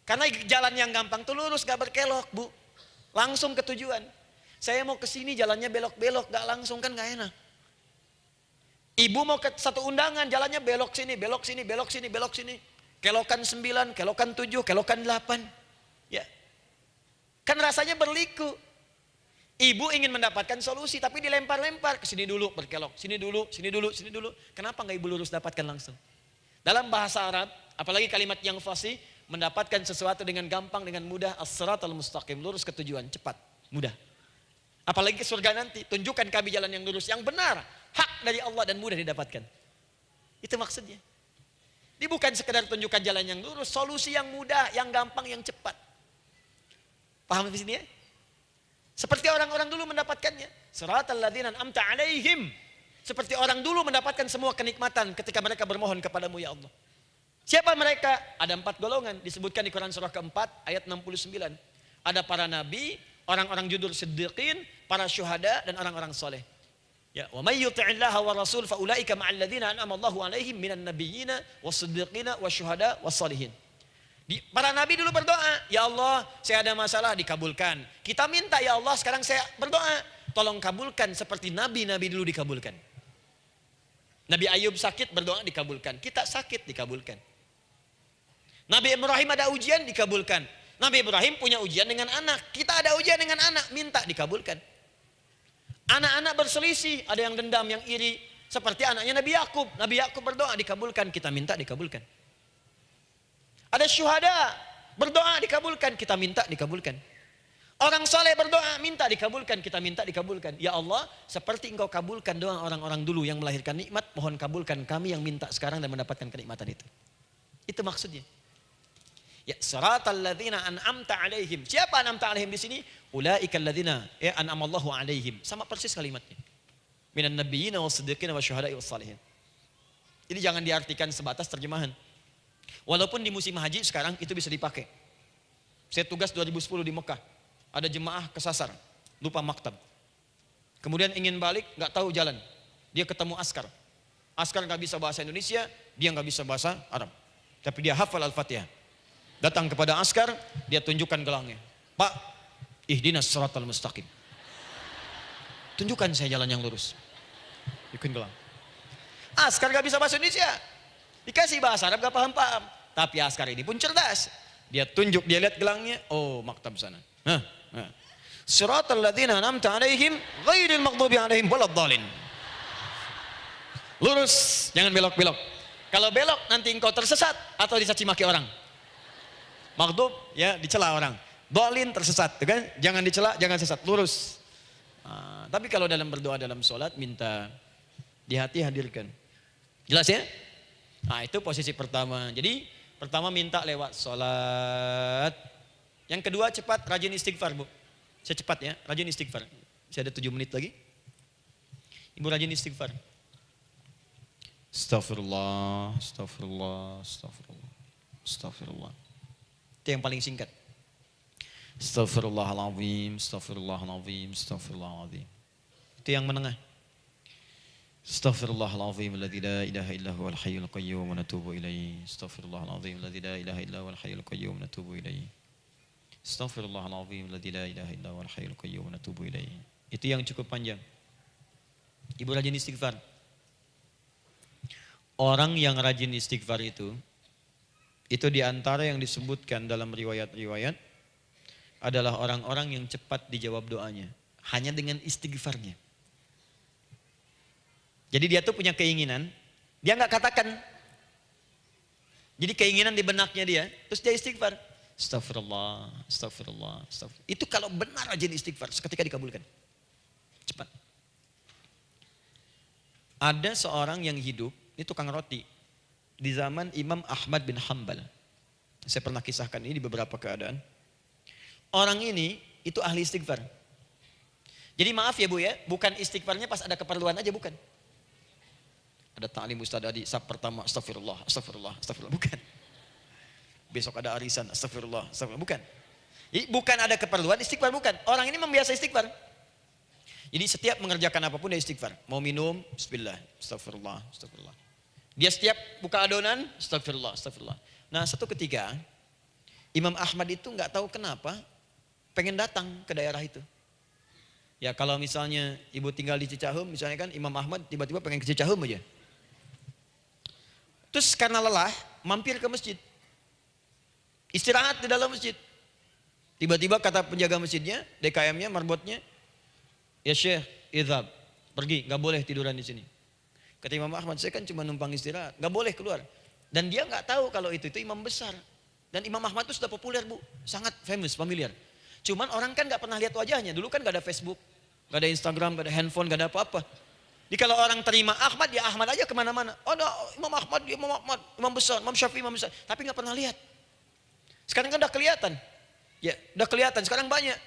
S2: Karena jalan yang gampang itu lurus, gak berkelok Bu. Langsung ke tujuan. Saya mau ke sini jalannya belok-belok, gak langsung kan gak enak. Ibu mau ke satu undangan, jalannya belok sini, belok sini, belok sini, belok sini. Kelokan 9, kelokan 7, kelokan 8. Ya. Kan rasanya berliku. Ibu ingin mendapatkan solusi tapi dilempar-lempar ke sini dulu berkelok, sini dulu, sini dulu, sini dulu. Kenapa nggak ibu lurus dapatkan langsung? Dalam bahasa Arab, apalagi kalimat yang fasih, mendapatkan sesuatu dengan gampang, dengan mudah, as-siratal mustaqim, lurus ke tujuan, cepat, mudah. Apalagi ke surga nanti, tunjukkan kami jalan yang lurus, yang benar, hak dari Allah dan mudah didapatkan. Itu maksudnya. Ini bukan sekedar tunjukkan jalan yang lurus, solusi yang mudah, yang gampang, yang cepat. Paham di sini ya? Seperti orang-orang dulu mendapatkannya. Siratal ladzina an'amta 'alaihim. Seperti orang dulu mendapatkan semua kenikmatan ketika mereka bermohon kepadamu ya Allah. Siapa mereka? Ada 4 golongan disebutkan di Quran surah keempat ayat 69. Ada para nabi, orang-orang jujur siddiqin, para syuhada dan orang-orang soleh. Ya, wa may yuti'illaha wa rasul fa ulaika ma'al ladzina an'ama Allahu 'alaihim minan nabiyyina was-siddiqina wasyuhada was-sholihin. Para nabi dulu berdoa, ya Allah saya ada masalah dikabulkan. Kita minta ya Allah sekarang saya berdoa, tolong kabulkan seperti nabi-nabi dulu dikabulkan. Nabi Ayub sakit berdoa dikabulkan, kita sakit dikabulkan. Nabi Ibrahim ada ujian dikabulkan. Nabi Ibrahim punya ujian dengan anak, kita ada ujian dengan anak, minta dikabulkan. Anak-anak berselisih, ada yang dendam, yang iri, seperti anaknya Nabi Yakub. Nabi Yakub berdoa dikabulkan, kita minta dikabulkan. Ada syuhada, berdoa dikabulkan, kita minta dikabulkan. Orang soleh berdoa, minta dikabulkan, kita minta dikabulkan. Ya Allah, seperti engkau kabulkan doa orang-orang dulu yang melahirkan nikmat, mohon kabulkan kami yang minta sekarang dan mendapatkan kenikmatan itu. Itu maksudnya. Ya, siratal ladzina an'amta alaihim. Siapa an'amta alaihim di sini? Ulaikal ladzina an'amallahu alaihim. Sama persis kalimatnya. Minan nabiyyina was-siddiqina wasyuhada'i was-shalihin. Ini jangan diartikan sebatas terjemahan. Walaupun di musim haji sekarang itu bisa dipakai. Saya tugas 2010 di Mekah. Ada jemaah kesasar, lupa maktab. Kemudian ingin balik, nggak tahu jalan. Dia ketemu askar. Askar nggak bisa bahasa Indonesia, dia nggak bisa bahasa Arab. Tapi dia hafal Al-Fatihah. Datang kepada askar, dia tunjukkan gelangnya. Pak, ihdinas siratal mustaqim. Tunjukkan saya jalan yang lurus. Tunjukkan gelang. Askar nggak bisa bahasa Indonesia. Dikasih bahasa Arab nggak paham-paham. Tapi askar ini pun cerdas. Dia tunjuk, dia lihat gelangnya. Oh, maktab sana. Siratal ladzina an'amta alaihim ghairil maghdubi alaihim waladdallin. Lurus, jangan belok-belok. Kalau belok nanti engkau tersesat atau dicaci maki orang. Maghdub ya dicela orang. Dhalin tersesat, kan? Jangan dicela, jangan sesat, lurus. Tapi kalau dalam berdoa dalam sholat minta di hati hadirkan. Jelas ya? Nah, itu posisi pertama. Jadi pertama minta lewat sholat. Yang kedua cepat rajin istighfar, Bu. Saya cepat ya, rajin istighfar. Saya ada 7 menit lagi. Ibu rajin istighfar. Astaghfirullah, astaghfirullah, astaghfirullah, astaghfirullah. Itu yang paling singkat. Astaghfirullahaladzim, astaghfirullahaladzim, astaghfirullahaladzim. Itu yang menengah. Astaghfirullahaladzim, alladzi la ilaha illa huwal hayyul qayyum wa natubu ilaihi. Astaghfirullahaladzim, alladzi la ilaha illa huwal hayyul qayyum wa natubu ilaihi. Astaghfirullahaladzim, alladzi la ilaha illa huwal hayyul qayyum wa natubu ilaihi. Itu yang cukup panjang. Ibu rajin istighfar. Orang yang rajin istighfar itu diantara yang disebutkan dalam riwayat-riwayat adalah orang-orang yang cepat dijawab doanya. Hanya dengan istighfarnya. Jadi dia tuh punya keinginan, dia nggak katakan. Jadi keinginan di benaknya dia, terus dia istighfar. Astagfirullah, astagfirullah, astagfirullah. Itu kalau benar rajin istighfar, seketika dikabulkan. Cepat. Ada seorang yang hidup, ini tukang roti. Di zaman Imam Ahmad bin Hanbal. Saya pernah kisahkan ini di beberapa keadaan. Orang ini itu ahli istighfar. Jadi maaf ya Bu ya, bukan istighfarnya pas ada keperluan aja, bukan. Ada ta'lim Ustaz Adi, sab pertama astagfirullah, astagfirullah, astagfirullah, bukan. Besok ada arisan, astagfirullah, astagfirullah, bukan. Jadi bukan ada keperluan, istighfar bukan. Orang ini membiasa istighfar. Jadi setiap mengerjakan apapun dia istighfar. Mau minum, bismillah, astagfirullah, astagfirullah. Dia setiap buka adonan, astagfirullah, astagfirullah. Nah satu ketika, Imam Ahmad itu nggak tahu kenapa, pengen datang ke daerah itu. Ya kalau misalnya ibu tinggal di Cicahem, misalnya kan Imam Ahmad tiba-tiba pengen ke Cicahem aja. Terus karena lelah, mampir ke masjid. Istirahat di dalam masjid. Tiba-tiba kata penjaga masjidnya, DKM-nya, marbotnya, ya Syekh, idhab, pergi, gak boleh tiduran di sini. Kata Imam Ahmad, saya kan cuma numpang istirahat, gak boleh keluar. Dan dia gak tahu kalau itu imam besar. Dan Imam Ahmad itu sudah populer Bu, sangat famous, familiar. Cuman orang kan gak pernah lihat wajahnya, dulu kan gak ada Facebook, gak ada Instagram, gak ada handphone, gak ada apa-apa. Jadi kalau orang terima Ahmad, ya Ahmad aja kemana-mana. Oh no, Imam Ahmad, dia Imam Ahmad, Imam besar, Imam Syafi'i, Imam besar. Tapi gak pernah lihat. Sekarang kan udah kelihatan. Ya, udah kelihatan, sekarang banyak.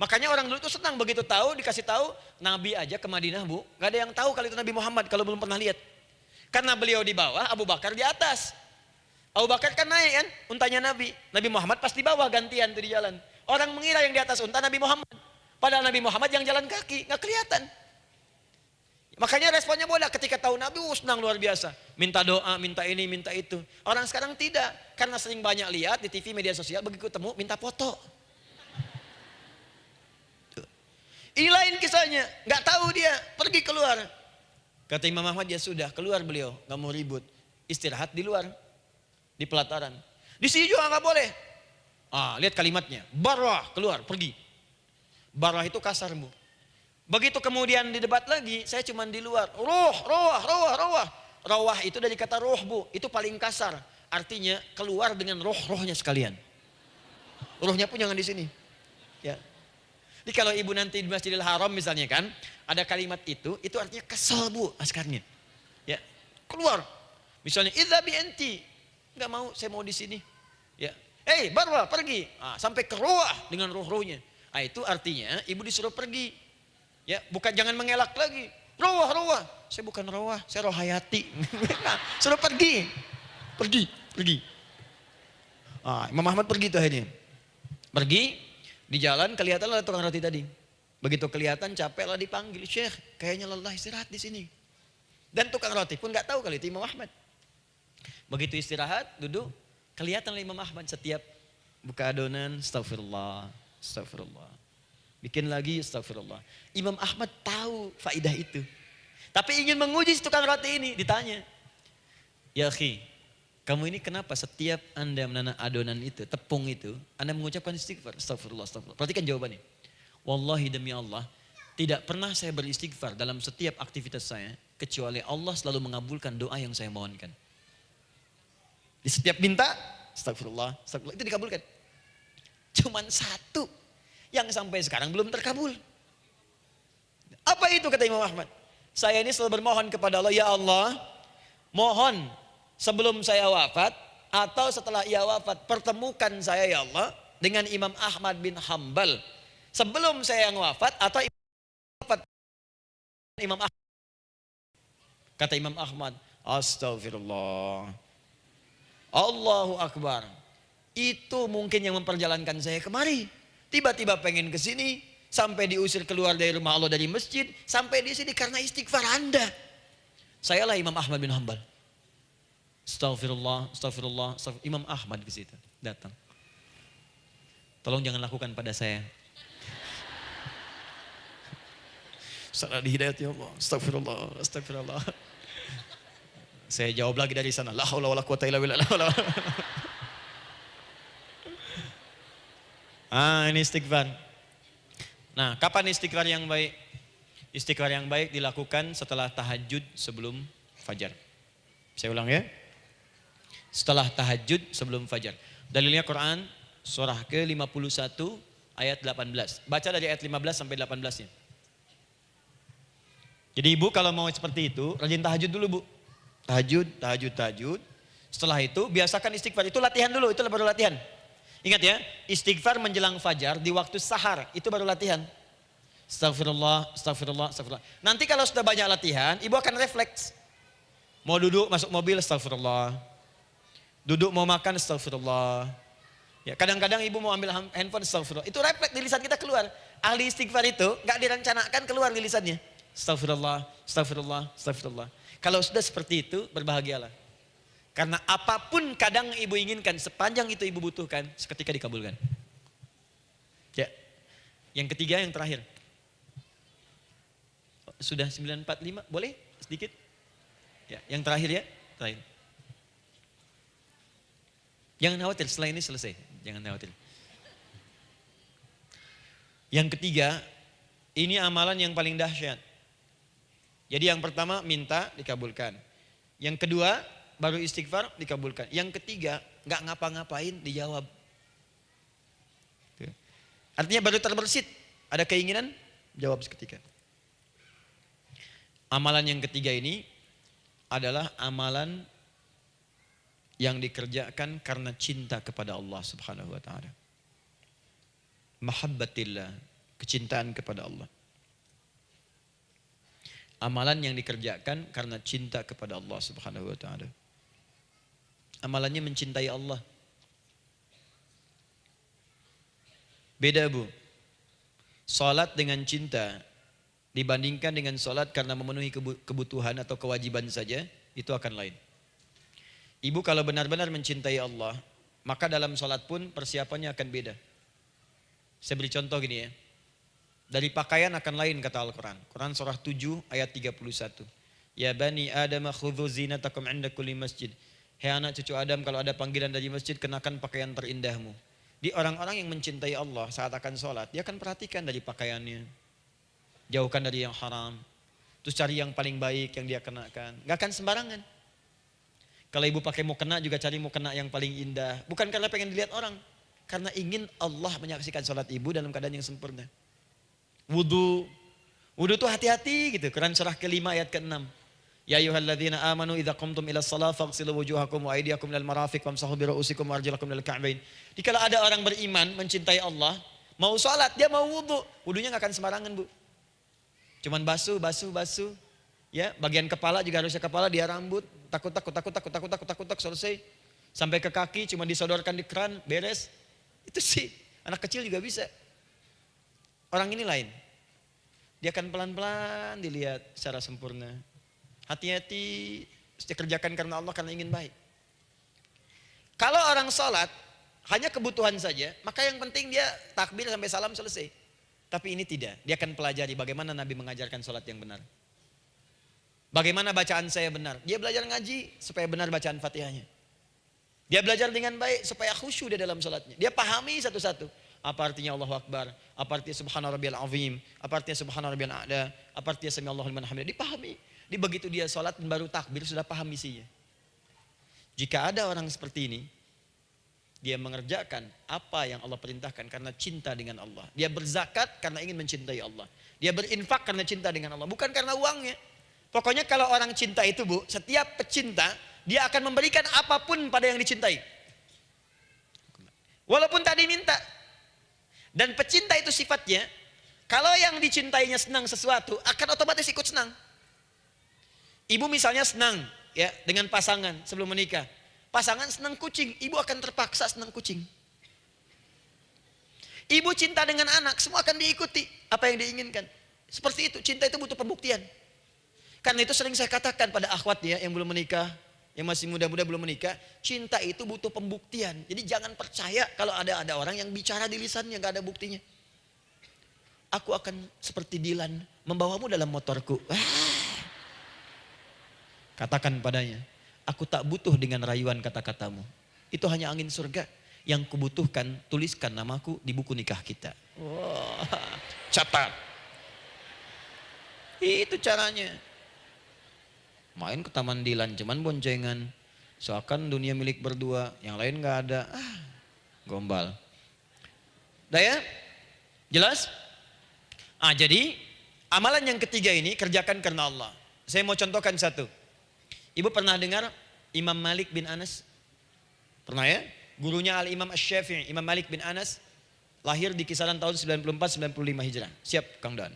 S2: Makanya orang dulu itu senang begitu tahu, dikasih tahu, Nabi aja ke Madinah Bu. Gak ada yang tahu kalau itu Nabi Muhammad, kalau belum pernah lihat. Karena beliau di bawah, Abu Bakar di atas. Abu Bakar kan naik kan, untanya Nabi. Nabi Muhammad pas di bawah gantian tuh di jalan. Orang mengira yang di atas unta Nabi Muhammad. Padahal Nabi Muhammad yang jalan kaki, gak kelihatan. Makanya responnya boleh ketika tahu Nabi, senang luar biasa. Minta doa, minta ini, minta itu. Orang sekarang tidak, karena sering banyak lihat di TV media sosial, begitu ketemu minta foto. Ini lain kisahnya, nggak tahu dia, pergi keluar. Kata Imam Ahmad, ya sudah, keluar beliau, nggak mau ribut. Istirahat di luar, di pelataran. Di sini juga nggak boleh. Lihat kalimatnya, barwah, keluar, pergi. Barwah itu kasar Bu. Begitu kemudian di debat lagi, saya cuma di luar. Rawah itu dari kata roh Bu, itu paling kasar. Artinya keluar dengan roh-rohnya sekalian. Rohnya pun jangan di sini. Ya. Jadi kalau ibu nanti di Masjidil Haram misalnya kan, ada kalimat itu artinya kesel bu askarnya. Ya, keluar. Misalnya, idhabi enti. Enggak mau, saya mau di sini. Ya, Barwa pergi. Sampai ke ruah dengan ruh-ruhnya. Itu artinya ibu disuruh pergi. Ya, bukan jangan mengelak lagi. Ruah. Saya bukan ruah, saya rohayati. Suruh pergi. Pergi. Imam Ahmad pergi tuh akhirnya. Pergi, di jalan kelihatan ada tukang roti tadi. Begitu kelihatan capek lah dipanggil, Syekh, kayaknya lelah istirahat di sini. Dan tukang roti pun nggak tahu kali itu Imam Ahmad. Begitu istirahat, duduk, kelihatan Imam Ahmad setiap buka adonan, astagfirullah. Bikin lagi, astagfirullah. Imam Ahmad tahu faidah itu. Tapi ingin menguji si tukang roti ini, ditanya. Ya akhi, kamu ini kenapa setiap Anda menanam adonan itu, tepung itu, Anda mengucapkan istighfar, astagfirullah. Perhatikan jawabannya. Wallahi demi Allah, tidak pernah saya beristighfar dalam setiap aktivitas saya, kecuali Allah selalu mengabulkan doa yang saya mohonkan. Di setiap minta, astagfirullah, itu dikabulkan. Cuman satu yang sampai sekarang belum terkabul. Apa itu kata Imam Ahmad? Saya ini selalu bermohon kepada Allah, ya Allah, mohon sebelum saya wafat atau setelah ia wafat, pertemukan saya ya Allah dengan Imam Ahmad bin Hambal. Sebelum saya yang wafat atau wafat Imam Ahmad. Kata Imam Ahmad, astagfirullah. Allahu Akbar. Itu mungkin yang memperjalankan saya kemari. Tiba-tiba pengen ke sini, sampai diusir keluar dari rumah Allah dari masjid, sampai di sini karena istighfar Anda. Sayalah Imam Ahmad bin Hambal. Astagfirullah. Imam Ahmad ke situ datang. Tolong jangan lakukan pada saya. Salah di hidayat ya Allah. Astagfirullah. Saya jawab lagi dari sana. La haula wala quwata illa billah. Ini istighfar. Nah, kapan istighfar yang baik? Istighfar yang baik dilakukan setelah tahajud sebelum fajar. Saya ulang ya. Setelah tahajud sebelum fajar. Dalilnya Quran surah ke-51 ayat 18. Baca dari ayat 15 sampai 18-nya. Jadi ibu kalau mau seperti itu, rajin tahajud dulu bu. Tahajud. Setelah itu biasakan istighfar. Itu latihan dulu, itu baru latihan. Ingat ya, istighfar menjelang fajar di waktu sahar, itu baru latihan. Astagfirullah. Nanti kalau sudah banyak latihan, ibu akan refleks. Mau duduk masuk mobil, astagfirullah. Duduk mau makan, astagfirullah. Ya, kadang-kadang ibu mau ambil handphone, astagfirullah. Itu refleks di lisan kita keluar. Ahli istighfar itu gak direncanakan keluar di lisannya. Astagfirullah. Kalau sudah seperti itu, berbahagialah. Karena apapun kadang ibu inginkan, sepanjang itu ibu butuhkan, seketika dikabulkan. Ya. Yang ketiga, yang terakhir. Sudah 9:45, boleh sedikit? Ya, yang terakhir ya, terakhir. Jangan khawatir, setelah ini selesai. Jangan khawatir. Yang ketiga, ini amalan yang paling dahsyat. Jadi yang pertama minta dikabulkan. Yang kedua baru istighfar dikabulkan. Yang ketiga nggak ngapa-ngapain dijawab. Artinya baru terbersit, ada keinginan jawab seketika. Amalan yang ketiga ini adalah amalan yang dikerjakan karena cinta kepada Allah Subhanahu wa taala. Mahabbatillah, kecintaan kepada Allah. Amalan yang dikerjakan karena cinta kepada Allah Subhanahu wa taala. Amalannya mencintai Allah. Beda bu. Salat dengan cinta dibandingkan dengan salat karena memenuhi kebutuhan atau kewajiban saja, itu akan lain. Ibu kalau benar-benar mencintai Allah, maka dalam salat pun persiapannya akan beda. Saya beri contoh gini ya. Dari pakaian akan lain kata Al-Quran. Quran surah 7 ayat 31. Ya bani Adam khudhu zinatakum inda kulli masjid. Hei anak cucu Adam, kalau ada panggilan dari masjid, kenakan pakaian terindahmu. Di orang-orang yang mencintai Allah saat akan sholat, dia akan perhatikan dari pakaiannya. Jauhkan dari yang haram. Terus cari yang paling baik yang dia kenakan. Gak akan sembarangan. Kalau ibu pakai mukena juga cari mukena yang paling indah. Bukan karena pengen dilihat orang. Karena ingin Allah menyaksikan sholat ibu dalam keadaan yang sempurna. Wudu. Wudu tuh hati-hati gitu. Quran surah ke-5 ayat ke-6. Ya ayyuhalladzina amanu idza qumtum ila shalah faghsilu wujuhakum wa aydiyakum ilal marafiq wamsahu bi ru'usikum wa arjulakum ilal ka'bain. Dikala ada orang beriman mencintai Allah, mau salat, dia mau wudu, wudunya enggak akan sembarangan, Bu. Cuman basuh. Ya, bagian kepala juga harusnya kepala, dia rambut, takut selesai. Sampai ke kaki cuma disodorkan di keran, beres. Itu sih, anak kecil juga bisa. Orang ini lain. Dia akan pelan-pelan dilihat secara sempurna. Hati-hati, kerjakan karena Allah, karena ingin baik. Kalau orang sholat, hanya kebutuhan saja, maka yang penting dia takbir sampai salam selesai. Tapi ini tidak, dia akan pelajari bagaimana Nabi mengajarkan sholat yang benar. Bagaimana bacaan saya benar. Dia belajar ngaji supaya benar bacaan Fatihahnya. Dia belajar dengan baik supaya khusyuk di dalam sholatnya. Dia pahami satu-satu. Apa artinya Allahu Akbar, apa artinya Subhana Rabbiyal Azim, apa artinya Subhana Rabbiyal A'la, apa artinya Sami Allahu liman hamidah. Dipahami. Di begitu dia sholat dan baru takbir sudah paham misinya. Jika ada orang seperti ini, dia mengerjakan apa yang Allah perintahkan karena cinta dengan Allah. Dia berzakat karena ingin mencintai Allah. Dia berinfak karena cinta dengan Allah, bukan karena uangnya. Pokoknya kalau orang cinta itu, Bu, setiap pecinta, dia akan memberikan apapun pada yang dicintai. Walaupun tak diminta. Dan pecinta itu sifatnya, kalau yang dicintainya senang sesuatu, akan otomatis ikut senang. Ibu misalnya senang ya dengan pasangan sebelum menikah. Pasangan senang kucing, ibu akan terpaksa senang kucing. Ibu cinta dengan anak, semua akan diikuti apa yang diinginkan. Seperti itu, cinta itu butuh pembuktian. Karena itu sering saya katakan pada akhwat ya yang belum menikah, yang masih muda-muda belum menikah, cinta itu butuh pembuktian. Jadi jangan percaya kalau ada orang yang bicara di lisannya gak ada buktinya. Aku akan seperti Dilan membawamu dalam motorku. Katakan padanya, aku tak butuh dengan rayuan kata-katamu. Itu hanya angin surga. Yang kubutuhkan, tuliskan namaku di buku nikah kita. Wah, catat. Itu caranya. Main ke Taman Dilan, cuman boncengan. Seakan dunia milik berdua, yang lain gak ada. Gombal. Udah ya? Jelas? Jadi amalan yang ketiga ini kerjakan karena Allah. Saya mau contohkan satu. Ibu pernah dengar Imam Malik bin Anas? Pernah ya? Gurunya Al-Imam Asy-Syafi'i, Imam Malik bin Anas, lahir di kisaran tahun 94-95 Hijrah. Siap Kang Dan?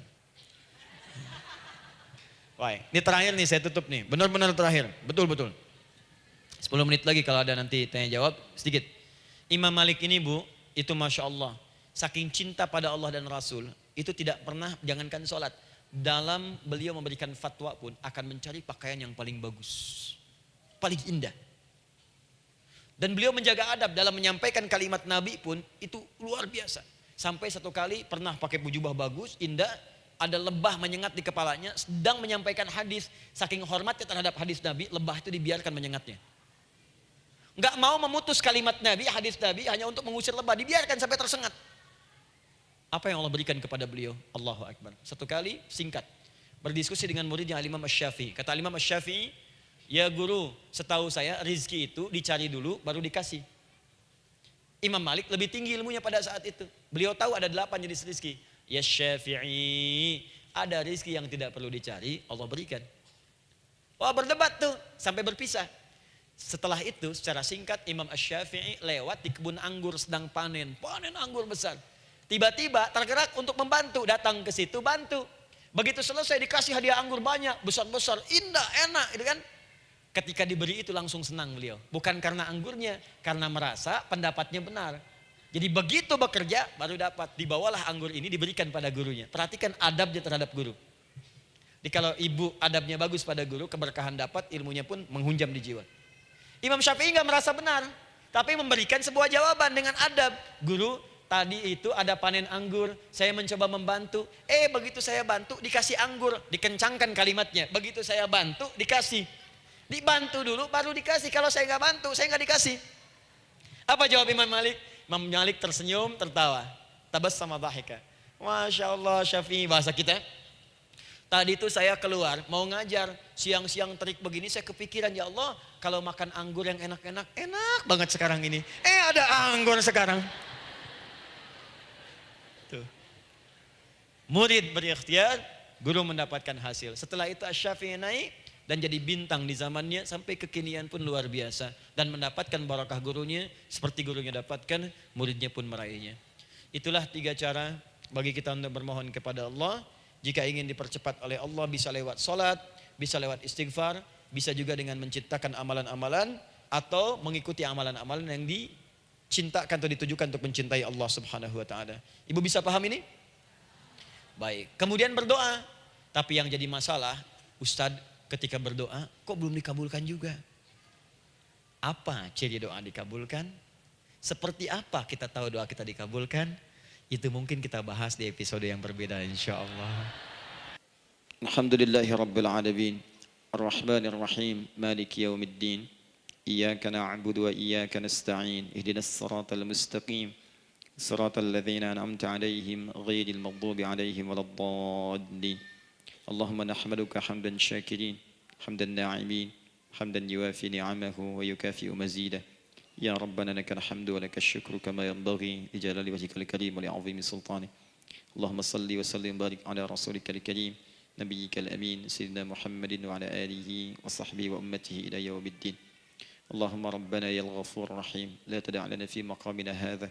S2: Wah, ini terakhir nih saya tutup nih. Benar-benar terakhir. Betul-betul. 10 menit lagi kalau ada nanti tanya jawab sedikit. Imam Malik ini, Bu, itu Masya Allah. Saking cinta pada Allah dan Rasul, itu tidak pernah, jangankan sholat. Dalam beliau memberikan fatwa pun akan mencari pakaian yang paling bagus. Paling indah. Dan beliau menjaga adab dalam menyampaikan kalimat Nabi pun itu luar biasa. Sampai satu kali pernah pakai jubah bagus, indah. Ada lebah menyengat di kepalanya, sedang menyampaikan hadis. Saking hormatnya terhadap hadis Nabi, lebah itu dibiarkan menyengatnya. Enggak mau memutus kalimat Nabi, hadis Nabi hanya untuk mengusir lebah. Dibiarkan sampai tersengat. Apa yang Allah berikan kepada beliau? Allahu Akbar. Satu kali singkat. Berdiskusi dengan muridnya Al-Imam Asy-Syafi'i. Kata Al-Imam Asy-Syafi'i, ya guru, setahu saya rizki itu dicari dulu baru dikasih. Imam Malik lebih tinggi ilmunya pada saat itu. Beliau tahu ada 8 jenis rizki. Ya Syafi'i, ada rizki yang tidak perlu dicari, Allah berikan. Wah, berdebat tuh sampai berpisah. Setelah itu secara singkat Imam Asy-Syafi'i lewat di kebun anggur sedang panen anggur besar. Tiba-tiba tergerak untuk membantu, datang ke situ bantu. Begitu selesai dikasih hadiah anggur banyak, besar-besar, indah, enak, gitu kan? Ketika diberi itu langsung senang beliau. Bukan karena anggurnya, karena merasa pendapatnya benar. Jadi begitu bekerja baru dapat. Dibawalah anggur ini diberikan pada gurunya. Perhatikan adabnya terhadap guru. Jadi kalau ibu adabnya bagus pada guru, keberkahan dapat, ilmunya pun menghunjam di jiwa. Imam Syafi'i nggak merasa benar, tapi memberikan sebuah jawaban dengan adab. Guru, tadi itu ada panen anggur, saya mencoba membantu. Begitu saya bantu dikasih anggur, dikencangkan kalimatnya. Begitu saya bantu dikasih. Dibantu dulu baru dikasih. Kalau saya nggak bantu, saya nggak dikasih. Apa jawab Imam Malik? Imam Malik tersenyum, tertawa. Tabassama dhahika. Masya Allah Syafi'i, bahasa kita. Tadi itu saya keluar mau ngajar, siang-siang terik begini saya kepikiran, ya Allah, kalau makan anggur yang enak-enak, enak banget sekarang ini. Ada anggur sekarang. Tuh. Murid berikhtiar, guru mendapatkan hasil. Setelah itu Asy-Syafi'i naik dan jadi bintang di zamannya sampai kekinian pun luar biasa. Dan mendapatkan barakah gurunya seperti gurunya dapatkan, muridnya pun meraihnya. Itulah 3 cara bagi kita untuk bermohon kepada Allah. Jika ingin dipercepat oleh Allah bisa lewat salat, bisa lewat istighfar, bisa juga dengan menciptakan amalan-amalan atau mengikuti amalan-amalan yang dicintakan atau ditujukan untuk mencintai Allah Subhanahu wa taala. Ibu bisa paham ini? Baik. Kemudian berdoa. Tapi yang jadi masalah, Ustadz ketika berdoa kok belum dikabulkan juga? Apa ciri doa dikabulkan? Seperti apa kita tahu doa kita dikabulkan? Itu mungkin kita bahas di episode yang berbeda insyaallah.
S1: Alhamdulillahi Rabbil Alamin Ar-Rahmanir Rahim Maliki Yawmiddin Iyyaka na'budu wa iyyaka nasta'in Ihdinas siratal mustaqim Siratal ladzina an'amta 'alaihim ghairil maghdubi 'alaihim waladdallin Allahumma nahmaduka hamdan syakirin hamdan na'imin hamdan yuwafi ni'amahu wa yukafi'u mazidah Ya Rabbana lakal hamdu wa lakal syukru kama yanbaghi li jalali wajhikal karim wa li 'azimi sultanik Allahumma salli wa sallim barik ala rasulikal karim نبيك الأمين سيدنا محمد وعلى آله وصحبه وأمته إلى يوم الدين اللهم ربنا يا الغفور الرحيم لا تدع لنا في مقامنا هذا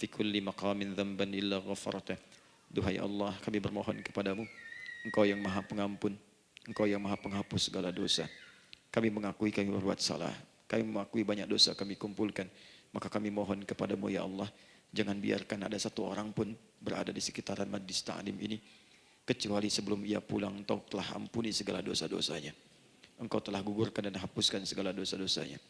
S1: في كل مقام ذنبا إلا غفرته Duhai Allah kami bermohon kepadamu Engkau yang maha pengampun Engkau yang maha penghapus segala dosa Kami mengakui kami berbuat salah Kami mengakui banyak dosa kami kumpulkan Maka kami mohon kepadamu ya Allah Jangan biarkan ada satu orang pun berada di sekitaran majlis ta'lim ini kecuali sebelum ia pulang engkau telah ampuni segala dosa-dosanya. Engkau telah gugurkan dan hapuskan segala dosa-dosanya.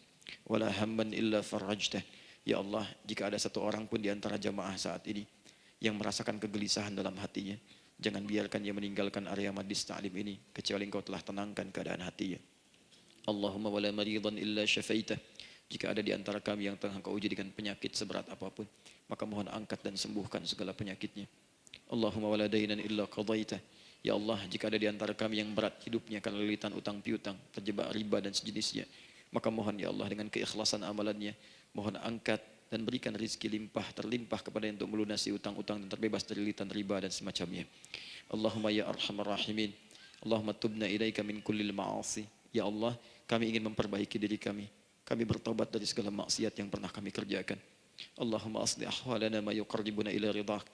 S1: Wala hamman illa farajtah. Ya Allah, jika ada satu orang pun di antara jamaah saat ini yang merasakan kegelisahan dalam hatinya, jangan biarkan ia meninggalkan area majlis ta'lim ini kecuali engkau telah tenangkan keadaan hatinya. Allahumma wala maridan illa syafaitah. Jika ada di antara kami yang tengah engkau uji dengan penyakit seberat apapun, maka mohon angkat dan sembuhkan segala penyakitnya. Allahumma wala dainan illa qadaita. Ya Allah, jika ada di antara kami yang berat hidupnya karena lilitan utang piutang, terjebak riba dan sejenisnya, maka mohon ya Allah dengan keikhlasan amalannya, mohon angkat dan berikan rizki terlimpah kepada yang untuk melunasi utang-utang dan terbebas dari lilitan riba dan semacamnya. Allahumma ya arhamar rahimin. Allahumma tubna ilaika min kullil ma'asi. Ya Allah, kami ingin memperbaiki diri kami. Kami bertobat dari segala maksiat yang pernah kami kerjakan. Allahumma asli ahwalana ma yuqarribuna ila ridhak.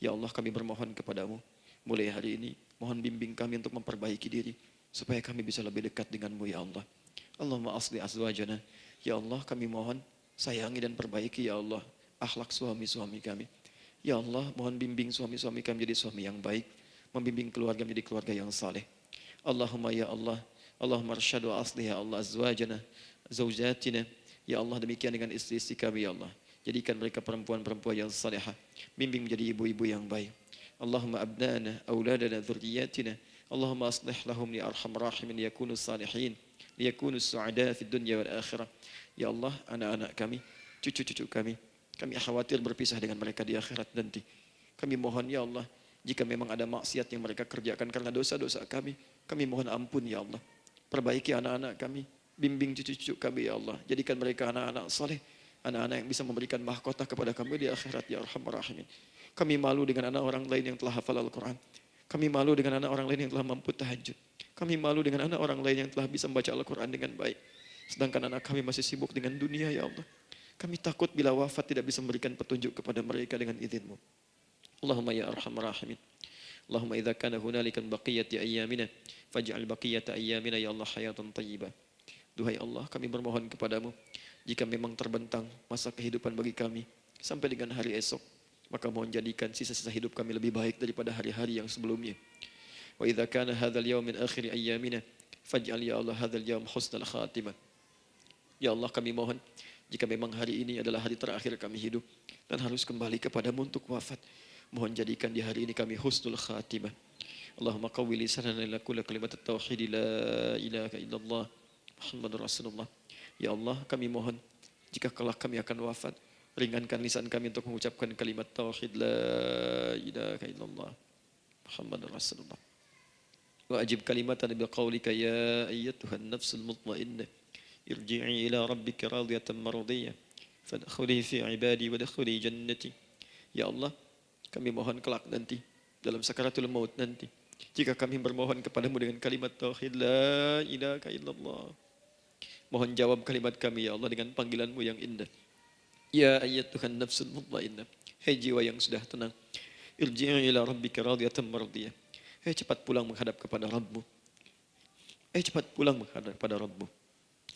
S1: Ya Allah kami bermohon kepadamu mulai hari ini mohon bimbing kami untuk memperbaiki diri supaya kami bisa lebih dekat denganmu ya Allah. Allahumma asli azwajana. Ya Allah kami mohon sayangi dan perbaiki ya Allah akhlak suami-suami kami. Ya Allah mohon bimbing suami-suami kami jadi suami yang baik, membimbing keluarga menjadi keluarga yang saleh. Allahumma ya Allah, Allahumma arsyad wa asli ya Allah azwajana, zaujatina. Ya Allah demikian dengan istri-istri kami ya Allah. Jadikan mereka perempuan-perempuan yang salihah. Bimbing menjadi ibu-ibu yang baik. Allahumma abnana, auladana, dzurriyyatina. Allahumma aslih lahum li arhamar rahimin liyakunu salihin, liyakunu su'ada fid dunya wal akhirah. Ya Allah, anak-anak kami, cucu-cucu kami khawatir berpisah dengan mereka di akhirat nanti. Kami mohon ya Allah, jika memang ada maksiat yang mereka kerjakan karena dosa-dosa kami mohon ampun ya Allah. Perbaiki anak-anak kami, bimbing cucu-cucu kami ya Allah. Jadikan mereka anak-anak saleh. Anak-anak yang bisa memberikan mahkota kepada kami di akhirat ya arhamar rahimin. Kami malu dengan anak orang lain yang telah hafal Al-Quran. Kami malu dengan anak orang lain yang telah mampu tahajud. Kami malu dengan anak orang lain yang telah bisa membaca Al-Quran dengan baik. Sedangkan anak kami masih sibuk dengan dunia ya Allah. Kami takut bila wafat tidak bisa memberikan petunjuk kepada mereka dengan izin-Mu. Allahumma ya arhamar rahimin. Allahumma idza kana hunalika baqiyati ayyamina faj'al baqiyata ayyamina ya Allah hayatan thayyibah. Duhai Allah, kami bermohon kepadamu jika memang terbentang masa kehidupan bagi kami sampai dengan hari esok, maka mohon jadikan sisa-sisa hidup kami lebih baik daripada hari-hari yang sebelumnya. Wa idza kana hadzal yaum min akhir ayyamina faj'al ya Allah hadzal yaum husnal khatimah. Ya Allah kami mohon jika memang hari ini adalah hari terakhir kami hidup dan harus kembali kepadamu untuk wafat, mohon jadikan di hari ini kami husnul khatimah. Allahumma qawwi lisanana ila kulli kalimat at-tauhid la ilaha illallah Muhammadur Rasulullah. Ya Allah kami mohon jika kelak kami akan wafat, ringankan lisan kami untuk mengucapkan kalimat tauhid la ilaha illallah Muhammadur Rasulullah. Wa ajib kalimatan bi qaulika ya ayyatuhan nafsul mutmainnah irji'i ila rabbika radiyatan mardiyah fadkhuli fi ibadi wadkhuli jannati. Ya Allah kami mohon kelak nanti
S3: dalam sakaratul maut nanti. Jika kami bermohon kepadamu dengan kalimat tauhid la ilaha illallah. Mohon jawab kalimat kami ya Allah dengan panggilanmu yang indah. Ya ayyatuhan nafsul mutmainnah. Hai jiwa yang sudah tenang. Irji'i ila rabbika radiyatan mardiyah. Hai cepat pulang menghadap kepada Rabbmu. Hai cepat pulang menghadap kepada Rabbmu.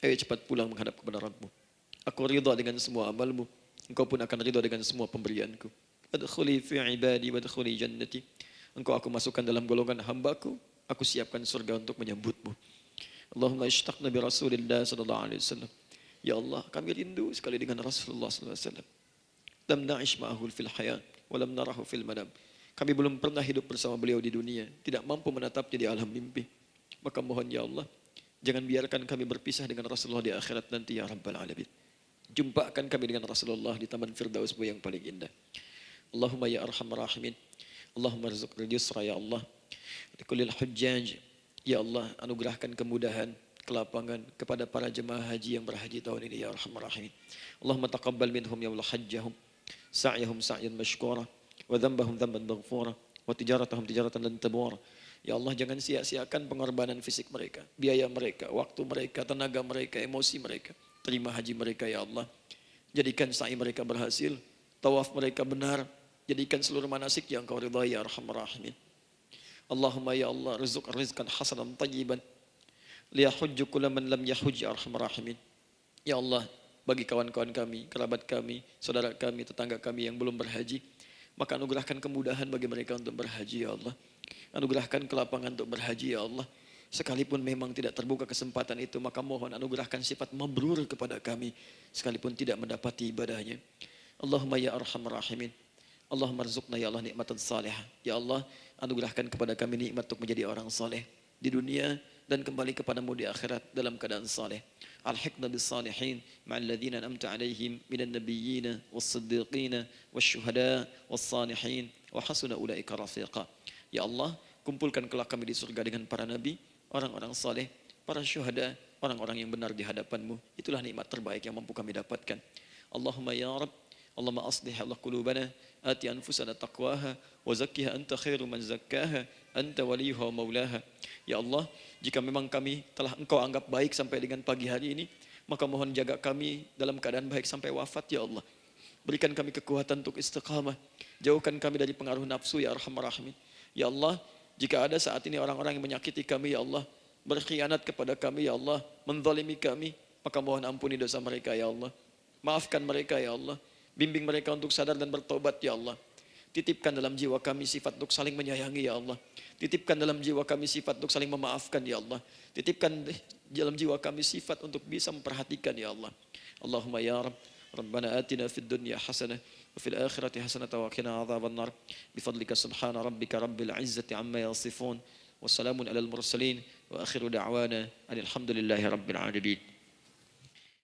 S3: Hai cepat pulang menghadap kepada Rabbmu. Aku ridha dengan semua amalmu. Engkau pun akan ridha dengan semua pemberianku. Adkhuli fi ibadi wadkhuli jannati. Engkau aku masukkan dalam golongan hambaku. Aku siapkan surga untuk menyambutmu. Allahumma ishtaqna bi Rasulillah sallallahu alaihi wasallam. Ya Allah, kami rindu sekali dengan Rasulullah sallallahu alaihi wasallam. Lam na'ish ma'ahu fil hayat wa lam narahu fil manam. Kami belum pernah hidup bersama beliau di dunia, tidak mampu menatapnya di alam mimpi. Maka mohon ya Allah, jangan biarkan kami berpisah dengan Rasulullah di akhirat nanti ya Rabbal Alamin. Jumpakan kami dengan Rasulullah di Taman Firdausmu yang paling indah. Allahumma ya arhamar rahimin. Allahumma rizqna yusra ya Allah. Likullil hujjaj. Ya Allah, anugerahkan kemudahan, kelapangan kepada para jemaah haji yang berhaji tahun ini ya arhamar rahimin. Allahumma taqabbal minhum ya Allah hajjahum, sa'yahum sa'yan mashkura, wa dhanbahum dhanban maghfura, wa tijaratahum tijaratan lan tabur. Ya Allah, jangan sia-siakan pengorbanan fisik mereka, biaya mereka, waktu mereka, tenaga mereka, emosi mereka. Terima haji mereka ya Allah. Jadikan sa'i mereka berhasil, tawaf mereka benar, jadikan seluruh manasik yang Kau ridhai ya arhamar rahimin. Allahumma ya Allah rizq rizqan hasanan tayyiban liyahujju kulla man lam yahujj ya arhamar rahimin. Ya Allah, bagi kawan-kawan kami, kerabat kami, saudara kami, tetangga kami yang belum berhaji, maka anugerahkan kemudahan bagi mereka untuk berhaji ya Allah. Anugerahkan kelapangan untuk berhaji ya Allah. Sekalipun memang tidak terbuka kesempatan itu, maka mohon anugerahkan sifat mabrur kepada kami sekalipun tidak mendapati ibadahnya. Allahumma ya arhamar rahimin. Allahumma rizqna ya Allah nikmatan salihah. Ya Allah, anugerahkan kepada kami nikmat untuk menjadi orang saleh di dunia dan kembali kepadamu di akhirat dalam keadaan saleh. Alhiqna bis salihin ma'al ladzina an'amta 'alaihim minan nabiyyina was-siddiqina wasyuhada was-salihin wa hasuna ulaika rafiqa. Ya Allah, kumpulkan kelak kami di surga dengan para nabi, orang-orang saleh, para syuhada, orang-orang yang benar di hadapan-Mu. Itulah nikmat terbaik yang mampu kami dapatkan. Allahumma ya Rabb, Allahumma aslih Allah qulubana, ati anfusana taqwaha, wa zakkiha anta khairu man zakkaha, anta waliyuha wa maulaha. Ya Allah, jika memang kami telah Engkau anggap baik sampai dengan pagi hari ini, maka mohon jaga kami dalam keadaan baik sampai wafat ya Allah. Berikan kami kekuatan untuk istiqamah, jauhkan kami dari pengaruh nafsu ya arhamar rahimin. Ya Allah, jika ada saat ini orang-orang yang menyakiti kami ya Allah, berkhianat kepada kami ya Allah, menzalimi kami, maka mohon ampuni dosa mereka ya Allah. Maafkan mereka ya Allah. Bimbing mereka untuk sadar dan bertobat ya Allah. Titipkan dalam jiwa kami sifat untuk saling menyayangi ya Allah. Titipkan dalam jiwa kami sifat untuk saling memaafkan ya Allah. Titipkan dalam jiwa kami sifat untuk bisa memperhatikan ya Allah. Allahumma ya Rabb, Rabbana atina fid dunya hasanah wa fil akhirati hasanah wa qina adzabannar. Bifadlika subhana rabbika rabbil izzati amma yasifun. Wassalamun alal mursalin wa akhiru da'wana alhamdulillahi rabbil alamin.